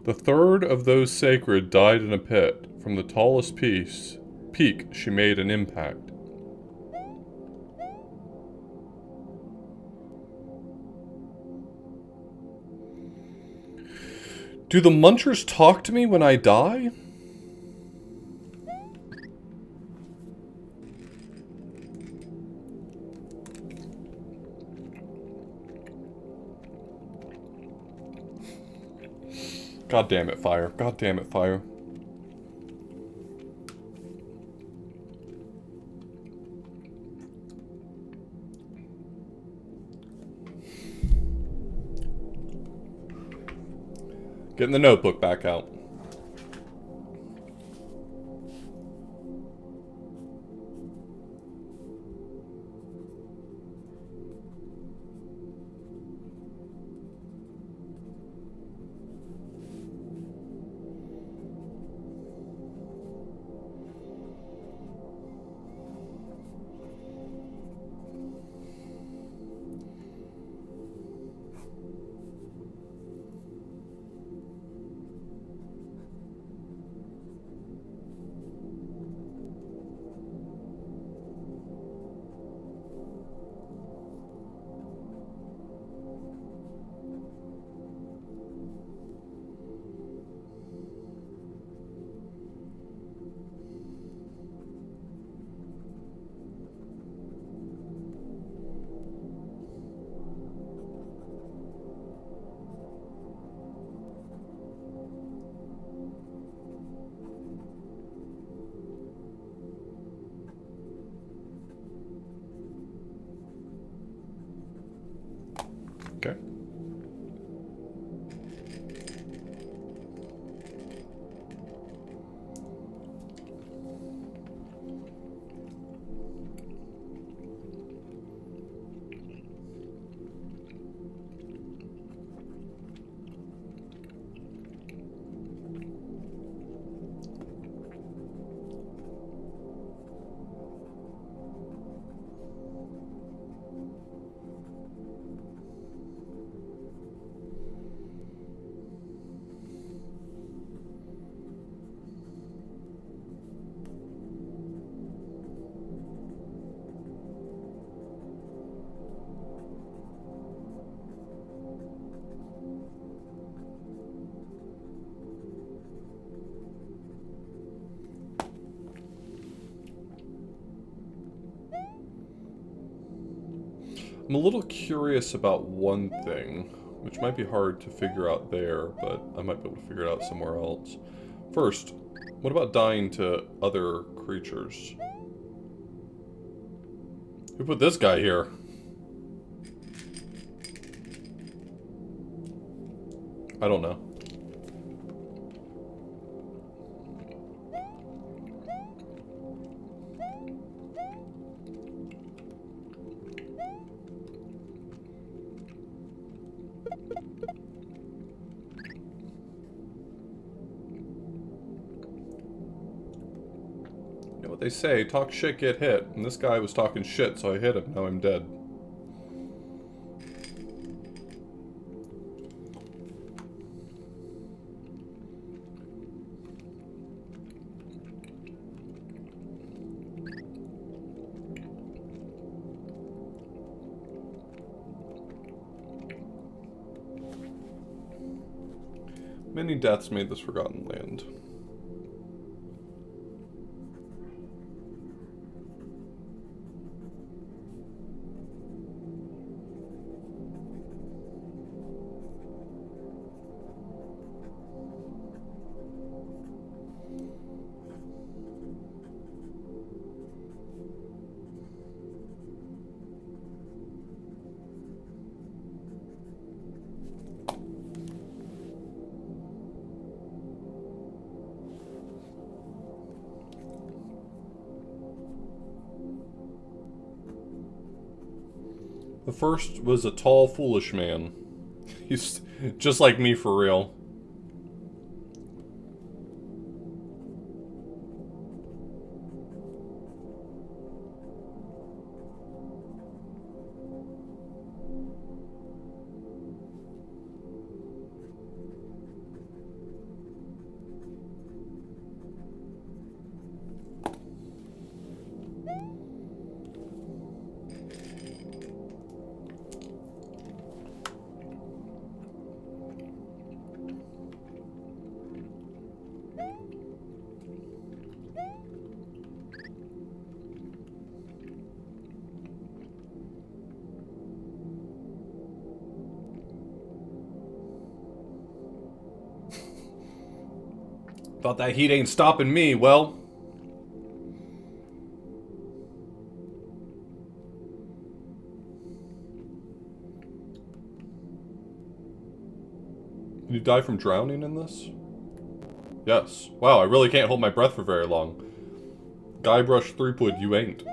The third of those sacred died in a pit. From the tallest peak, she made an impact. Do the Munchers talk to me when I die? God damn it, Fire. God damn it, Fire. Getting the notebook back out. Okay. I'm a little curious about one thing, which might be hard to figure out there, but I might be able to figure it out somewhere else. First, what about dying to other creatures? Who put this guy here? I don't know. You know what they say, talk shit, get hit. And this guy was talking shit, so I hit him. Now I'm dead. Many deaths made this forgotten land. The first was a tall, foolish man. He's just like me for real. Thought that heat ain't stopping me, well. Did you die from drowning in this? Yes. Wow, I really can't hold my breath for very long. Guybrush Threepwood, you ain't.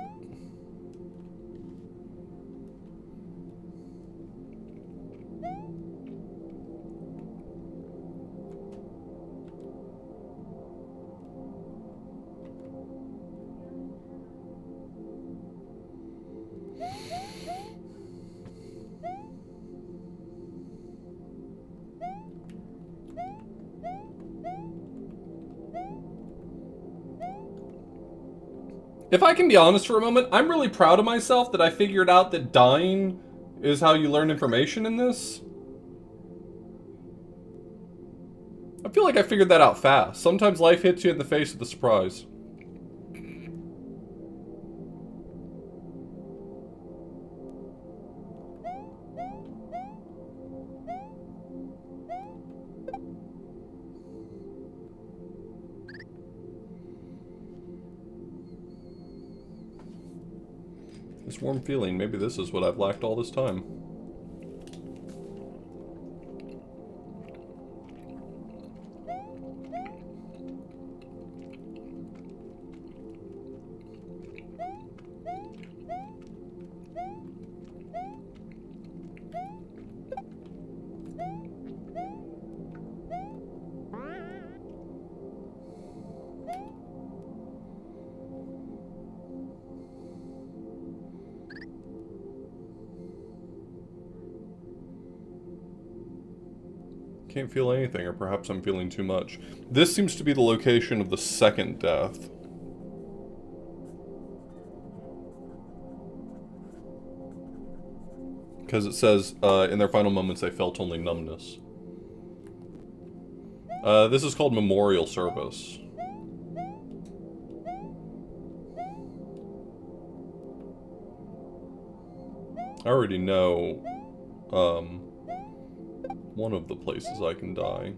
If I can be honest for a moment, I'm really proud of myself that I figured out that dying is how you learn information in this. I feel like I figured that out fast. Sometimes life hits you in the face with a surprise. This warm feeling, maybe this is what I've lacked all this time. Can't feel anything, or perhaps I'm feeling too much. This seems to be the location of the second death. Because it says, in their final moments they felt only numbness. This is called Memorial Service. I already know one of the places I can die.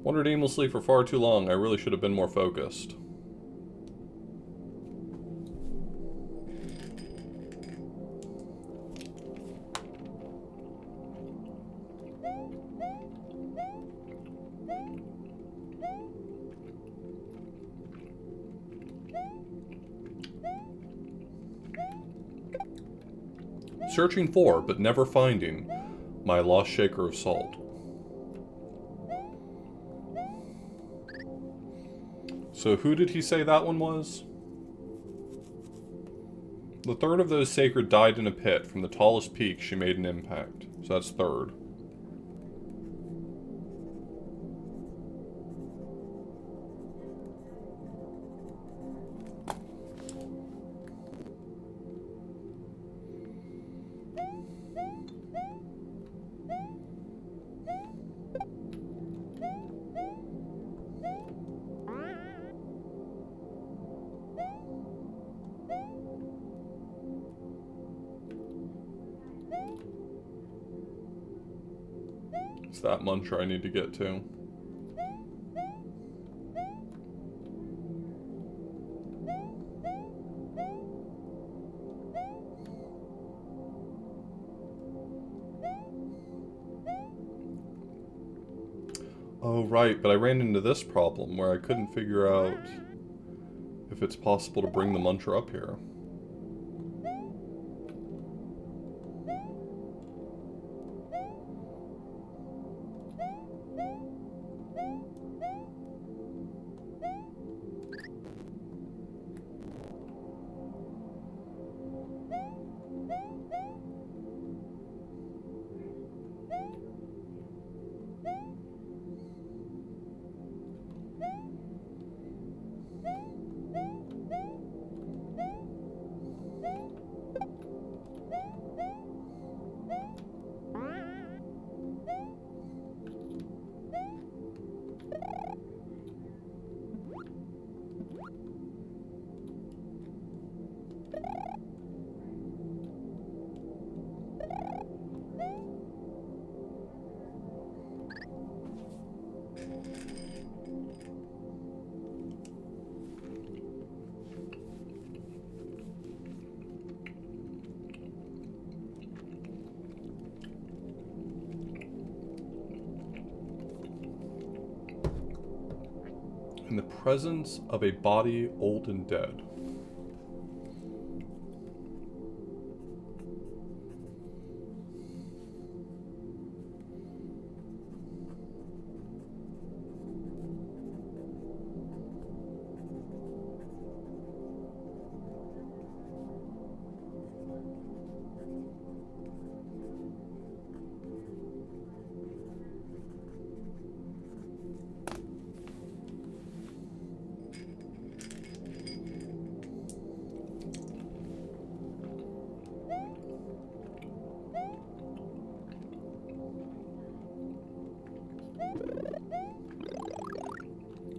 Wandered aimlessly for far too long. I really should have been more focused. Searching for, but never finding, my lost shaker of salt. So who did he say that one was? The third of those sacred died in a pit. From the tallest peak, she made an impact. So that's third. It's that muncher I need to get to. Oh, right, but I ran into this problem where I couldn't figure out if it's possible to bring the muncher up here. In the presence of a body old and dead.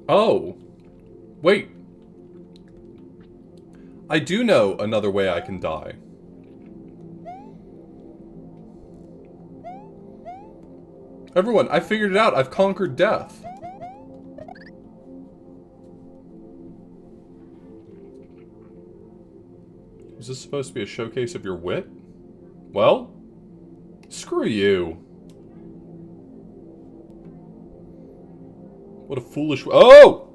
Oh, wait. I do know another way I can die. Everyone, I figured it out. I've conquered death. Is this supposed to be a showcase of your wit? Well, screw you. What a foolish... Oh!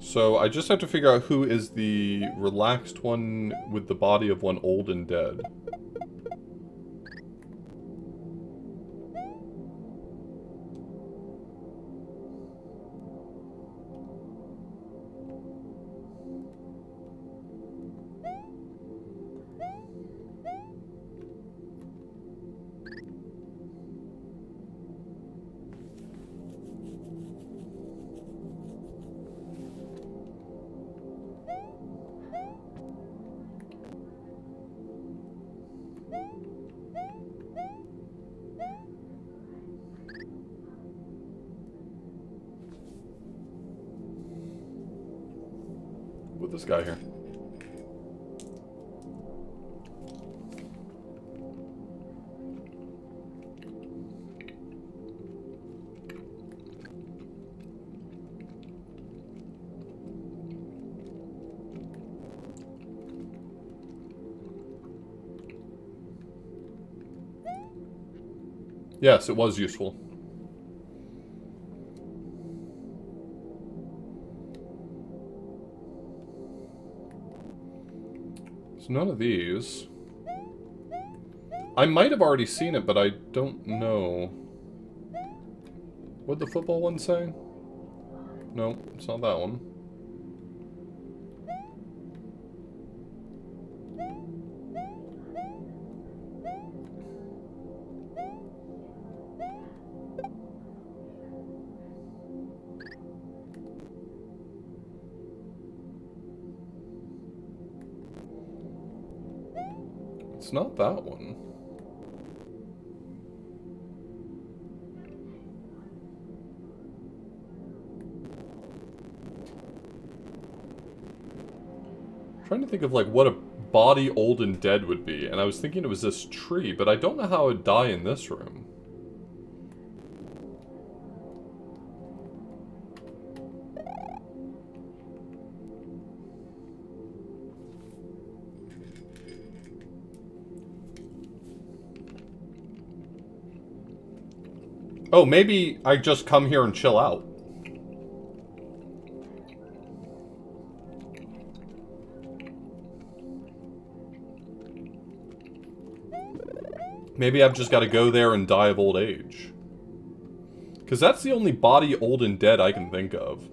So I just have to figure out who is the relaxed one with the body of one old and dead. with this guy here? Yes, it was useful. So none of these. I might have already seen it, but I don't know. What'd the football one say? No, it's not that one. It's not that one. I'm trying to think of like what a body old and dead would be, and I was thinking it was this tree, but I don't know how it would die in this room. Oh, maybe I just come here and chill out. Maybe I've just got to go there and die of old age. Because that's the only body old and dead I can think of.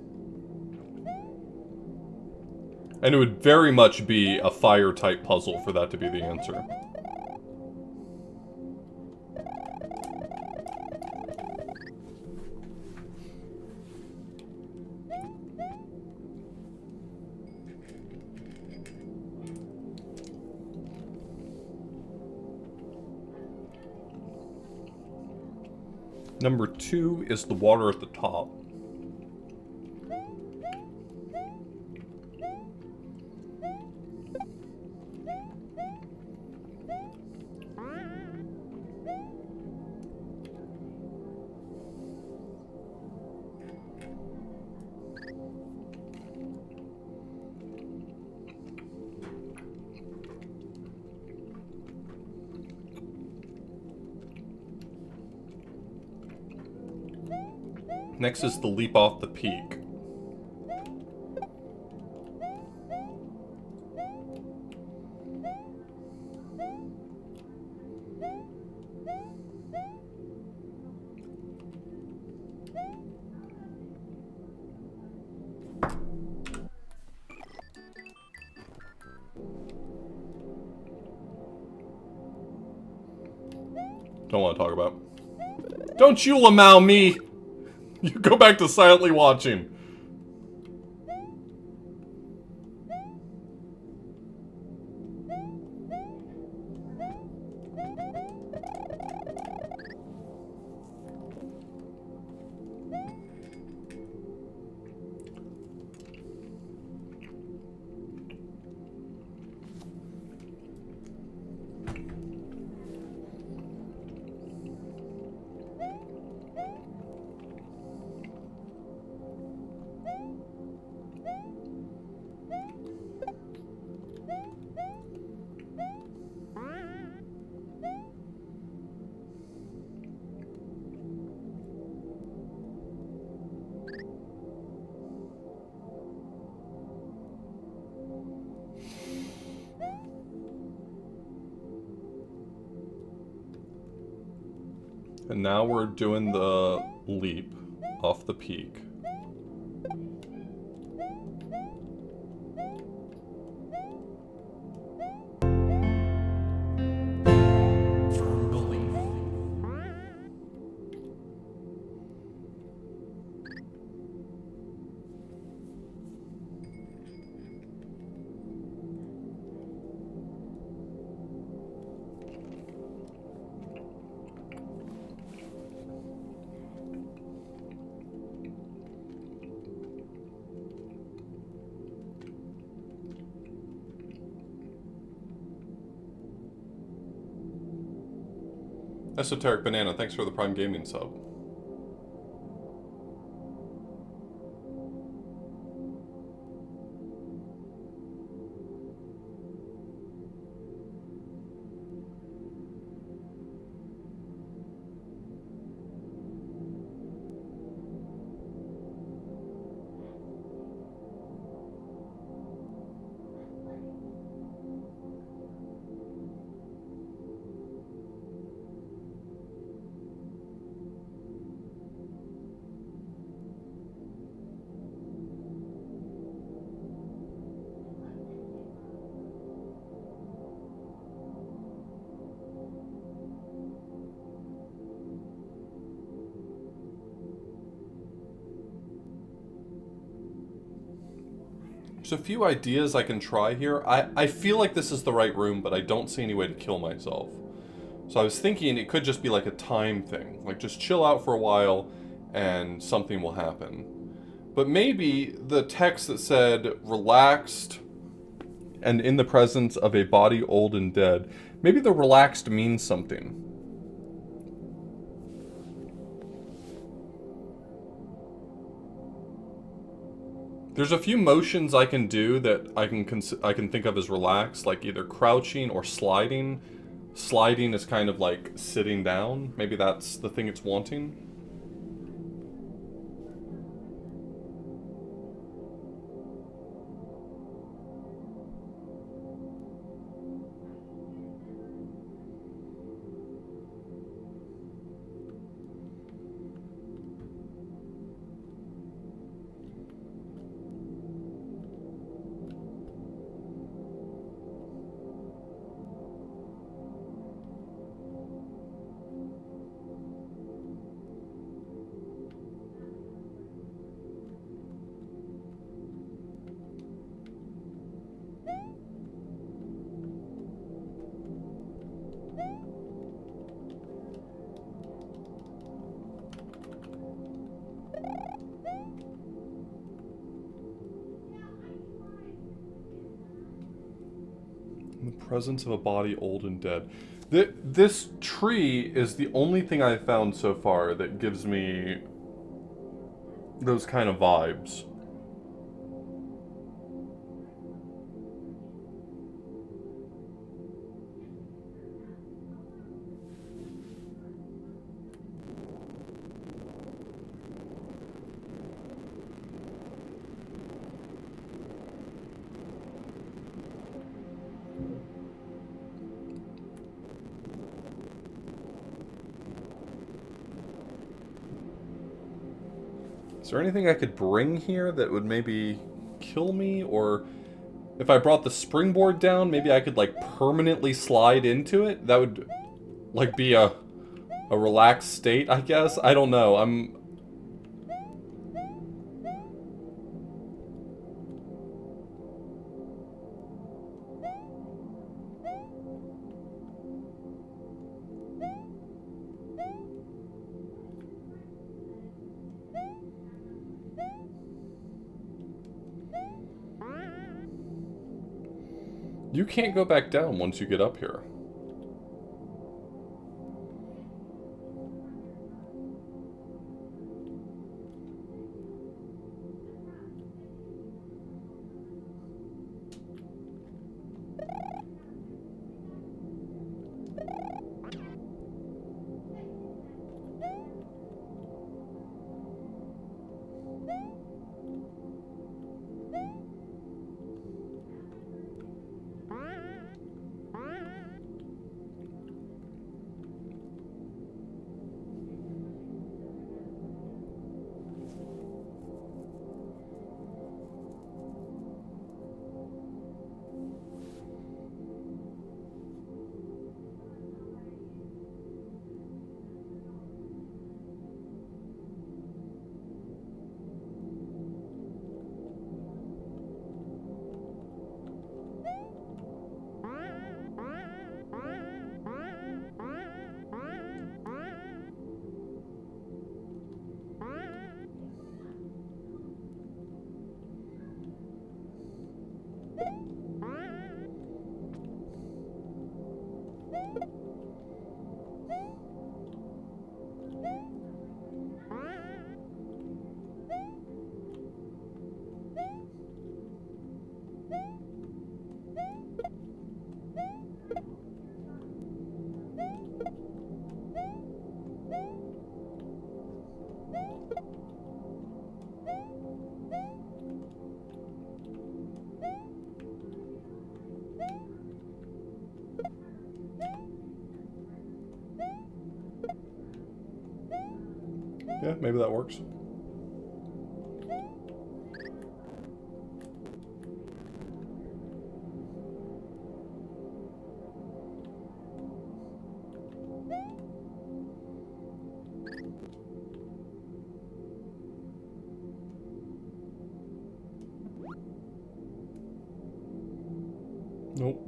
And it would very much be a fire-type puzzle for that to be the answer. Number 2 is the water at the top. Next is the leap off the peak. Don't want to talk about. Don't you lamau me! You go back to silently watching. And now we're doing the leap off the peak. Firm belief. Esoteric Banana, thanks for the Prime Gaming sub. There's a few ideas I can try here. I feel like this is the right room, but I don't see any way to kill myself. So I was thinking it could just be like a time thing. Like just chill out for a while and something will happen. But maybe the text that said relaxed and in the presence of a body old and dead, maybe the relaxed means something. There's a few motions I can do that I can think of as relaxed, like either crouching or sliding. Sliding is kind of like sitting down. Maybe that's the thing it's wanting. In the presence of a body old and dead. This tree is the only thing I've found so far that gives me those kind of vibes. Is there anything I could bring here that would maybe kill me? Or if I brought the springboard down, maybe I could like permanently slide into it? That would like be a relaxed state, I guess? I don't know. You can't go back down once you get up here. Yeah, maybe that works. Nope.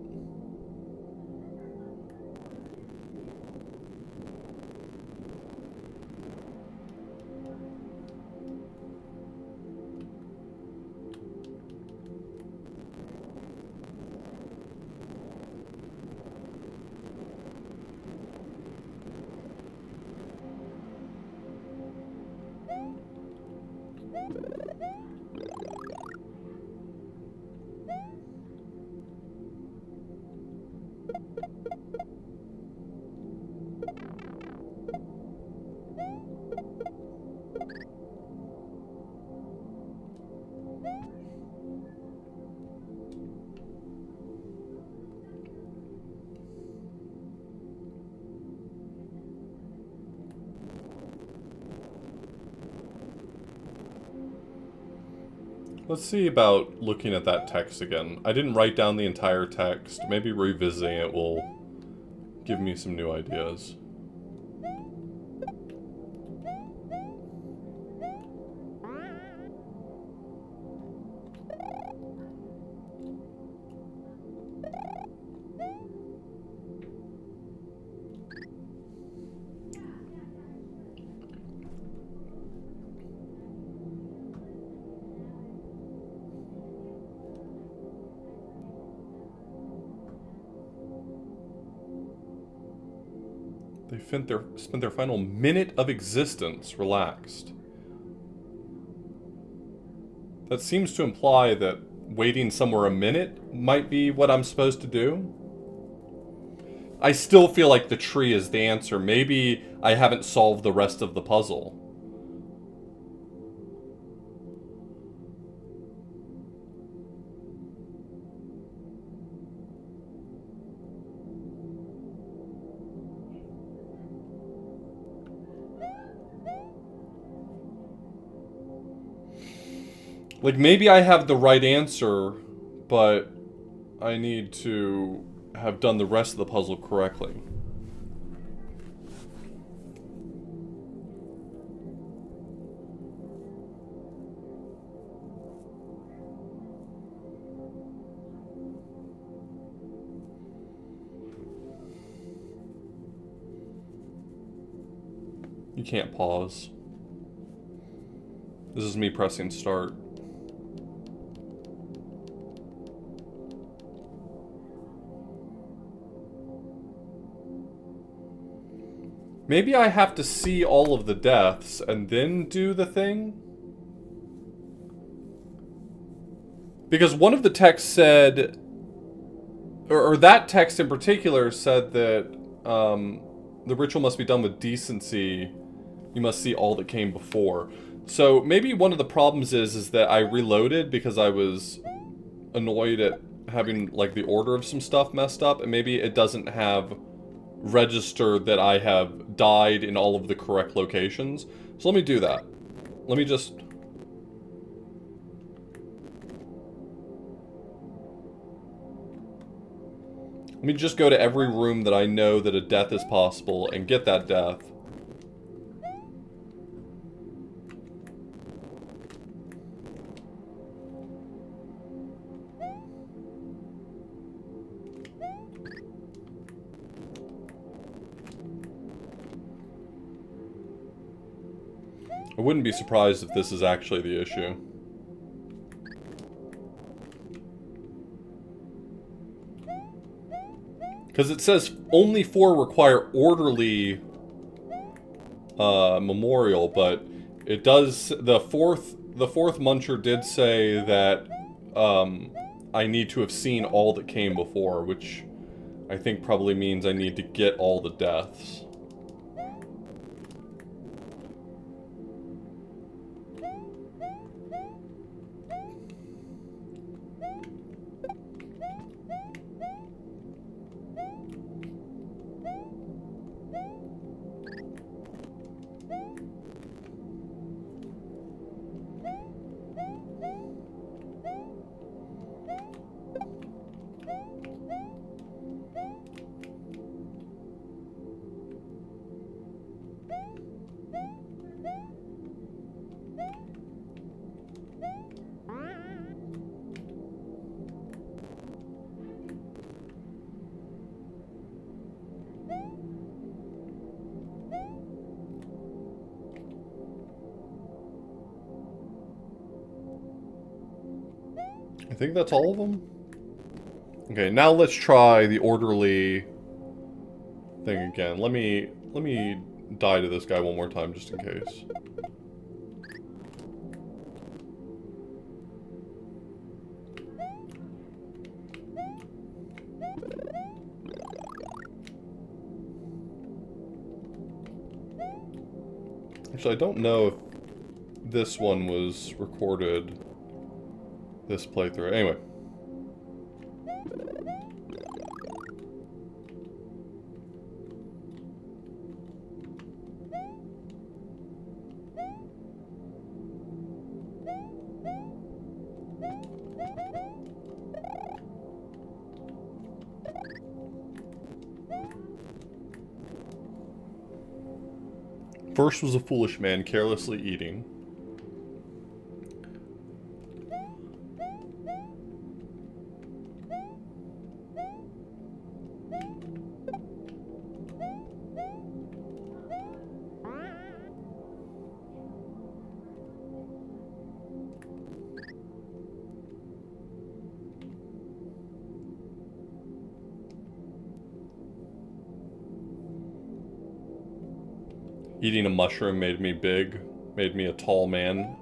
Let's see about looking at that text again. I didn't write down the entire text. Maybe revisiting it will give me some new ideas. They spent their final minute of existence relaxed. That seems to imply that waiting somewhere a minute might be what I'm supposed to do. I still feel like the tree is the answer. Maybe I haven't solved the rest of the puzzle. Like, maybe I have the right answer, but I need to have done the rest of the puzzle correctly. You can't pause. This is me pressing start. Maybe I have to see all of the deaths and then do the thing? Because one of the texts said, or that text in particular said that the ritual must be done with decency. You must see all that came before. So maybe one of the problems is that I reloaded because I was annoyed at having like the order of some stuff messed up, and maybe it doesn't have register that I have died in all of the correct locations. So let me do that. Let me just... Let me just go to every room that I know that a death is possible and get that death. I wouldn't be surprised if this is actually the issue. Because it says only 4 require orderly memorial, but it does... The fourth muncher did say that I need to have seen all that came before, which I think probably means I need to get all the deaths. I think that's all of them. Okay, now let's try the orderly thing again. Let me die to this guy one more time just in case. Actually, I don't know if this one was recorded, this playthrough. Anyway. First was a foolish man carelessly eating. Eating a mushroom made me big, made me a tall man.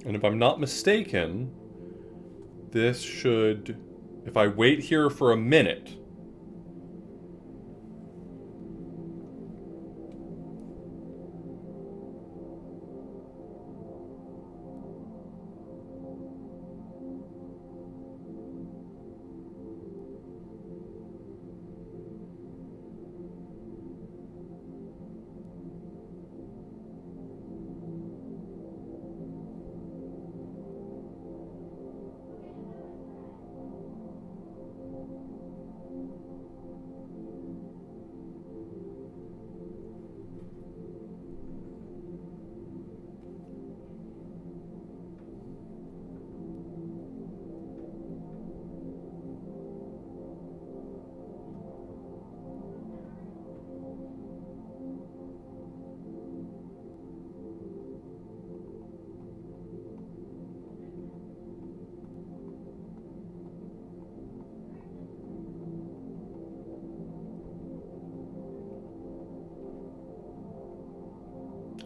And if I'm not mistaken, this should, if I wait here for a minute,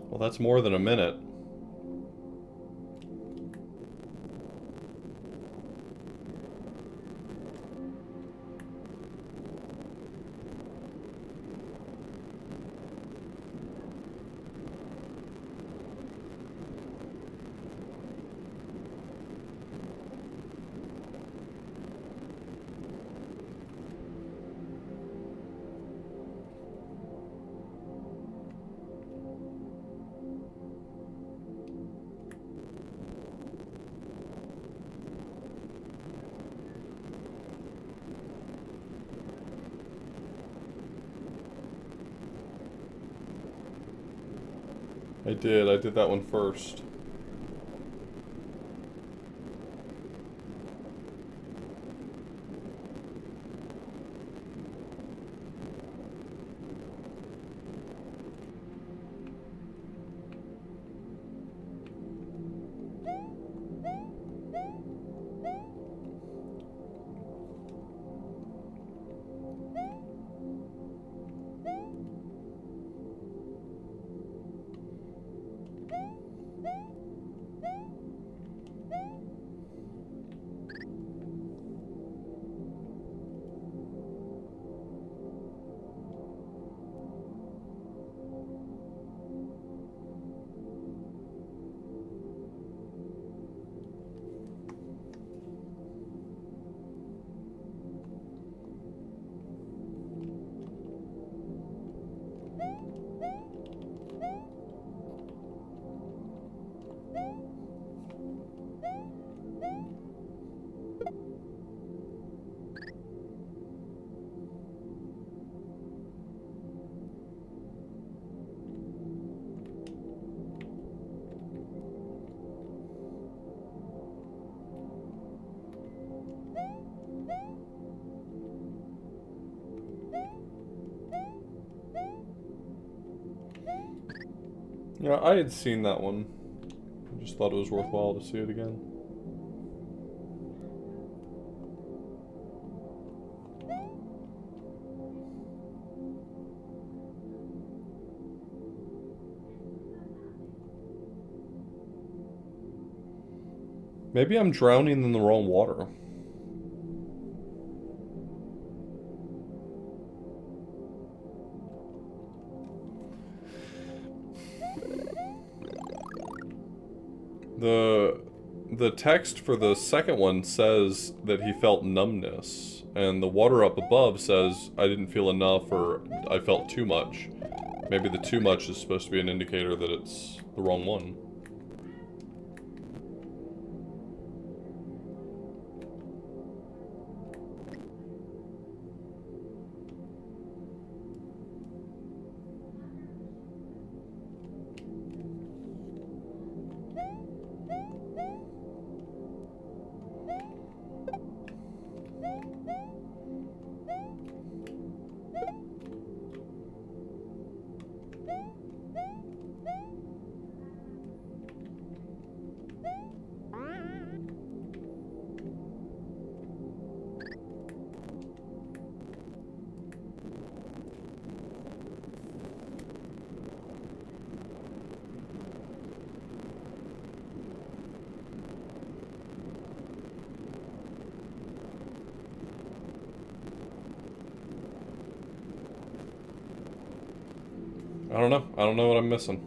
well, that's more than a minute. I did that one first. Yeah, I had seen that one. I just thought it was worthwhile to see it again. Maybe I'm drowning in the wrong water. The text for the second one says that he felt numbness, and the water up above says I didn't feel enough or I felt too much. Maybe the too much is supposed to be an indicator that it's the wrong one. I don't know. I don't know what I'm missing.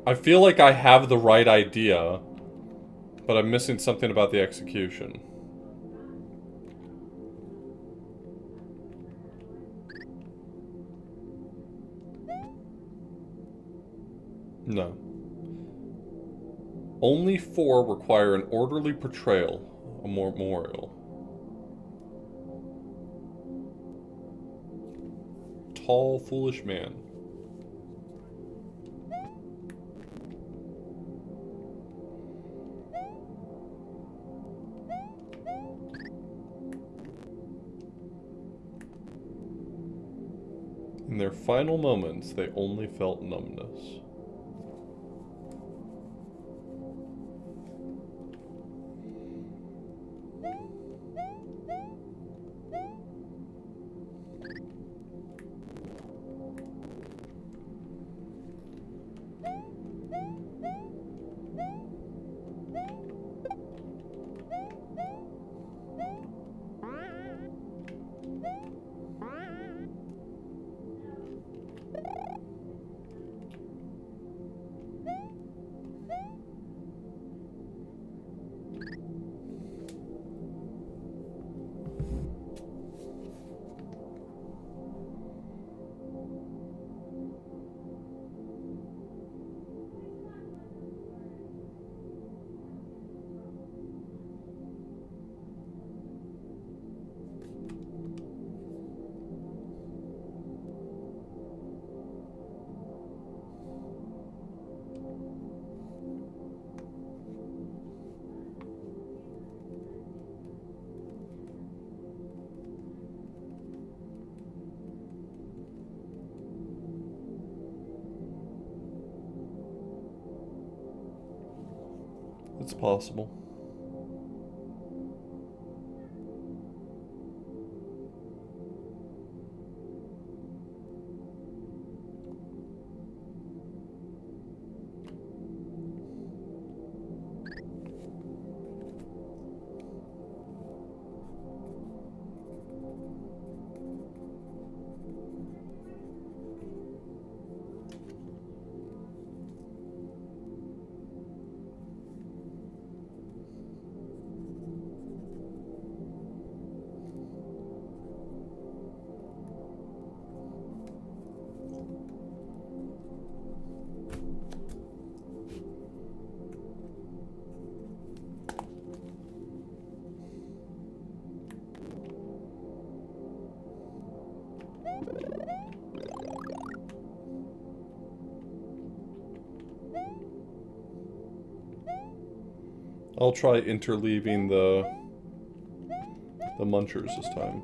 I feel like I have the right idea, but I'm missing something about the execution. No. Only 4 require an orderly portrayal, a memorial. Tall, foolish man. In their final moments, they only felt numbness. It's possible. I'll try interleaving the munchers this time.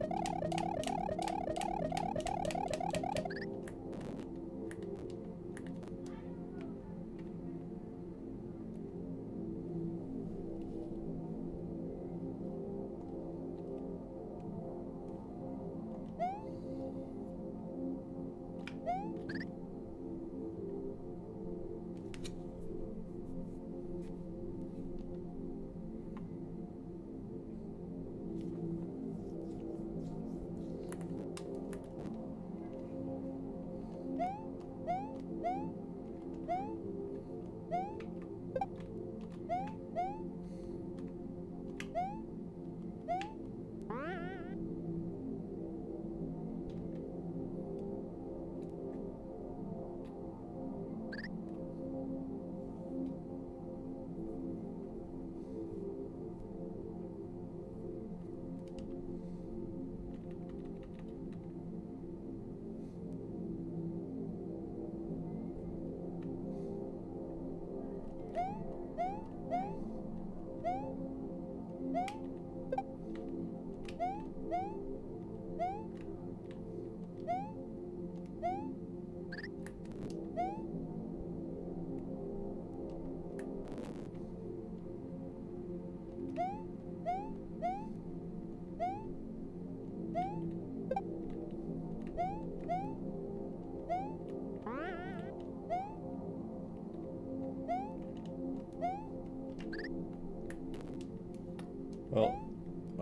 Well,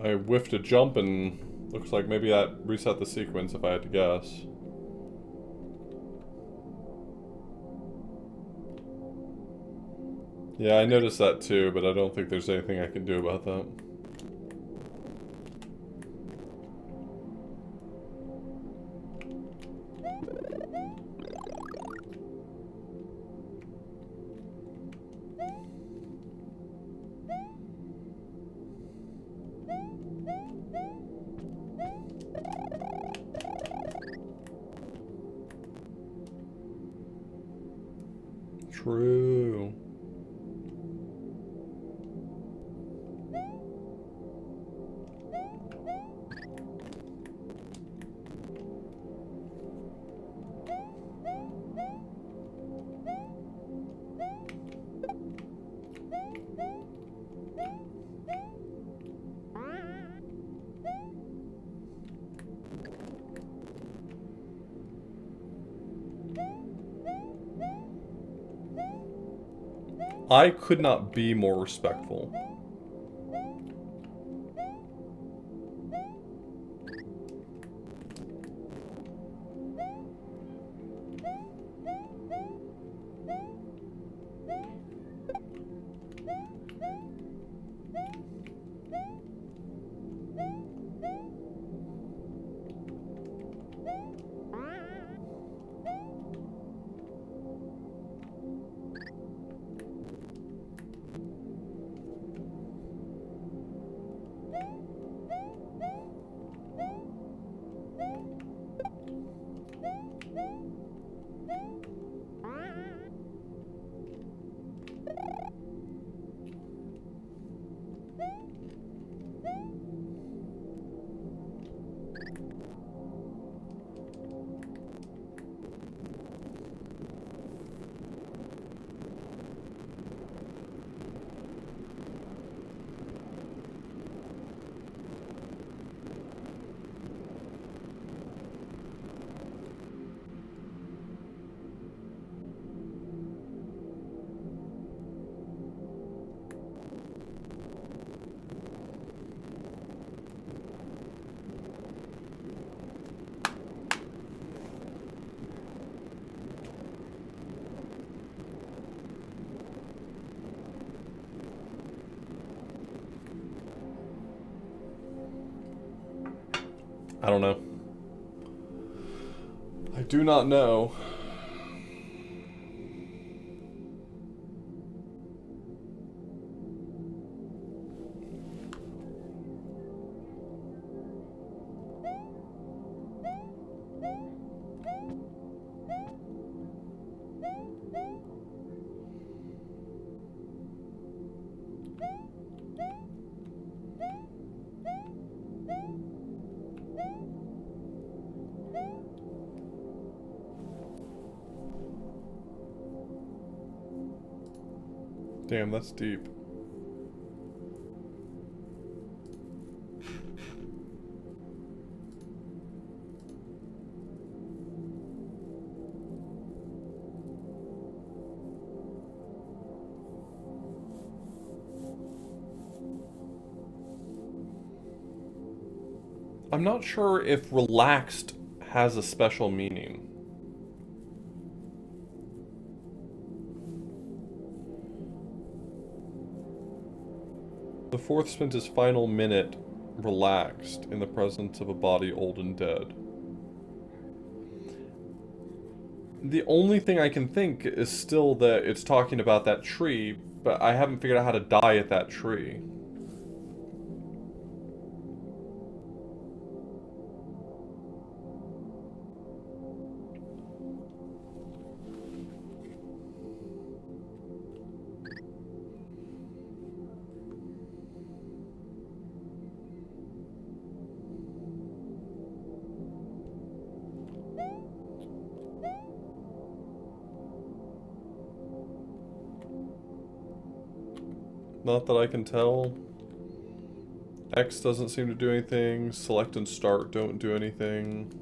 I whiffed a jump and looks like maybe that reset the sequence if I had to guess. Yeah, I noticed that too, but I don't think there's anything I can do about that. True. I could not be more respectful. I don't know. I do not know. Damn, that's deep. I'm not sure if relaxed has a special meaning. The fourth spent his final minute relaxed in the presence of a body old and dead. The only thing I can think is still that it's talking about that tree, but I haven't figured out how to die at that tree. Not that I can tell. X doesn't seem to do anything. Select and start don't do anything.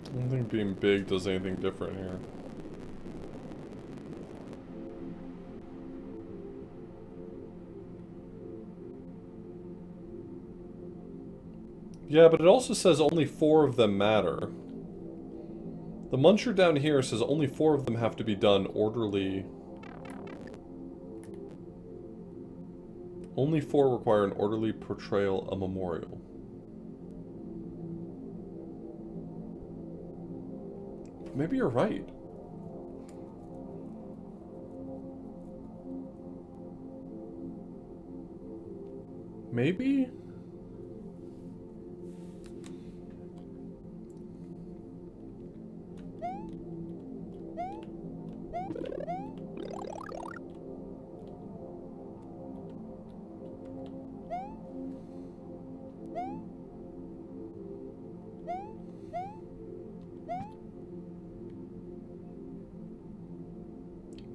I don't think being big does anything different here. Yeah, but it also says only 4 of them matter. The muncher down here says only 4 of them have to be done orderly. Only 4 require an orderly portrayal, a memorial. Maybe you're right. Maybe?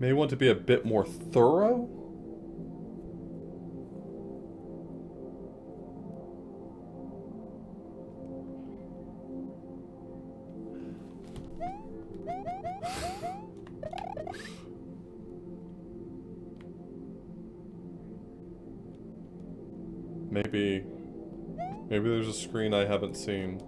May want to be a bit more thorough? Maybe there's a screen I haven't seen.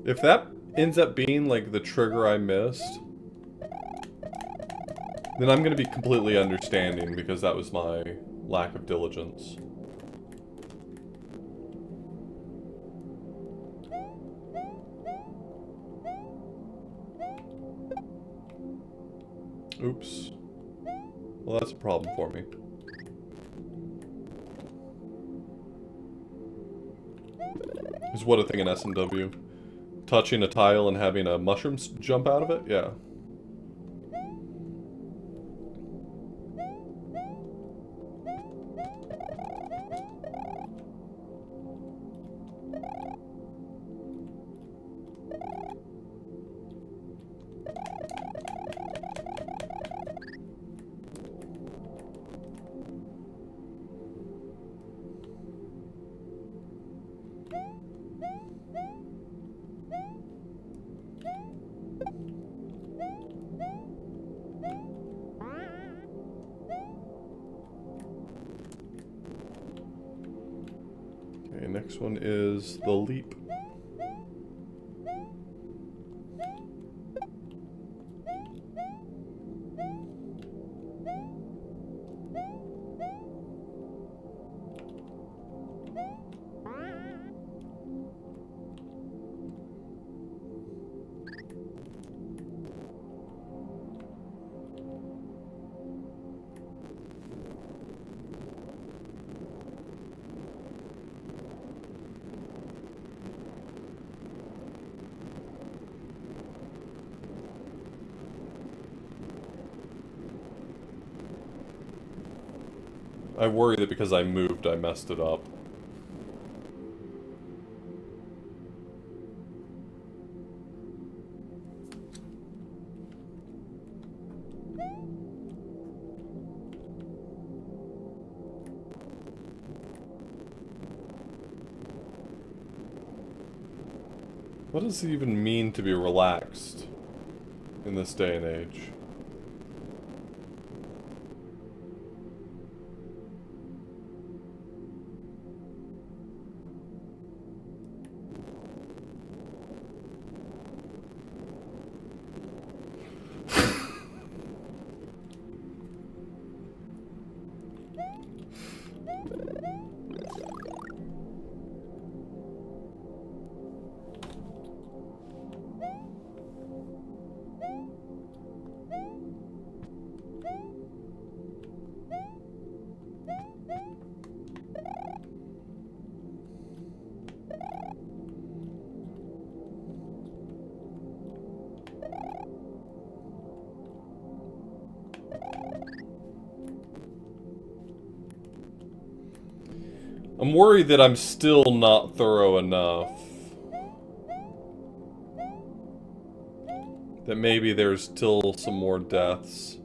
If that ends up being like the trigger I missed, then I'm gonna be completely understanding because that was my lack of diligence. Oops. Well, that's a problem for me. Is what a thing in SMW. Touching a tile and having a mushroom jump out of it? Yeah. Next one is the leap. I worry that because I moved, I messed it up. What does it even mean to be relaxed in this day and age? I'm worried that I'm still not thorough enough. That maybe there's still some more deaths.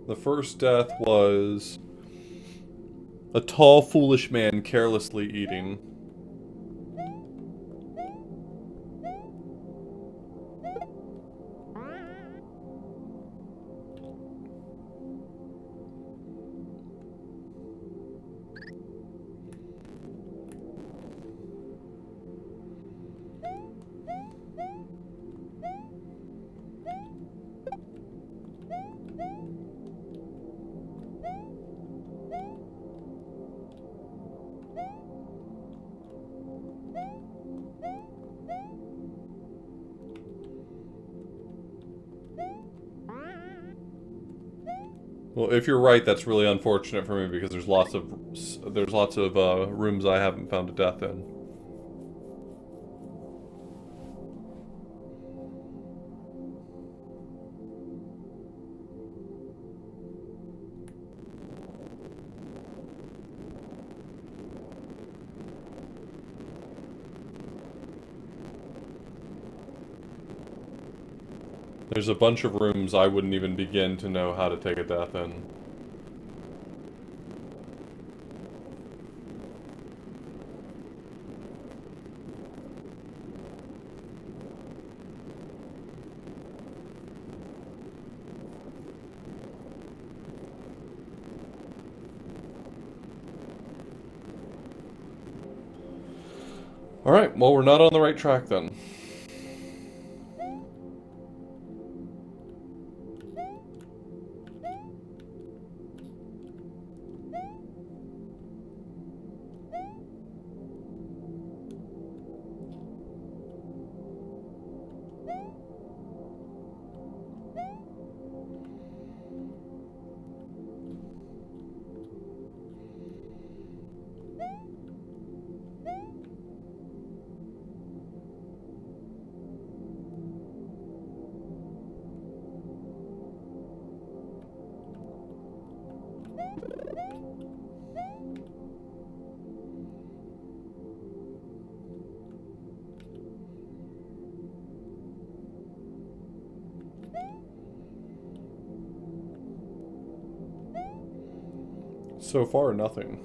The first death was a tall, foolish man carelessly eating. Well, if you're right, that's really unfortunate for me because there's lots of rooms I haven't found a death in. There's a bunch of rooms I wouldn't even begin to know how to take a death in. Alright, well we're not on the right track then. So far, nothing.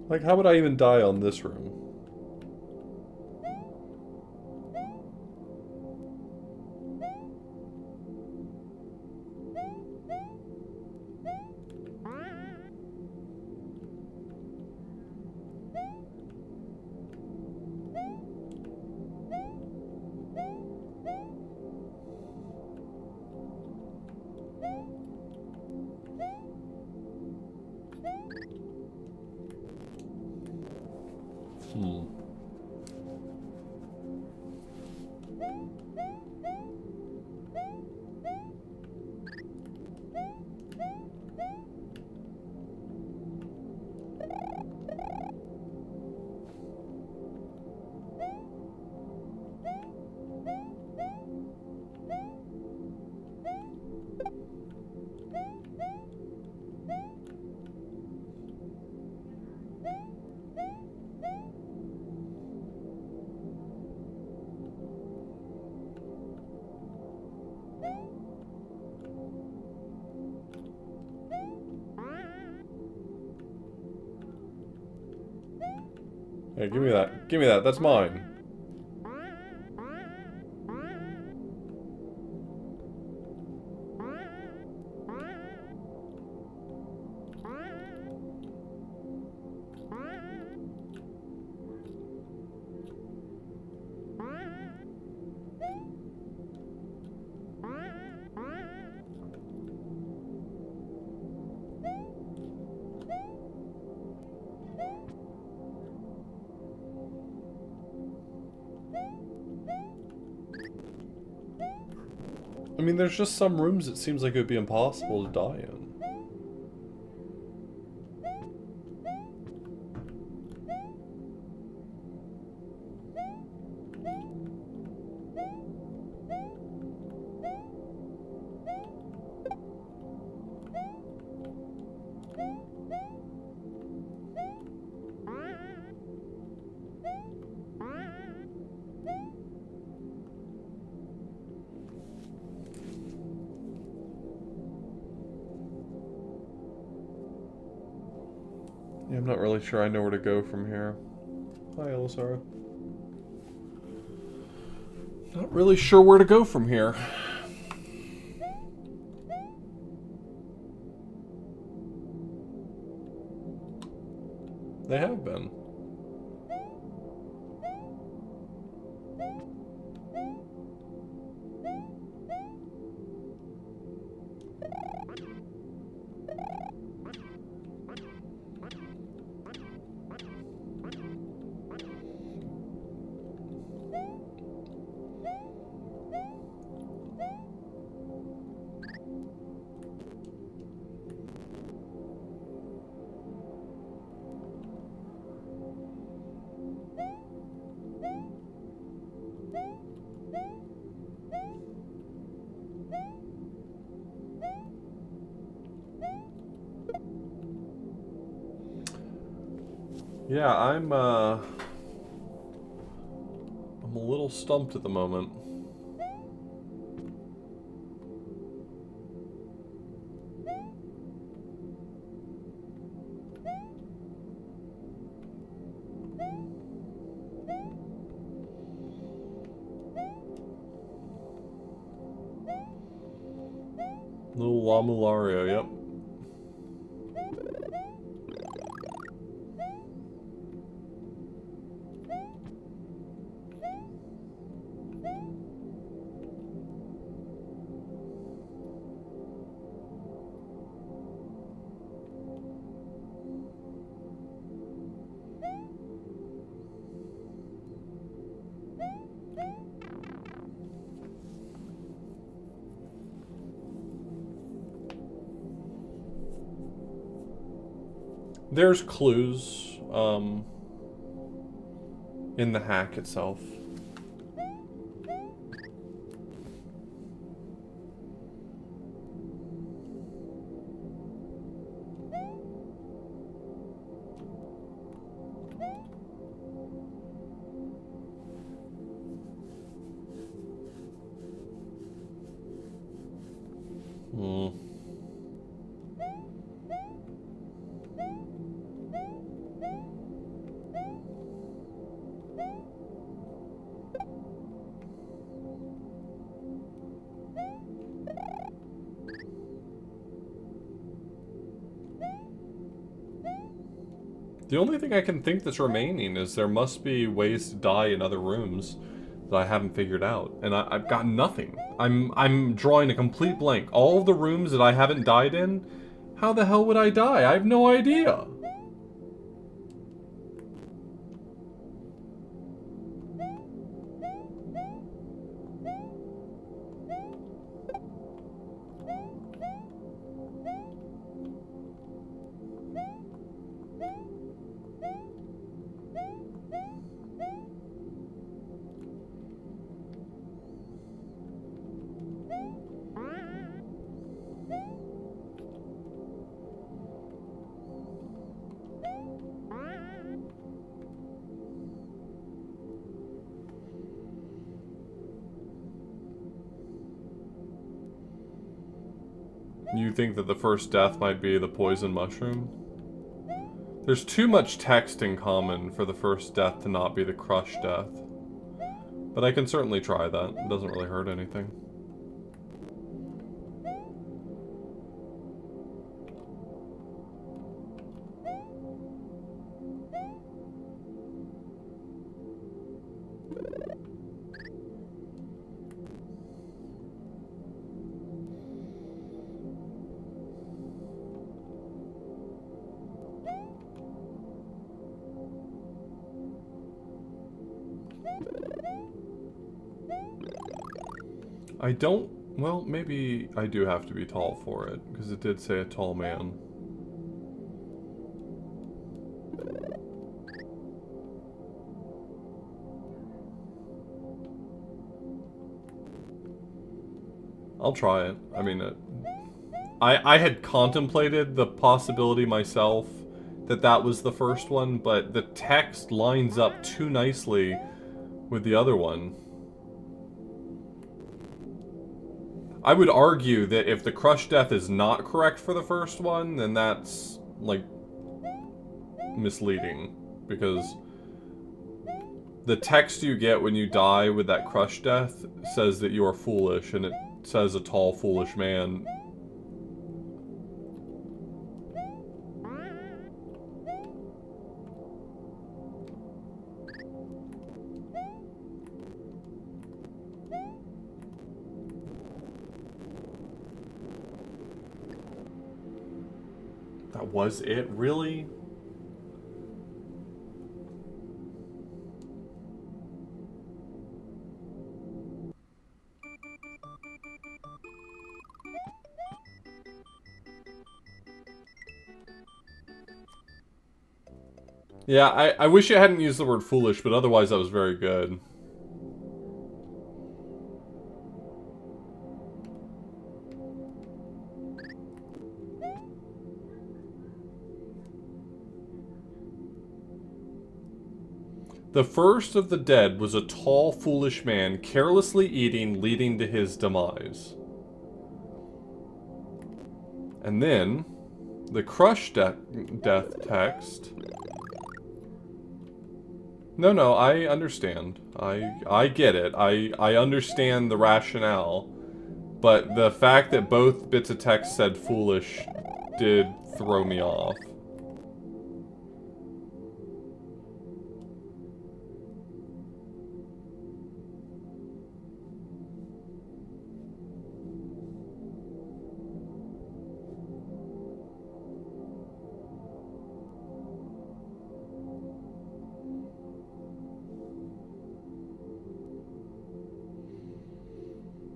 Like, how would I even die on this room? Hey, give me that. Give me that. That's mine. I mean, there's just some rooms it seems like it would be impossible to die in. Yeah, I'm not really sure I know where to go from here. Hi, Elisara. Not really sure where to go from here. They have been. Yeah, I'm a little stumped at the moment. Little Lamulario, yep. There's clues. in the hack itself. The only thing I can think that's remaining is there must be ways to die in other rooms that I haven't figured out, and I've got nothing. I'm drawing a complete blank. All of the rooms that I haven't died in, how the hell would I die? I have no idea. You think that the first death might be the poison mushroom? There's too much text in common for the first death to not be the crush death. But I can certainly try that. It doesn't really hurt anything. I don't... Well, maybe I do have to be tall for it, because it did say a tall man. I'll try it. I mean, I had contemplated the possibility myself that that was the first one, but the text lines up too nicely with the other one. I would argue that if the crush death is not correct for the first one, then that's, like, misleading. Because the text you get when you die with that crush death says that you are foolish, and it says a tall, foolish man. That was it? Really? Yeah, I wish I hadn't used the word foolish, but otherwise that was very good. The first of the dead was a tall, foolish man, carelessly eating, leading to his demise. And then, the crush death text... No, I understand. I get it. I understand the rationale. But the fact that both bits of text said foolish did throw me off.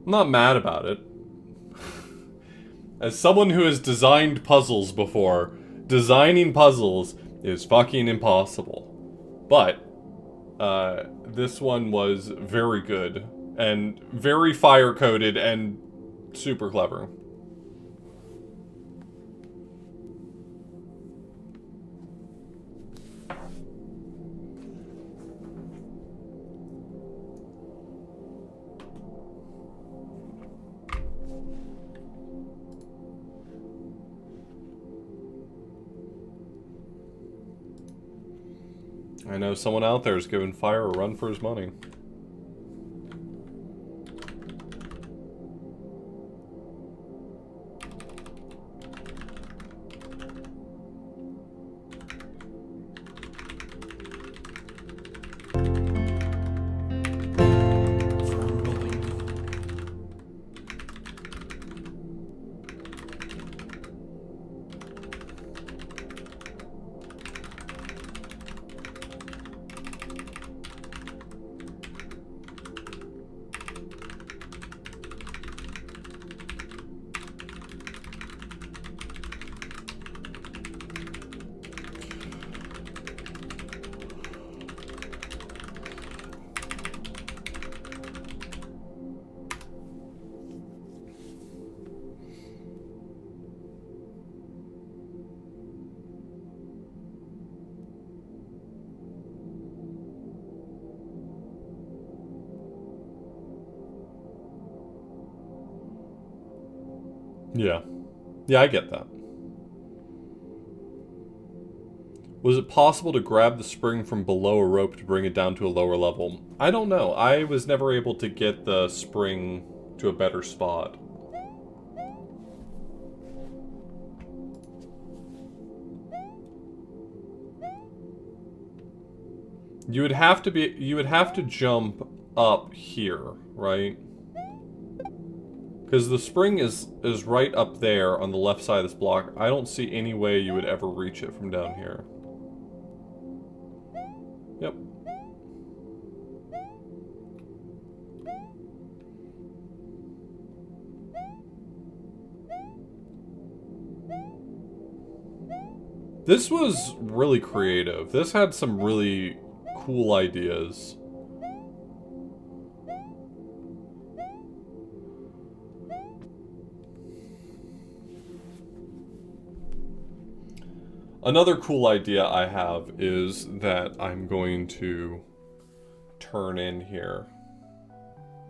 I'm not mad about it. As someone who has designed puzzles before, designing puzzles is fucking impossible. But This one was very good and very fire-coded and super clever. I know someone out there is giving Fire a run for his money. Firm belief. Yeah. Yeah, I get that. Was it possible to grab the spring from below a rope to bring it down to a lower level? I don't know. I was never able to get the spring to a better spot. You would have to jump up here, right? Because the spring is right up there on the left side of this block. I don't see any way you would ever reach it from down here. Yep. This was really creative. This had some really cool ideas. Another cool idea I have is that I'm going to turn in here.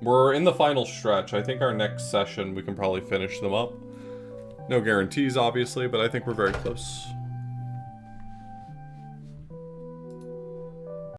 We're in the final stretch. I think our next session we can probably finish them up. No guarantees, obviously, but I think we're very close.